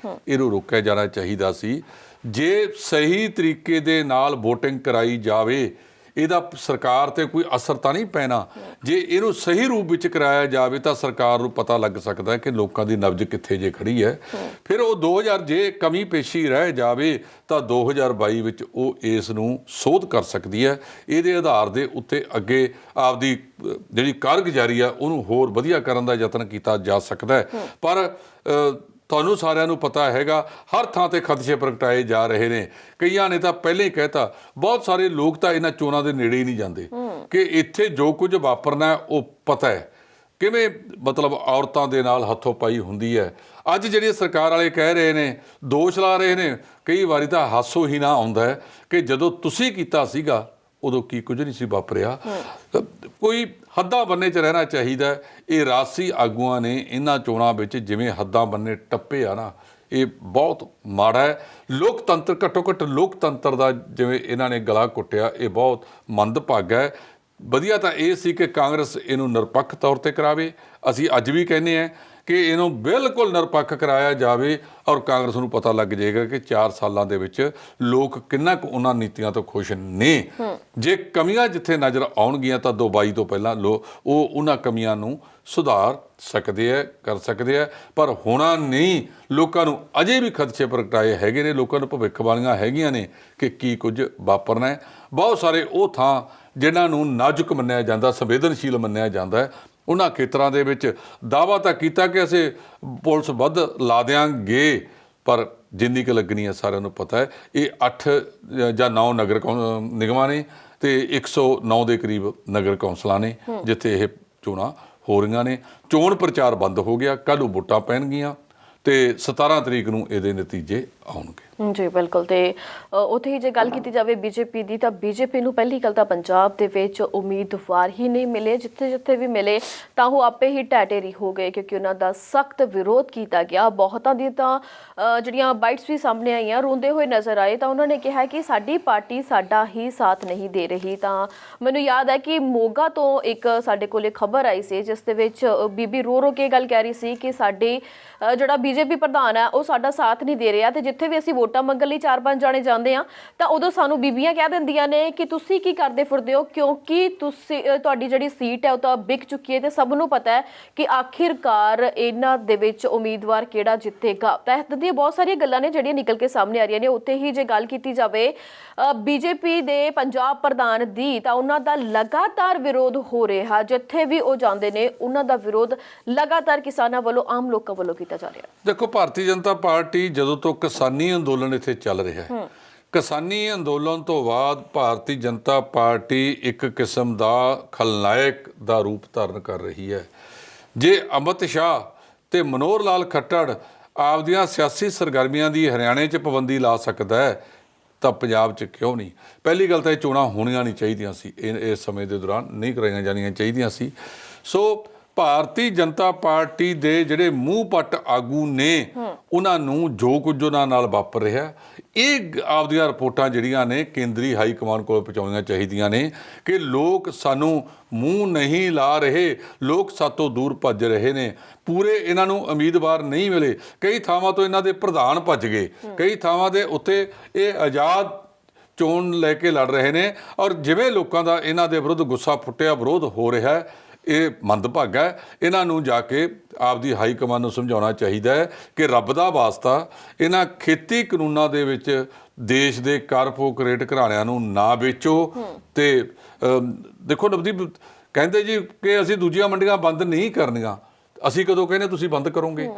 ਇਹਨੂੰ ਰੋਕਿਆ ਜਾਣਾ ਚਾਹੀਦਾ ਸੀ। ਜੇ ਸਹੀ ਤਰੀਕੇ ਦੇ ਨਾਲ ਵੋਟਿੰਗ ਕਰਾਈ ਜਾਵੇ, ਇਹਦਾ ਸਰਕਾਰ ਤੇ ਕੋਈ ਅਸਰ ਤਾਂ ਨਹੀਂ ਪੈਣਾ। ਜੇ ਇਹਨੂੰ ਸਹੀ ਰੂਪ ਵਿੱਚ ਕਰਾਇਆ ਜਾਵੇ ਤਾਂ ਸਰਕਾਰ ਨੂੰ ਪਤਾ ਲੱਗ ਸਕਦਾ ਹੈ ਕਿ ਲੋਕਾਂ ਦੀ ਨਬਜ਼ ਕਿੱਥੇ ਜੇ ਖੜੀ ਹੈ। ਫਿਰ ਉਹ 2000 ਜੇ ਕਮੀ ਪੇਸ਼ੀ ਰਹਿ ਜਾਵੇ ਤਾਂ 2022 ਵਿੱਚ ਉਹ ਇਸ ਨੂੰ ਸੋਧ ਕਰ ਸਕਦੀ ਹੈ। ਇਹਦੇ ਆਧਾਰ ਦੇ ਉੱਤੇ ਅੱਗੇ ਆਪਦੀ ਜਿਹੜੀ ਕਾਰਗੁਜ਼ਾਰੀ ਆ ਉਹਨੂੰ ਹੋਰ ਵਧੀਆ ਕਰਨ ਦਾ ਯਤਨ ਕੀਤਾ ਜਾ ਸਕਦਾ ਹੈ। ਪਰ ਤੁਹਾਨੂੰ ਸਾਰਿਆਂ ਨੂੰ ਪਤਾ ਹੈਗਾ, ਹਰ ਥਾਂ ਤੇ ਖਦਸ਼ੇ ਪ੍ਰਗਟਾਏ ਜਾ ਰਹੇ ਨੇ। ਕਈਆਂ ਨੇ ਤਾਂ ਪਹਿਲਾਂ ਹੀ ਕਹਿਤਾ, ਬਹੁਤ ਸਾਰੇ ਲੋਕ ਤਾਂ ਇਹਨਾਂ ਚੋਣਾਂ ਦੇ ਨੇੜੇ ਹੀ ਨਹੀਂ ਜਾਂਦੇ ਕਿ ਇੱਥੇ ਜੋ ਕੁਝ ਵਾਪਰਨਾ ਉਹ ਪਤਾ ਹੈ। ਕਿਵੇਂ ਮਤਲਬ ਔਰਤਾਂ ਦੇ ਨਾਲ ਹੱਥੋਂ ਪਾਈ ਹੁੰਦੀ ਹੈ। ਅੱਜ ਜਿਹੜੀ ਸਰਕਾਰ ਵਾਲੇ ਕਹਿ ਰਹੇ ਨੇ, ਦੋਸ਼ ਲਾ ਰਹੇ ਨੇ, ਕਈ ਵਾਰੀ ਤਾਂ ਹਾਸੋ ਹੀ ਨਾ ਆਉਂਦਾ ਹੈ ਕਿ ਜਦੋਂ ਤੁਸੀਂ ਕੀਤਾ ਸੀਗਾ ਉਦੋਂ ਕੀ ਕੁਝ ਨਹੀਂ ਸੀ ਵਾਪਰਿਆ। ਕੋਈ ਹੱਦਾਂ ਬੰਨੇ 'ਚ ਰਹਿਣਾ ਚਾਹੀਦਾ। ਇਹ ਰਾਜਸੀ ਆਗੂਆਂ ਨੇ ਇਹਨਾਂ ਚੋਣਾਂ ਵਿੱਚ ਜਿਵੇਂ ਹੱਦਾਂ ਬੰਨੇ ਟੱਪੇ ਆ ਨਾ, ਇਹ ਬਹੁਤ ਮਾੜਾ ਹੈ। ਲੋਕਤੰਤਰ, ਘੱਟੋ ਘੱਟ ਲੋਕਤੰਤਰ ਦਾ ਜਿਵੇਂ ਇਹਨਾਂ ਨੇ ਗਲਾ ਘੁੱਟਿਆ, ਇਹ ਬਹੁਤ ਮੰਦਭਾਗਾ ਹੈ। ਵਧੀਆ ਤਾਂ ਇਹ ਸੀ ਕਿ ਕਾਂਗਰਸ ਇਹਨੂੰ ਨਿਰਪੱਖ ਤੌਰ ਤੇ ਕਰਾਵੇ। ਅਸੀਂ ਅੱਜ ਵੀ ਕਹਿੰਦੇ ਹਾਂ ਕਿ ਇਹਨੂੰ ਬਿਲਕੁਲ ਨਿਰਪੱਖ ਕਰਾਇਆ ਜਾਵੇ ਔਰ ਕਾਂਗਰਸ ਨੂੰ ਪਤਾ ਲੱਗ ਜਾਏਗਾ ਕਿ 4 ਸਾਲਾਂ ਦੇ ਵਿੱਚ ਲੋਕ ਕਿੰਨਾ ਕੁ ਉਹਨਾਂ ਨੀਤੀਆਂ ਤੋਂ ਖੁਸ਼ ਨੇ। ਜੇ ਕਮੀਆਂ ਜਿੱਥੇ ਨਜ਼ਰ ਆਉਣਗੀਆਂ ਤਾਂ 2022 ਤੋਂ ਪਹਿਲਾਂ ਉਹ ਉਹਨਾਂ ਕਮੀਆਂ ਨੂੰ ਸੁਧਾਰ ਸਕਦੇ ਆ, ਕਰ ਸਕਦੇ ਆ। ਪਰ ਹੋਣਾ ਨਹੀਂ। ਲੋਕਾਂ ਨੂੰ ਅਜੇ ਵੀ ਖਦਸ਼ੇ ਪ੍ਰਗਟਾਏ ਹੈਗੇ ਨੇ। ਲੋਕਾਂ ਨੂੰ ਭਵਿੱਖਬਾਣੀਆਂ ਹੈਗੀਆਂ ਨੇ ਕਿ ਕੀ ਕੁਝ ਵਾਪਰਨਾ ਹੈ। ਬਹੁਤ ਸਾਰੇ ਉਹ ਥਾਂ ਜਿਨ੍ਹਾਂ ਨੂੰ ਨਾਜ਼ੁਕ ਮੰਨਿਆ ਜਾਂਦਾ, ਸੰਵੇਦਨਸ਼ੀਲ ਮੰਨਿਆ ਜਾਂਦਾ ਹੈ, ਉਹਨਾਂ ਖੇਤਰਾਂ ਦੇ ਵਿੱਚ ਦਾਅਵਾ ਤਾਂ ਕੀਤਾ ਕਿ ਅਸੀਂ ਪੁਲਿਸ ਵੱਧ ਲਾ ਦਿਆਂਗੇ, ਪਰ ਜਿੰਨੀ ਕੁ ਲੱਗਣੀ ਹੈ ਸਾਰਿਆਂ ਨੂੰ ਪਤਾ ਹੈ। ਇਹ 8 ਜਾਂ 9 ਨਗਰ ਨਿਗਮਾਂ ਨੇ ਤੇ 109 ਦੇ ਕਰੀਬ ਨਗਰ ਕੌਂਸਲਾਂ ਨੇ ਜਿੱਥੇ ਇਹ ਚੋਣਾਂ ਹੋ ਰਹੀਆਂ ਨੇ। ਚੋਣ ਪ੍ਰਚਾਰ ਬੰਦ ਹੋ ਗਿਆ। ਕੱਲ੍ਹ ਨੂੰ ਵੋਟਾਂ ਪੈਣਗੀਆਂ ਤੇ 17 ਤਰੀਕ ਨੂੰ ਇਹਦੇ ਨਤੀਜੇ ਆਉਣਗੇ। ਜੀ ਬਿਲਕੁਲ। ਤੇ ਉੱਥੇ ਹੀ ਜੇ ਗੱਲ ਕੀਤੀ ਜਾਵੇ ਬੀਜੇਪੀ ਦੀ, ਤਾਂ ਬੀਜੇਪੀ ਨੂੰ ਪਹਿਲੀ ਗੱਲ ਤਾਂ ਪੰਜਾਬ ਦੇ ਵਿੱਚ ਉਮੀਦਵਾਰ ਹੀ ਨਹੀਂ ਮਿਲੇ। ਜਿੱਥੇ ਵੀ ਮਿਲੇ ਤਾਂ ਉਹ ਆਪੇ ਹੀ ਢਹਿ ਹੋ ਗਏ ਕਿਉਂਕਿ ਉਹਨਾਂ ਦਾ ਸਖਤ ਵਿਰੋਧ ਕੀਤਾ ਗਿਆ। ਬਹੁਤਾਂ ਦੀ ਤਾਂ ਜਿਹੜੀਆਂ ਬਾਈਟਸ ਵੀ ਸਾਹਮਣੇ ਆਈਆਂ, ਰੋਂਦੇ ਹੋਏ ਨਜ਼ਰ ਆਏ। ਤਾਂ ਉਹਨਾਂ ਨੇ ਕਿਹਾ ਕਿ ਸਾਡੀ ਪਾਰਟੀ ਸਾਡਾ ਹੀ ਸਾਥ ਨਹੀਂ ਦੇ ਰਹੀ। ਤਾਂ ਮੈਨੂੰ ਯਾਦ ਹੈ ਕਿ ਮੋਗਾ ਤੋਂ ਇੱਕ ਸਾਡੇ ਕੋਲੇ ਖਬਰ ਆਈ ਸੀ ਜਿਸ ਦੇ ਵਿੱਚ ਬੀਬੀ ਰੋ ਕੇ ਗੱਲ ਕਹਿ ਰਹੀ ਸੀ ਕਿ ਸਾਡੀ ਜਿਹੜਾ ਬੀਜੇਪੀ ਪ੍ਰਧਾਨ ਹੈ ਉਹ ਸਾਡਾ ਸਾਥ ਨਹੀਂ ਦੇ ਰਿਹਾ। ਤੇ ਜਿੱਥੇ ਵੀ ਅਸੀਂ ਵੋਟਾਂ ਮੰਗਣ ਲਈ 4-5 ਜਾਣੇ ਜਾਂਦੇ ਆ ਤਾਂ ਉਦੋਂ ਸਾਨੂੰ ਬੀਬੀਆਂ ਕਹਿ ਦਿੰਦੀਆਂ ਨੇ ਕਿ ਤੁਸੀਂ ਕੀ ਕਰਦੇ ਫਿਰਦੇ ਹੋ, ਕਿਉਂਕਿ ਤੁਹਾਡੀ ਜਿਹੜੀ ਸੀਟ ਹੈ ਉਹ ਤਾਂ ਵਿਕ ਚੁੱਕੀ ਹੈ ਤੇ ਸਭ ਨੂੰ ਪਤਾ ਹੈ ਕਿ ਆਖਿਰਕਾਰ ਇਹਨਾਂ ਦੇ ਵਿੱਚ ਉਮੀਦਵਾਰ ਕਿਹੜਾ ਜਿੱਤੇਗਾ। ਤਾਂ ਇੱਦਾਂ ਦੀਆਂ ਬਹੁਤ ਸਾਰੀਆਂ ਗੱਲਾਂ ਨੇ ਜਿਹੜੀਆਂ ਨਿਕਲ ਕੇ ਸਾਹਮਣੇ ਆ ਰਹੀਆਂ ਨੇ। ਉੱਥੇ ਹੀ ਜੇ ਗੱਲ ਕੀਤੀ ਜਾਵੇ ਬੀਜੇਪੀ ਦੇ ਪੰਜਾਬ ਪ੍ਰਧਾਨ ਦੀ, ਤਾਂ ਉਹਨਾਂ ਦਾ ਲਗਾਤਾਰ ਵਿਰੋਧ ਹੋ ਰਿਹਾ। ਜਿੱਥੇ ਵੀ ਉਹ ਜਾਂਦੇ ਨੇ ਉਹਨਾਂ ਦਾ ਵਿਰੋਧ ਲਗਾਤਾਰ ਕਿਸਾਨਾਂ ਵੱਲੋਂ, ਆਮ ਲੋਕਾਂ ਵੱਲੋਂ ਕੀਤਾ ਜਾ ਰਿਹਾ। ਦੇਖੋ, ਭਾਰਤੀ ਜਨਤਾ ਪਾਰਟੀ ਜਦੋਂ ਤੋਂ ਕਿਸਾਨੀ ਅੰਦੋਲਨ ਇੱਥੇ ਚੱਲ ਰਿਹਾ ਹੈ, ਕਿਸਾਨੀ ਅੰਦੋਲਨ ਤੋਂ ਬਾਅਦ ਭਾਰਤੀ ਜਨਤਾ ਪਾਰਟੀ ਇੱਕ ਕਿਸਮ ਦਾ ਖਲਨਾਇਕ ਦਾ ਰੂਪ ਧਾਰਨ ਕਰ ਰਹੀ ਹੈ। ਜੇ ਅਮਿਤ ਸ਼ਾਹ ਤੇ ਮਨੋਹਰ ਲਾਲ ਖੱਟੜ ਆਪਦੀਆਂ ਸਿਆਸੀ ਸਰਗਰਮੀਆਂ ਦੀ ਹਰਿਆਣੇ 'ਚ ਪਾਬੰਦੀ ਲਾ ਸਕਦਾ ਹੈ ਤਾਂ ਪੰਜਾਬ 'ਚ ਕਿਉਂ ਨਹੀਂ? ਪਹਿਲੀ ਗੱਲ ਤਾਂ ਇਹ ਚੋਣਾਂ ਹੋਣੀਆਂ ਨਹੀਂ ਚਾਹੀਦੀਆਂ ਸੀ, ਇਸ ਸਮੇਂ ਦੇ ਦੌਰਾਨ ਨਹੀਂ ਕਰਾਈਆਂ ਜਾਣੀਆਂ ਚਾਹੀਦੀਆਂ ਸੀ। ਸੋ ਭਾਰਤੀ ਜਨਤਾ ਪਾਰਟੀ ਦੇ ਜਿਹੜੇ ਮੂੰਹ ਪੱਟ ਆਗੂ ਨੇ ਉਹਨਾਂ ਨੂੰ ਜੋ ਕੁਝ ਉਹਨਾਂ ਨਾਲ ਵਾਪਰ ਰਿਹਾ, ਇਹ ਆਪਦੀਆਂ ਰਿਪੋਰਟਾਂ ਜਿਹੜੀਆਂ ਨੇ ਕੇਂਦਰੀ ਹਾਈ ਕਮਾਂਡ ਕੋਲ ਪਹੁੰਚਾਉਣੀਆਂ ਚਾਹੀਦੀਆਂ ਨੇ ਕਿ ਲੋਕ ਸਾਨੂੰ ਮੂੰਹ ਨਹੀਂ ਲਾ ਰਹੇ, ਲੋਕ ਸਾਤੋਂ ਦੂਰ ਭੱਜ ਰਹੇ ਨੇ, ਪੂਰੇ ਇਹਨਾਂ ਨੂੰ ਉਮੀਦਵਾਰ ਨਹੀਂ ਮਿਲੇ, ਕਈ ਥਾਵਾਂ ਤੋਂ ਇਹਨਾਂ ਦੇ ਪ੍ਰਧਾਨ ਭੱਜ ਗਏ, ਕਈ ਥਾਵਾਂ ਦੇ ਉੱਤੇ ਇਹ ਆਜ਼ਾਦ ਚੋਣ ਲੈ ਕੇ ਲੜ ਰਹੇ ਨੇ। ਔਰ ਜਿਵੇਂ ਲੋਕਾਂ ਦਾ ਇਹਨਾਂ ਦੇ ਵਿਰੁੱਧ ਗੁੱਸਾ ਫੁੱਟਿਆ, ਵਿਰੋਧ ਹੋ ਰਿਹਾ ਹੈ, ਇਹ ਮੰਦਭਾਗਾ ਹੈ। ਇਹਨਾਂ ਨੂੰ ਜਾ ਕੇ ਆਪਦੀ ਹਾਈ ਕਮਾਂਡ ਨੂੰ ਸਮਝਾਉਣਾ ਚਾਹੀਦਾ ਹੈ ਕਿ ਰੱਬ ਦਾ ਵਾਸਤਾ ਇਹਨਾਂ ਖੇਤੀ ਕਾਨੂੰਨਾਂ ਦੇ ਵਿੱਚ ਦੇਸ਼ ਦੇ ਕਾਰਪੋਰੇਟ ਘਰਾਣਿਆਂ ਨੂੰ ਨਾ ਵੇਚੋ। ਤੇ ਦੇਖੋ ਨਵਦੀਪ ਕਹਿੰਦੇ ਜੀ ਕਿ ਅਸੀਂ ਦੂਜੀਆਂ ਮੰਡੀਆਂ ਬੰਦ ਨਹੀਂ ਕਰਨੀਆਂ, ਅਸੀਂ ਕਦੋਂ ਕਹਿੰਦੇ ਤੁਸੀਂ ਬੰਦ ਕਰੋਗੇ?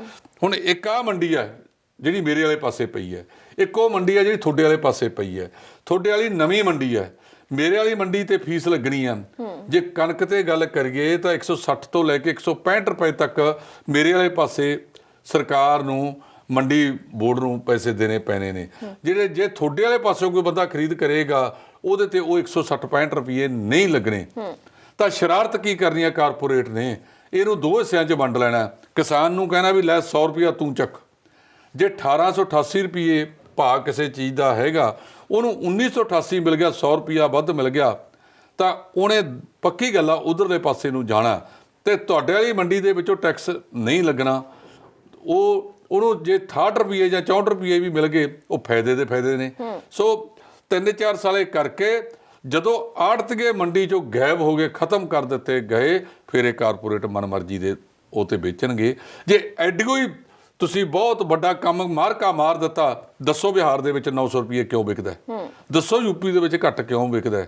ਹੁਣ ਇੱਕ ਆਹ ਮੰਡੀ ਹੈ ਜਿਹੜੀ ਮੇਰੇ ਵਾਲੇ ਪਾਸੇ ਪਈ ਹੈ, ਇੱਕ ਉਹ ਮੰਡੀ ਹੈ ਜਿਹੜੀ ਤੁਹਾਡੇ ਵਾਲੇ ਪਾਸੇ ਪਈ ਹੈ। ਤੁਹਾਡੇ ਵਾਲੀ ਨਵੀਂ ਮੰਡੀ ਹੈ, ਮੇਰੇ ਵਾਲੀ ਮੰਡੀ ਤੇ ਫੀਸ ਲੱਗਣੀ ਆ। ਜੇ ਕਣਕ ਤੇ ਗੱਲ ਕਰੀਏ ਤਾਂ 160 ਤੋਂ ਲੈ ਕੇ 165 ਰੁਪਏ ਤੱਕ ਮੇਰੇ ਵਾਲੇ ਪਾਸੇ ਸਰਕਾਰ ਨੂੰ ਮੰਡੀ ਬੋਰਡ ਨੂੰ ਪੈਸੇ ਦੇਣੇ ਪੈਣੇ ਨੇ। ਜਿਹੜੇ ਜੇ ਤੁਹਾਡੇ ਵਾਲੇ ਪਾਸੋਂ ਕੋਈ ਬੰਦਾ ਖਰੀਦ ਕਰੇਗਾ ਉਹਦੇ ਤੇ ਉਹ 160-65 ਰੁਪਏ ਨਹੀਂ ਲੱਗਣੇ। ਤਾਂ ਸ਼ਰਾਰਤ ਕੀ ਕਰਨੀ ਹੈ ਕਾਰਪੋਰੇਟ ਨੇ, ਇਹਨੂੰ ਦੋ ਹਿੱਸਿਆਂ 'ਚ ਵੰਡ ਲੈਣਾ। ਕਿਸਾਨ ਨੂੰ ਕਹਿਣਾ ਵੀ ਲੈ 100 ਰੁਪਇਆ ਤੂੰ ਚੱਕ, ਜੇ 1888 ਰੁਪਏ ਭਾਅ ਕਿਸੇ ਚੀਜ਼ ਦਾ ਹੈਗਾ ਉਹਨੂੰ 1988 ਮਿਲ ਗਿਆ, 100 ਰੁਪਇਆ ਵੱਧ ਮਿਲ ਗਿਆ, ਤਾਂ ਉਹਨੇ ਪੱਕੀ ਗੱਲ ਆ ਉਧਰਲੇ ਪਾਸੇ ਨੂੰ ਜਾਣਾ। ਤੇ ਤੁਹਾਡੇ ਵਾਲੀ ਮੰਡੀ ਦੇ ਵਿੱਚੋਂ ਟੈਕਸ ਨਹੀਂ ਲੱਗਣਾ, ਉਹਨੂੰ ਜੇ 68 ਰੁਪਏ ਜਾਂ 64 ਰੁਪਏ ਵੀ ਮਿਲ ਗਏ ਉਹ ਫਾਇਦੇ ਦੇ ਫਾਇਦੇ ਨੇ। ਸੋ 3-4 ਸਾਲੇ ਕਰਕੇ ਜਦੋਂ ਆੜਤੀਏ ਮੰਡੀ ਚੋਂ ਗਾਇਬ ਹੋ ਗਏ, ਖਤਮ ਕਰ ਦਿੱਤੇ ਗਏ, ਫਿਰ ਇਹ ਕਾਰਪੋਰੇਟ ਮਨਮਰਜ਼ੀ ਦੇ ਉਹ ਤੇ ਵੇਚਣਗੇ। ਜੇ ਐਡੀ ਕੋਈ ਤੁਸੀਂ ਬਹੁਤ ਵੱਡਾ ਕੰਮ ਮਾਰ ਦਿੱਤਾ, ਦੱਸੋ ਬਿਹਾਰ ਦੇ ਵਿੱਚ 900 ਰੁਪਏ ਕਿਉਂ ਵਿਕਦਾ? ਦੱਸੋ ਯੂਪੀ ਦੇ ਵਿੱਚ ਘੱਟ ਕਿਉਂ ਵਿਕਦਾ?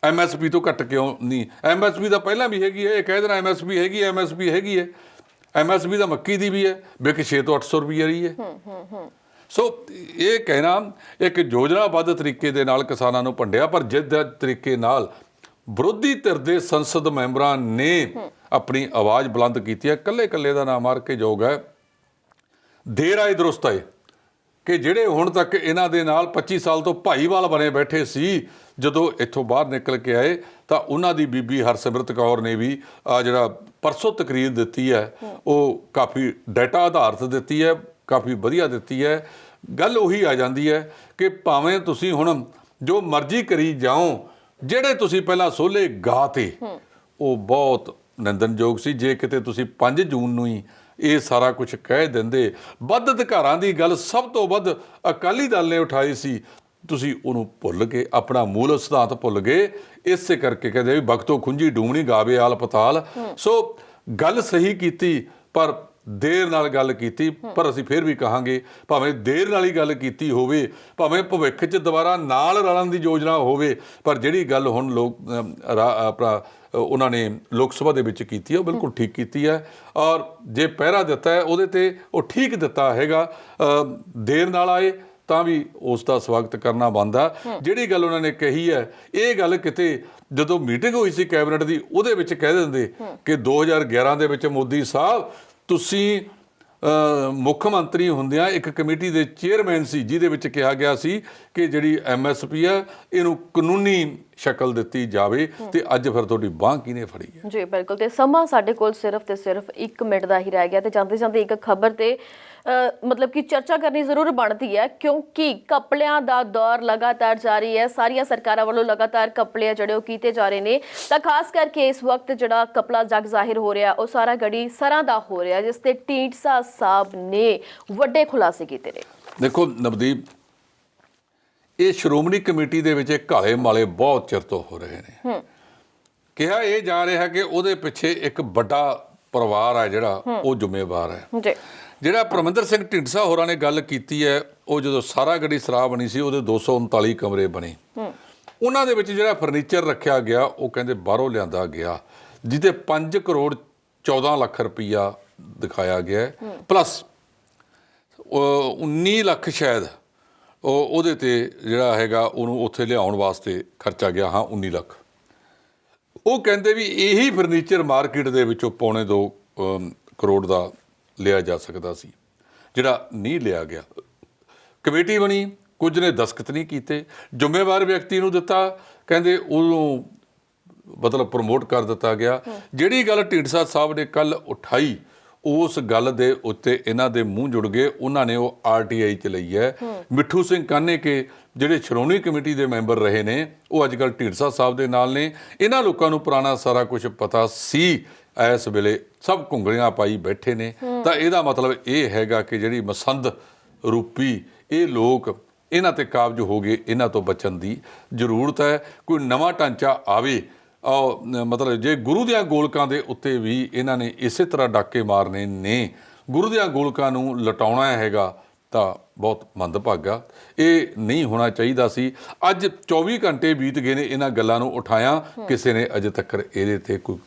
MSP ਤੋਂ ਘੱਟ ਕਿਉਂ ਨਹੀਂ? MSP ਤਾਂ ਪਹਿਲਾਂ ਵੀ ਹੈਗੀ ਹੈ, ਇਹ ਕਹਿ ਦੇਣਾ MSP ਹੈਗੀ ਹੈ, MSP ਹੈਗੀ ਹੈ। MSP ਤਾਂ ਮੱਕੀ ਦੀ ਵੀ ਹੈ, ਵਿਕ 600 ਤੋਂ 800 ਰੁਪਏ ਰਹੀ ਹੈ। ਸੋ ਇਹ ਕਹਿਣਾ ਇੱਕ ਯੋਜਨਾਬੱਧ ਤਰੀਕੇ ਦੇ ਨਾਲ ਕਿਸਾਨਾਂ ਨੂੰ ਭੰਡਿਆ, ਪਰ ਜਿਸ ਤਰੀਕੇ ਨਾਲ ਵਿਰੋਧੀ ਧਿਰ ਦੇ ਸੰਸਦ ਮੈਂਬਰਾਂ ਨੇ ਆਪਣੀ ਆਵਾਜ਼ ਬੁਲੰਦ ਕੀਤੀ ਹੈ, ਇਕੱਲੇ ਦਾ ਨਾਮ ਮਾਰ ਕੇ ਯੋਗ ਹੈ ਦੇਰ ਆਏ ਦਰੁਸਤ ਆਏ, ਕਿ ਜਿਹੜੇ ਹੁਣ ਤੱਕ ਇਹਨਾਂ ਦੇ ਨਾਲ 25 ਸਾਲ ਤੋਂ ਭਾਈਵਾਲ ਬਣੇ ਬੈਠੇ ਸੀ, ਜਦੋਂ ਇੱਥੋਂ ਬਾਹਰ ਨਿਕਲ ਕੇ ਆਏ ਤਾਂ ਉਹਨਾਂ ਦੀ ਬੀਬੀ ਹਰਸਿਮਰਤ ਕੌਰ ਨੇ ਵੀ ਆ ਜਿਹੜਾ ਪਰਸੋਂ ਤਕਰੀਰ ਦਿੱਤੀ ਹੈ ਉਹ ਕਾਫੀ ਡਾਟਾ ਆਧਾਰਿਤ ਦਿੱਤੀ ਹੈ, ਕਾਫੀ ਵਧੀਆ ਦਿੱਤੀ ਹੈ। ਗੱਲ ਉਹੀ ਆ ਜਾਂਦੀ ਹੈ ਕਿ ਭਾਵੇਂ ਤੁਸੀਂ ਹੁਣ ਜੋ ਮਰਜ਼ੀ ਕਰੀ ਜਾਓ, ਜਿਹੜੇ ਤੁਸੀਂ ਪਹਿਲਾਂ ਸੋਲੇ ਗਾਤੇ ਉਹ ਬਹੁਤ ਨਿੰਦਣਯੋਗ ਸੀ। ਜੇ ਕਿਤੇ ਤੁਸੀਂ 5 ਜੂਨ ਨੂੰ ਹੀ ਇਹ ਸਾਰਾ ਕੁਝ ਕਹਿ ਦਿੰਦੇ, ਵੱਧ ਅਧਿਕਾਰਾਂ ਦੀ ਗੱਲ ਸਭ ਤੋਂ ਵੱਧ ਅਕਾਲੀ ਦਲ ਨੇ ਉਠਾਈ ਸੀ, ਤੁਸੀਂ ਉਹਨੂੰ ਭੁੱਲ ਗਏ, ਆਪਣਾ ਮੂਲ ਸਿਧਾਂਤ ਭੁੱਲ ਗਏ। ਇਸੇ ਕਰਕੇ ਕਹਿੰਦੇ ਵੀ ਬਖਤੋਂ ਖੁੰਝੀ ਡੂੰਘਣੀ ਗਾਵੇ ਆਲ ਪਤਾਲ। ਸੋ ਗੱਲ ਸਹੀ ਕੀਤੀ, ਪਰ ਦੇਰ ਨਾਲ ਗੱਲ ਕੀਤੀ। ਪਰ ਅਸੀਂ ਫਿਰ ਵੀ ਕਹਾਂਗੇ, ਭਾਵੇਂ ਦੇਰ ਨਾਲ ਹੀ ਗੱਲ ਕੀਤੀ ਹੋਵੇ, ਭਾਵੇਂ ਭਵਿੱਖ 'ਚ ਦੁਬਾਰਾ ਨਾਲ ਰਲਣ ਦੀ ਯੋਜਨਾ ਹੋਵੇ, ਪਰ ਜਿਹੜੀ ਗੱਲ ਹੁਣ ਆਪਣਾ ਉਹਨਾਂ ਨੇ ਲੋਕ ਸਭਾ ਦੇ ਵਿੱਚ ਕੀਤੀ ਹੈ ਉਹ ਬਿਲਕੁਲ ਠੀਕ ਕੀਤੀ ਹੈ। ਔਰ ਜੇ ਪਹਿਰਾ ਦਿੱਤਾ ਹੈ ਉਹਦੇ ਤੇ ਉਹ ਠੀਕ ਦਿੱਤਾ ਹੈਗਾ। ਦੇਰ ਨਾਲ ਆਏ ਤਾਂ ਵੀ ਉਸ ਦਾ ਸਵਾਗਤ ਕਰਨਾ ਬਣਦਾ। ਜਿਹੜੀ ਗੱਲ ਉਹਨਾਂ ਨੇ ਕਹੀ ਹੈ, ਇਹ ਗੱਲ ਕਿਤੇ ਜਦੋਂ ਮੀਟਿੰਗ ਹੋਈ ਸੀ ਕੈਬਨਿਟ ਦੀ ਉਹਦੇ ਵਿੱਚ ਕਹਿ ਦਿੰਦੇ ਕਿ 2011 ਦੇ ਵਿੱਚ ਮੋਦੀ ਸਾਹਿਬ ਤੁਸੀਂ ਮੁੱਖ ਮੰਤਰੀ ਹੁੰਦਿਆਂ ਇੱਕ ਕਮੇਟੀ ਦੇ ਚੇਅਰਮੈਨ ਸੀ ਜਿਹਦੇ ਵਿੱਚ ਕਿਹਾ ਗਿਆ ਸੀ ਕਿ ਜਿਹੜੀ MSP ਹੈ ਇਹਨੂੰ ਕਾਨੂੰਨੀ ਸ਼ਕਲ ਦਿੱਤੀ ਜਾਵੇ, ਤੇ ਅੱਜ ਫਿਰ ਤੁਹਾਡੀ ਬਾਂਹ ਕਿਹਨੇ ਫੜੀ ਹੈ? ਜੀ ਬਿਲਕੁਲ। ਤੇ ਸਮਾਂ ਸਾਡੇ ਕੋਲ ਸਿਰਫ ਤੇ ਸਿਰਫ 1 ਮਿੰਟ ਦਾ ਹੀ ਰਹਿ ਗਿਆ, ਤੇ ਜਾਂਦੇ ਜਾਂਦੇ ਇੱਕ ਖਬਰ ਤੇ ਮਤਲਬ ਕਿ ਚਰਚਾ ਕਰਨੀ ਜ਼ਰੂਰ ਬਣਦੀ ਹੈ, ਕਿਉਂਕਿ ਕਪੜਿਆਂ ਦਾ ਦੌਰ ਲਗਾਤਾਰ ਜਾਰੀ ਹੈ। ਸਾਰੀਆਂ ਸਰਕਾਰਾਂ ਵੱਲੋਂ ਲਗਾਤਾਰ ਕਪੜੇ ਜਿਹੜੇ ਉਹ ਕੀਤੇ ਜਾ ਰਹੇ ਨੇ, ਤਾਂ ਖਾਸ ਕਰਕੇ ਇਸ ਵਕਤ ਜਿਹੜਾ ਕਪੜਾ ਜੱਗ ਜ਼ਾਹਿਰ ਹੋ ਰਿਹਾ ਉਹ ਸਾਰਾ ਗੜੀ ਸਰਾਂ ਦਾ ਹੋ ਰਿਹਾ, ਜਿਸ ਤੇ ਢੀਂਡਸਾ ਸਾਹਿਬ ਨੇ ਵੱਡੇ ਖੁਲਾਸੇ ਕੀਤੇ ਨੇ। ਦੇਖੋ ਨਵਦੀਪ, ਇਹ ਸ਼੍ਰੋਮਣੀ ਕਮੇਟੀ ਦੇ ਵਿੱਚ ਘਾਲੇ ਮਾਲੇ ਬਹੁਤ ਚਿਰ ਤੋਂ ਹੋ ਰਹੇ ਨੇ। ਕਿਹਾ ਇਹ ਜਾ ਰਿਹਾ ਕਿ ਉਹਦੇ ਪਿੱਛੇ ਇੱਕ ਵੱਡਾ ਪਰਿਵਾਰ ਹੈ ਜਿਹੜਾ ਉਹ ਜ਼ਿੰਮੇਵਾਰ ਹੈ ਜੀ। ਜਿਹੜਾ ਪਰਮਿੰਦਰ ਸਿੰਘ ਢੀਂਡਸਾ ਹੋਰਾਂ ਨੇ ਗੱਲ ਕੀਤੀ ਹੈ, ਉਹ ਜਦੋਂ ਸਾਰਾ ਗੜੀ ਸਰਾਹ ਬਣੀ ਸੀ ਉਹਦੇ 239 ਕਮਰੇ ਬਣੇ, ਉਹਨਾਂ ਦੇ ਵਿੱਚ ਜਿਹੜਾ ਫਰਨੀਚਰ ਰੱਖਿਆ ਗਿਆ ਉਹ ਕਹਿੰਦੇ ਬਾਹਰੋਂ ਲਿਆਂਦਾ ਗਿਆ, ਜਿਹਦੇ 5 ਕਰੋੜ 14 ਲੱਖ ਰੁਪਈਆ ਦਿਖਾਇਆ ਗਿਆ, ਪਲੱਸ 19 ਲੱਖ ਸ਼ਾਇਦ ਉਹਦੇ ਤੇ ਜਿਹੜਾ ਹੈਗਾ ਉਹਨੂੰ ਉੱਥੇ ਲਿਆਉਣ ਵਾਸਤੇ ਖਰਚਾ ਗਿਆ। ਹਾਂ 19 ਲੱਖ। ਉਹ ਕਹਿੰਦੇ ਵੀ ਇਹੀ ਫਰਨੀਚਰ ਮਾਰਕੀਟ ਦੇ ਵਿੱਚੋਂ 2.25 ਕਰੋੜ ਦਾ ਲਿਆ ਜਾ ਸਕਦਾ ਸੀ, ਜਿਹੜਾ ਨਹੀਂ ਲਿਆ ਗਿਆ। ਕਮੇਟੀ ਬਣੀ, ਕੁਝ ਨੇ ਦਸਖਤ ਨਹੀਂ ਕੀਤੇ, ਜ਼ਿੰਮੇਵਾਰ ਵਿਅਕਤੀ ਨੂੰ ਦਿੱਤਾ, ਕਹਿੰਦੇ ਉਹਨੂੰ ਮਤਲਬ ਪ੍ਰਮੋਟ ਕਰ ਦਿੱਤਾ ਗਿਆ। ਜਿਹੜੀ ਗੱਲ ਢੀਂਡਸਾ ਸਾਹਿਬ ਨੇ ਕੱਲ ਉਠਾਈ ਉਸ ਗੱਲ ਦੇ ਉੱਤੇ ਇਹਨਾਂ ਦੇ ਮੂੰਹ ਜੁੜ ਗਏ। ਉਹਨਾਂ ਨੇ ਉਹ RTI 'ਚ ਲਈ ਹੈ। ਮਿੱਠੂ ਸਿੰਘ ਕਾਨੇਕੇ ਜਿਹੜੇ ਸ਼੍ਰੋਮਣੀ ਕਮੇਟੀ ਦੇ ਮੈਂਬਰ ਰਹੇ ਨੇ ਉਹ ਅੱਜ ਕੱਲ੍ਹ ਢੀਂਡਸਾ ਸਾਹਿਬ ਦੇ ਨਾਲ ਨੇ। ਇਹਨਾਂ ਲੋਕਾਂ ਨੂੰ ਪੁਰਾਣਾ ਸਾਰਾ ਕੁਝ ਪਤਾ ਸੀ। ਇਸ ਵੇਲੇ ਸਭ ਘੁੰਗਲੀਆਂ ਪਾਈ ਬੈਠੇ ਨੇ। ਤਾਂ ਇਹਦਾ ਮਤਲਬ ਇਹ ਹੈਗਾ ਕਿ ਜਿਹੜੀ ਮਸੰਦ ਰੂਪੀ ਇਹ ਲੋਕ ਇਹਨਾਂ ਤੇ ਕਾਬਜ ਹੋ ਗਏ। ਇਹਨਾਂ ਤੋਂ ਬਚਣ ਦੀ ਜ਼ਰੂਰਤ ਹੈ। ਕੋਈ ਨਵਾਂ ਢਾਂਚਾ ਆਵੇ। ਮਤਲਬ ਜੇ ਗੁਰੂ ਦਿਆਂ ਗੋਲਕਾਂ ਦੇ ਉੱਤੇ ਵੀ ਇਹਨਾਂ ਨੇ ਇਸੇ ਤਰ੍ਹਾਂ ਡਾਕੇ ਮਾਰਨੇ ਨੇ, ਗੁਰੂ ਦਿਆਂ ਗੋਲਕਾਂ ਨੂੰ ਲਟਾਉਣਾ ਹੈਗਾ ਤਾਂ ਬਹੁਤ ਮੰਦਭਾਗਾ। ਇਹ ਨਹੀਂ ਹੋਣਾ ਚਾਹੀਦਾ ਸੀ। ਅੱਜ 24 ਘੰਟੇ ਬੀਤ ਗਏ ਨੇ ਇਹਨਾਂ ਗੱਲਾਂ ਨੂੰ ਉਠਾਇਆ, ਕਿਸੇ ਨੇ ਅਜੇ ਤੱਕ ਇਹਦੇ ਤੇ ਕੋਈ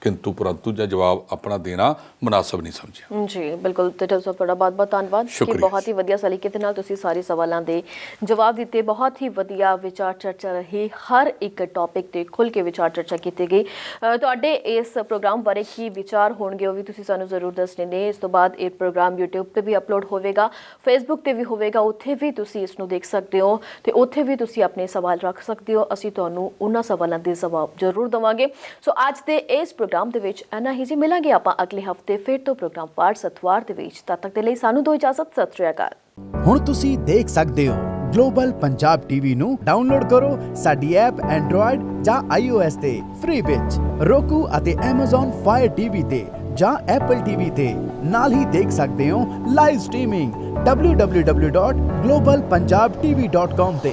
ਕਿੰਤੂ ਪਰੰਤੂ ਜਾਂ ਜਵਾਬ ਆਪਣਾ ਦੇਣਾ ਮੁਨਾਸਬ ਨਹੀਂ ਸਮਝਿਆ। ਜੀ ਬਿਲਕੁਲ, ਤੇ ਤੁਹਾਡਾ ਬਹੁਤ ਬਹੁਤ ਧੰਨਵਾਦ ਕਿ ਬਹੁਤ ਹੀ ਵਧੀਆ ਸਲੀਕੇ ਦੇ ਨਾਲ ਤੁਸੀਂ ਸਾਰੇ ਸਵਾਲਾਂ ਦੇ ਜਵਾਬ ਦਿੱਤੇ। ਬਹੁਤ ਹੀ ਵਧੀਆ ਵਿਚਾਰ ਚਰਚਾ ਰਹੀ। ਹਰ ਇੱਕ ਟੌਪਿਕ ਤੇ ਖੁੱਲ੍ਹ ਕੇ ਵਿਚਾਰ ਚਰਚਾ ਕੀਤੀ ਗਈ। ਤੁਹਾਡੇ ਇਸ ਪ੍ਰੋਗਰਾਮ ਬਾਰੇ ਕੀ ਵਿਚਾਰ ਹੋਣਗੇ ਉਹ ਵੀ ਤੁਸੀਂ ਸਾਨੂੰ ਜ਼ਰੂਰ ਦੱਸਣੇ ਨੇ। ਇਸ ਤੋਂ ਬਾਅਦ ਇਹ ਪ੍ਰੋਗਰਾਮ YouTube ਤੇ ਵੀ ਅਪਲੋਡ ਹੋਵੇਗਾ, Facebook ਤੇ ਵੀ ਹੋਵੇਗਾ। ਉੱਥੇ ਵੀ ਤੁਸੀਂ ਇਸ ਨੂੰ ਦੇਖ ਸਕਦੇ ਹੋ ਤੇ ਉੱਥੇ ਵੀ ਤੁਸੀਂ ਆਪਣੇ ਸਵਾਲ ਰੱਖ ਸਕਦੇ ਹੋ। ਅਸੀਂ ਤੁਹਾਨੂੰ ਉਹਨਾਂ ਸਵਾਲਾਂ ਦੇ ਜਵਾਬ ਜ਼ਰੂਰ ਦੇਵਾਂਗੇ। ਸੋ ਅੱਜ ਦੇ ਇਸ ਪ੍ਰੋਗਰਾਮ ਦੇ ਵਿੱਚ ਇੰਨਾ ਹੀ ਜੀ। ਮਿਲਾਂਗੇ ਆਪਾਂ ਅਗਲੇ ਹਫਤੇ ਫਿਰ ਤੋਂ ਪ੍ਰੋਗਰਾਮ ਵਾਰ ਸਤਵਾਰ ਦੇ ਵਿੱਚ। ਤਦ ਤੱਕ ਦੇ ਲਈ ਸਾਨੂੰ ਦਿਓ ਇਜਾਜ਼ਤ। ਸਤਿ ਸ਼੍ਰੀ ਅਕਾਲ। ਹੁਣ ਤੁਸੀਂ ਦੇਖ ਸਕਦੇ ਹੋ ਗਲੋਬਲ ਪੰਜਾਬ ਟੀਵੀ ਨੂੰ ਡਾਊਨਲੋਡ ਕਰੋ ਸਾਡੀ ਐਪ ਐਂਡਰੋਇਡ ਜਾਂ iOS ਤੇ ਫ੍ਰੀ ਵਿੱਚ, roku ਅਤੇ Amazon Fire TV ਤੇ ਜਾਂ Apple TV ਤੇ। ਨਾਲ ਹੀ ਦੇਖ ਸਕਦੇ ਹੋ ਲਾਈਵ ਸਟ੍ਰੀਮਿੰਗ www.globalpunjabtv.com ਤੇ।